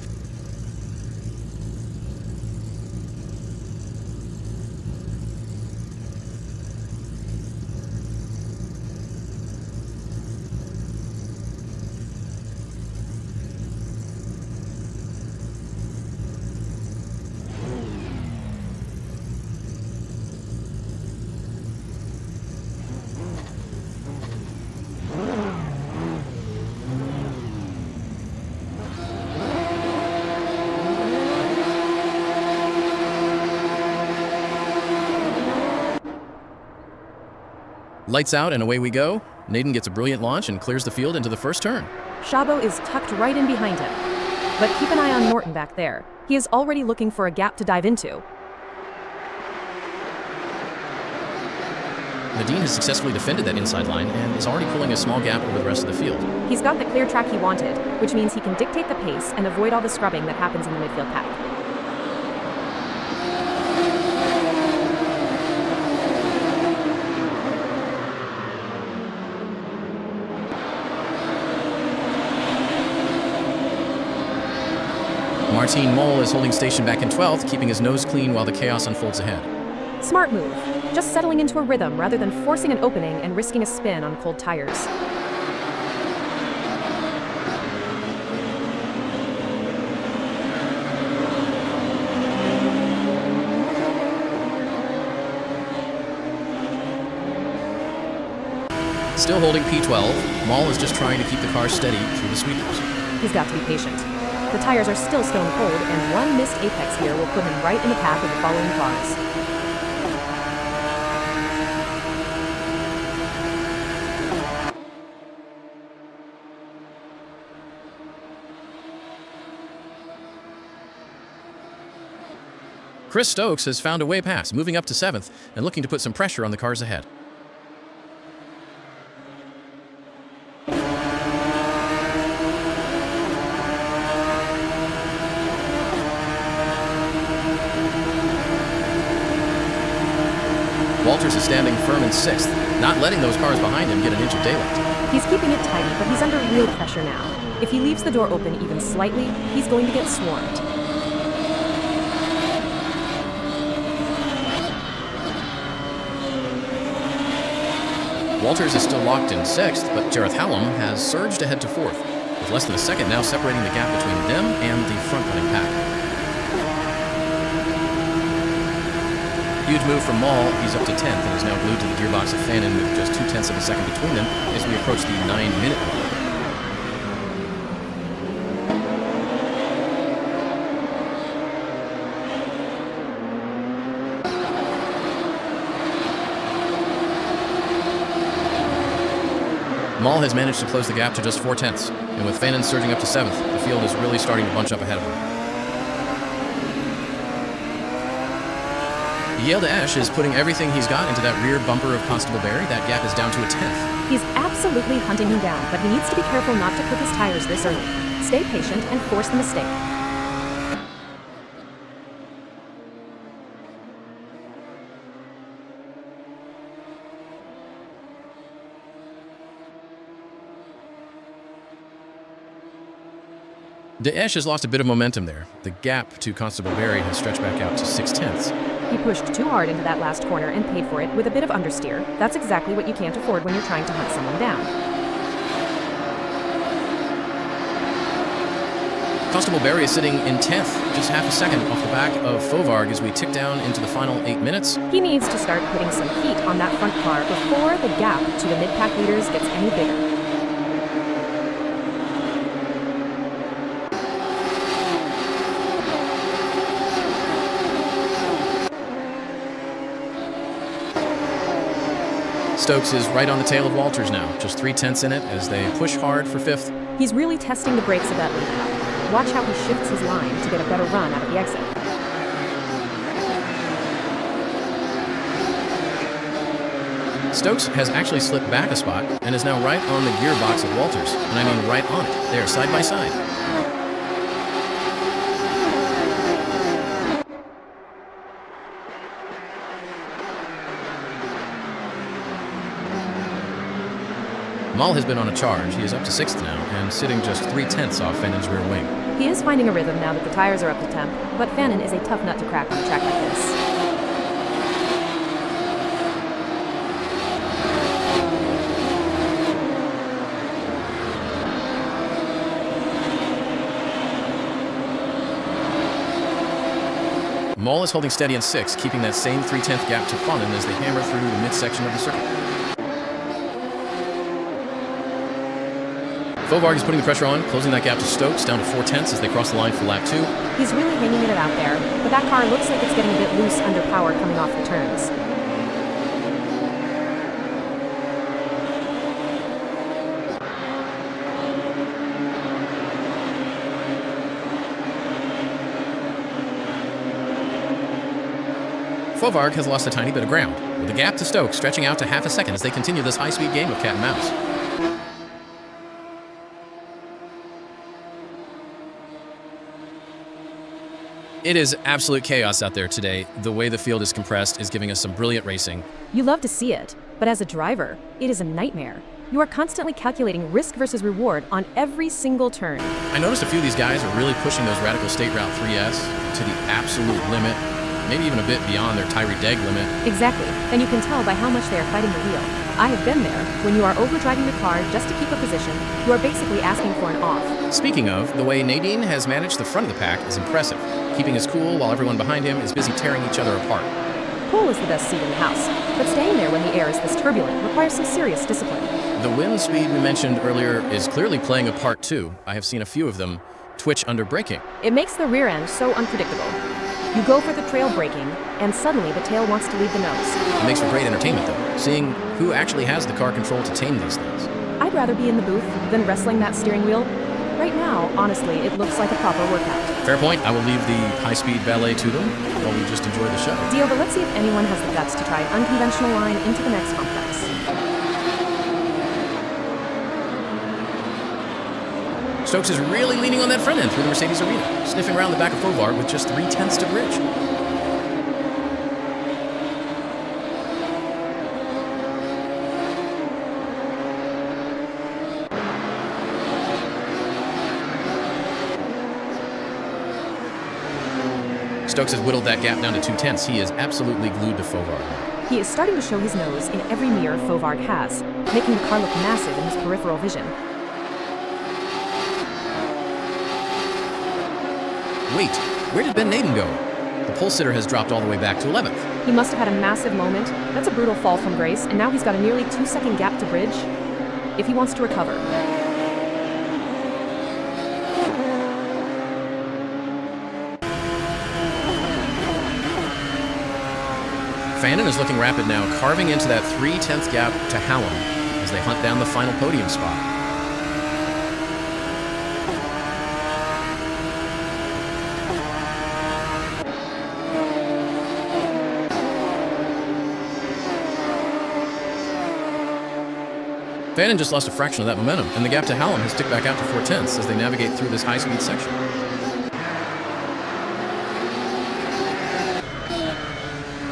Lights out and away we go. Naden gets a brilliant launch and clears the field into the first turn. Szabo is tucked right in behind him. But keep an eye on Norton back there. He is already looking for a gap to dive into. Nadine has successfully defended that inside line and is already pulling a small gap over the rest of the field. He's got the clear track he wanted, which means he can dictate the pace and avoid all the scrubbing that happens in the midfield pack. Martin Mole is holding station back in 12th, keeping his nose clean while the chaos unfolds ahead. Smart move, just settling into a rhythm rather than forcing an opening and risking a spin on cold tires. Still holding P12, Mole is just trying to keep the car steady through the sweepers. He's got to be patient. The tires are still stone cold, and one missed apex here will put him right in the path of the following cars. Chris Stokes has found a way past, moving up to 7th and looking to put some pressure on the cars ahead. Walters is standing firm in 6th, not letting those cars behind him get an inch of daylight. He's keeping it tidy, but he's under real pressure now. If he leaves the door open even slightly, he's going to get swarmed. Walters is still locked in 6th, but Jareth Hallam has surged ahead to 4th. with less than a second now separating the gap between them and the front-running pack. Huge move from Mall. He's up to 10th and is now glued to the gearbox of Fannin with just 0.2 of a second between them as we approach the 9-minute mark. Mall has managed to close the gap to just 0.4, and with Fannin surging up to 7th, the field is really starting to bunch up ahead of him. Yale de Esch is putting everything he's got into that rear bumper of Constable Barry. That gap is down to a 10th. He's absolutely hunting him down, but he needs to be careful not to cook his tires this early. Stay patient and force the mistake. De Esch has lost a bit of momentum there. The gap to Constable Barry has stretched back out to 0.6. He pushed too hard into that last corner and paid for it with a bit of understeer. That's exactly what you can't afford when you're trying to hunt someone down. Constable Barry is sitting in 10th, just half a second off the back of Fovarg as we tick down into the final 8 minutes. He needs to start putting some heat on that front car before the gap to the mid-pack leaders gets any bigger. Stokes is right on the tail of Walters now, just 0.3 in it as they push hard for 5th. He's really testing the brakes of that lead car. Watch how he shifts his line to get a better run out of the exit. Stokes has actually slipped back a spot and is now right on the gearbox of Walters. And I mean right on it. They are side by side. Mall has been on a charge. He is up to 6th now and sitting just 0.3 off Fannin's rear wing. He is finding a rhythm now that the tires are up to temp, but Fannin is a tough nut to crack on a track like this. Mall is holding steady in 6th, keeping that same 0.3 gap to Fannin as they hammer through the midsection of the circuit. Fovarg is putting the pressure on, closing that gap to Stokes down to 0.4 as they cross the line for lap 2. He's really hanging it out there, but that car looks like it's getting a bit loose under power coming off the turns. Fovarg has lost a tiny bit of ground, with the gap to Stokes stretching out to half a second as they continue this high-speed game of cat and mouse. It is absolute chaos out there today. The way the field is compressed is giving us some brilliant racing. You love to see it, but as a driver, it is a nightmare. You are constantly calculating risk versus reward on every single turn. I noticed a few of these guys are really pushing those Radical State Route 3S to the absolute limit, maybe even a bit beyond their Tyree Degg limit. Exactly, and you can tell by how much they are fighting the wheel. I have been there. When you are overdriving the car just to keep a position, you are basically asking for an off. Speaking of, the way Nadine has managed the front of the pack is impressive, keeping his cool while everyone behind him is busy tearing each other apart. Pole is the best seat in the house, but staying there when the air is this turbulent requires some serious discipline. The wind speed we mentioned earlier is clearly playing a part too. I have seen a few of them twitch under braking. It makes the rear end so unpredictable. You go for the trail braking, and suddenly the tail wants to leave the nose. It makes for great entertainment though, seeing who actually has the car control to tame these things. I'd rather be in the booth than wrestling that steering wheel. Right now, honestly, it looks like a proper workout. Fair point. I will leave the high-speed ballet to them while we just enjoy the show. Deal, but let's see if anyone has the guts to try an unconventional line into the next complex. Stokes is really leaning on that front end through the Mercedes arena, sniffing around the back of Fovarg with just 0.3 to bridge. Stokes has whittled that gap down to 0.2. He is absolutely glued to Fovarg. He is starting to show his nose in every mirror Fovarg has, making the car look massive in his peripheral vision. Wait, where did Ben Naden go? The pole sitter has dropped all the way back to 11th. He must have had a massive moment. That's a brutal fall from grace, and now he's got a nearly 2-second gap to bridge if he wants to recover. Fannin is looking rapid now, carving into that 3/10 gap to Hallam as they hunt down the final podium spot. Fannin just lost a fraction of that momentum, and the gap to Hallam has ticked back out to 4/10 as they navigate through this high-speed section.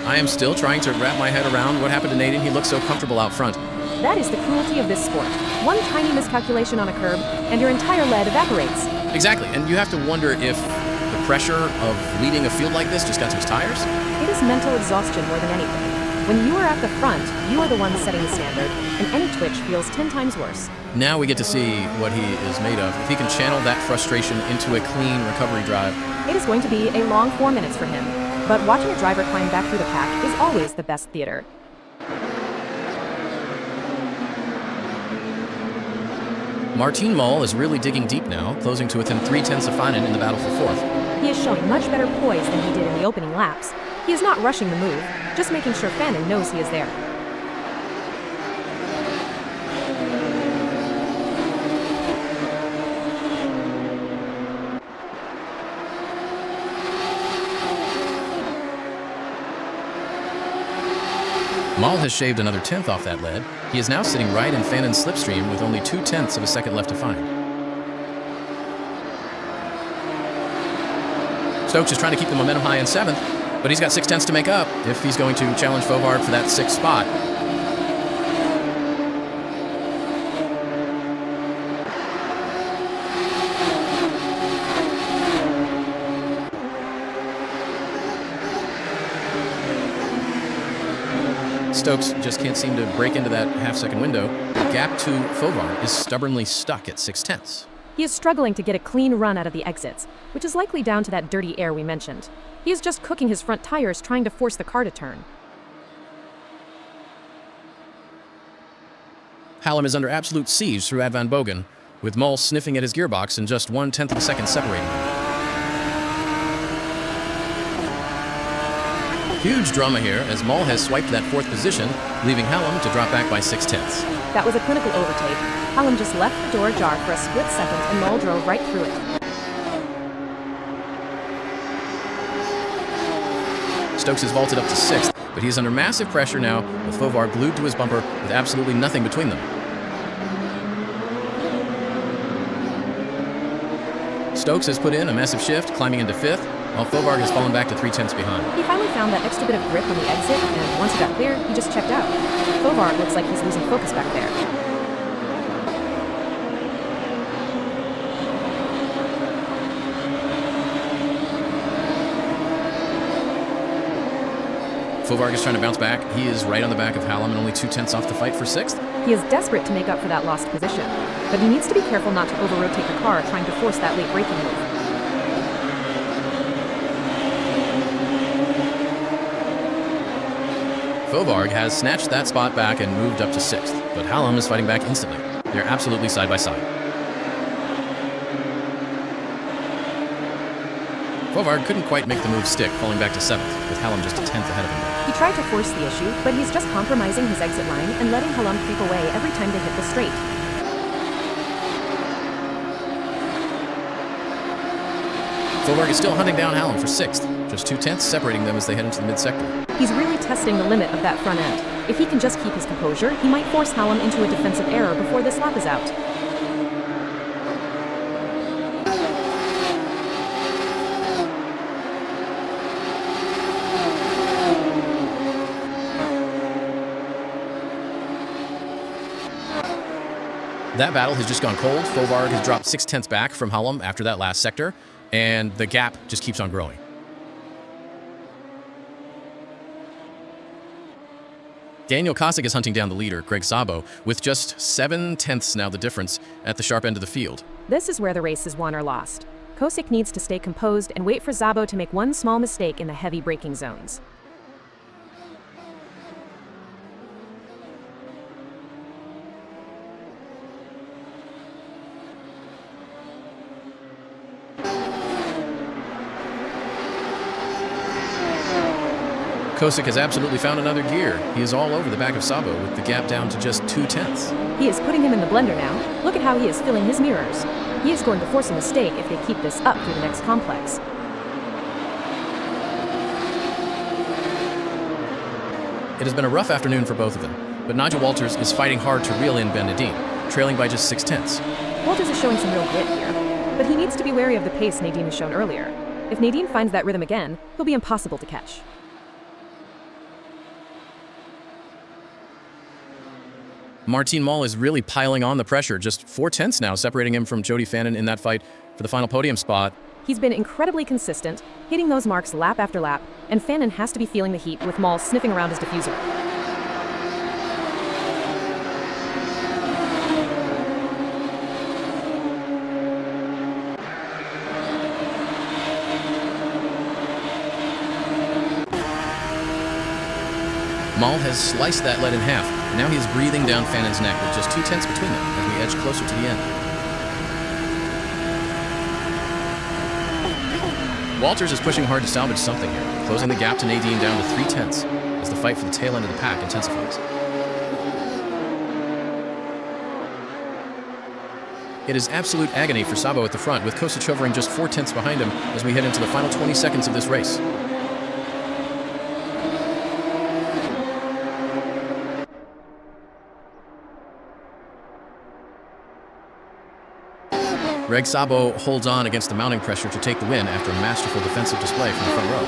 I am still trying to wrap my head around what happened to Naden. He looked so comfortable out front. That is the cruelty of this sport. One tiny miscalculation on a curb, and your entire lead evaporates. Exactly, and you have to wonder if the pressure of leading a field like this just got to his tires? It is mental exhaustion more than anything. When you are at the front, you are the one setting the standard, and any twitch feels 10 times worse. Now we get to see what he is made of. If he can channel that frustration into a clean recovery drive. It is going to be a long 4 minutes for him, but watching a driver climb back through the pack is always the best theater. Martin Moll is really digging deep now, closing to within 3/10 of Fannin in the battle for fourth. He is showing much better poise than he did in the opening laps. He is not rushing the move, just making sure Fannin knows he is there. Moll has shaved another 10th off that lead. He is now sitting right in Fannin's slipstream with only 2/10 of a second left to find. Stokes is trying to keep the momentum high in 7th, but he's got 6/10 to make up if he's going to challenge Fovard for that 6th spot. Stokes just can't seem to break into that half-second window. The gap to Fovard is stubbornly stuck at 6/10. He is struggling to get a clean run out of the exits, which is likely down to that dirty air we mentioned. He is just cooking his front tires trying to force the car to turn. Hallam is under absolute siege through Ad Van Bogen, with Moll sniffing at his gearbox and just 1/10 of a second separating them. Huge drama here as Moll has swiped that 4th position, leaving Hallam to drop back by 6/10. That was a clinical overtake. Hallam just left the door ajar for a split second and Moll drove right through it. Stokes has vaulted up to 6th, but he is under massive pressure now, with Fovard glued to his bumper with absolutely nothing between them. Stokes has put in a massive shift, climbing into 5th, while Fovard has fallen back to 3/10 behind. He finally found that extra bit of grip on the exit, and once it got clear, he just checked out. Fovard looks like he's losing focus back there. Fovard is trying to bounce back. He is right on the back of Hallam and only 2/10 off the fight for 6th. He is desperate to make up for that lost position, but he needs to be careful not to over-rotate the car trying to force that late braking move. Fovard has snatched that spot back and moved up to 6th, but Hallam is fighting back instantly. They're absolutely side by side. Fovard couldn't quite make the move stick, falling back to 7th, with Hallam just a 10th ahead of him. He tried to force the issue, but he's just compromising his exit line and letting Hallam creep away every time they hit the straight. Fovard is still hunting down Hallam for 6th, just 2/10 separating them as they head into the mid-sector. He's really testing the limit of that front end. If he can just keep his composure, he might force Hallam into a defensive error before this lap is out. That battle has just gone cold. Fovard has dropped 6/10 back from Hallam after that last sector, and the gap just keeps on growing. Daniel Kosick is hunting down the leader, Greg Szabo, with just 7/10 now the difference at the sharp end of the field. This is where the race is won or lost. Kosick needs to stay composed and wait for Szabo to make one small mistake in the heavy braking zones. Kosick has absolutely found another gear. He is all over the back of Szabo with the gap down to just 0.2. He is putting him in the blender now. Look at how he is filling his mirrors. He is going to force a mistake if they keep this up through the next complex. It has been a rough afternoon for both of them, but Nigel Walters is fighting hard to reel in Ben Nadine, trailing by just 0.6. Walters is showing some real grit here, but he needs to be wary of the pace Nadine has shown earlier. If Nadine finds that rhythm again, he'll be impossible to catch. Martin Moll is really piling on the pressure, just 0.4 now, separating him from Jody Fannin in that fight for the final podium spot. He's been incredibly consistent, hitting those marks lap after lap, and Fannin has to be feeling the heat with Moll sniffing around his diffuser. Moll has sliced that lead in half, and now he is breathing down Fannin's neck with just 0.2 between them as we edge closer to the end. Walters is pushing hard to salvage something here, closing the gap to Nadine down to 0.3 as the fight for the tail end of the pack intensifies. It is absolute agony for Szabo at the front, with Kosick hovering just 0.4 behind him as we head into the final 20 seconds of this race. Greg Szabo holds on against the mounting pressure to take the win after a masterful defensive display from the front row.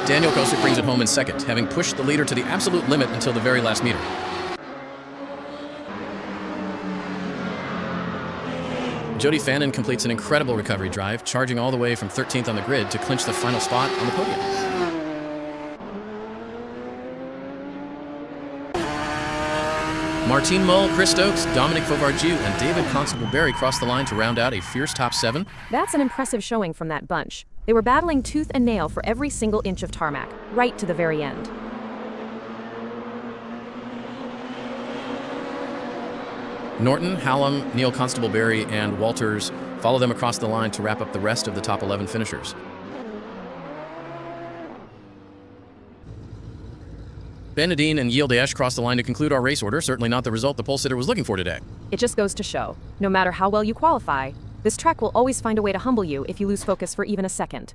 Daniel Kosick brings it home in second, having pushed the leader to the absolute limit until the very last meter. Jody Fannin completes an incredible recovery drive, charging all the way from 13th on the grid to clinch the final spot on the podium. Martin Moll, Chris Stokes, Dominic Fauvargiu, and David Constable-Berry crossed the line to round out a fierce top 7. That's an impressive showing from that bunch. They were battling tooth and nail for every single inch of tarmac, right to the very end. Norton, Hallam, Neil Constable-Berry, and Walters follow them across the line to wrap up the rest of the top 11 finishers. Ben Nadine and Yield Dash cross the line to conclude our race order, certainly not the result the pole sitter was looking for today. It just goes to show, no matter how well you qualify, this track will always find a way to humble you if you lose focus for even a second.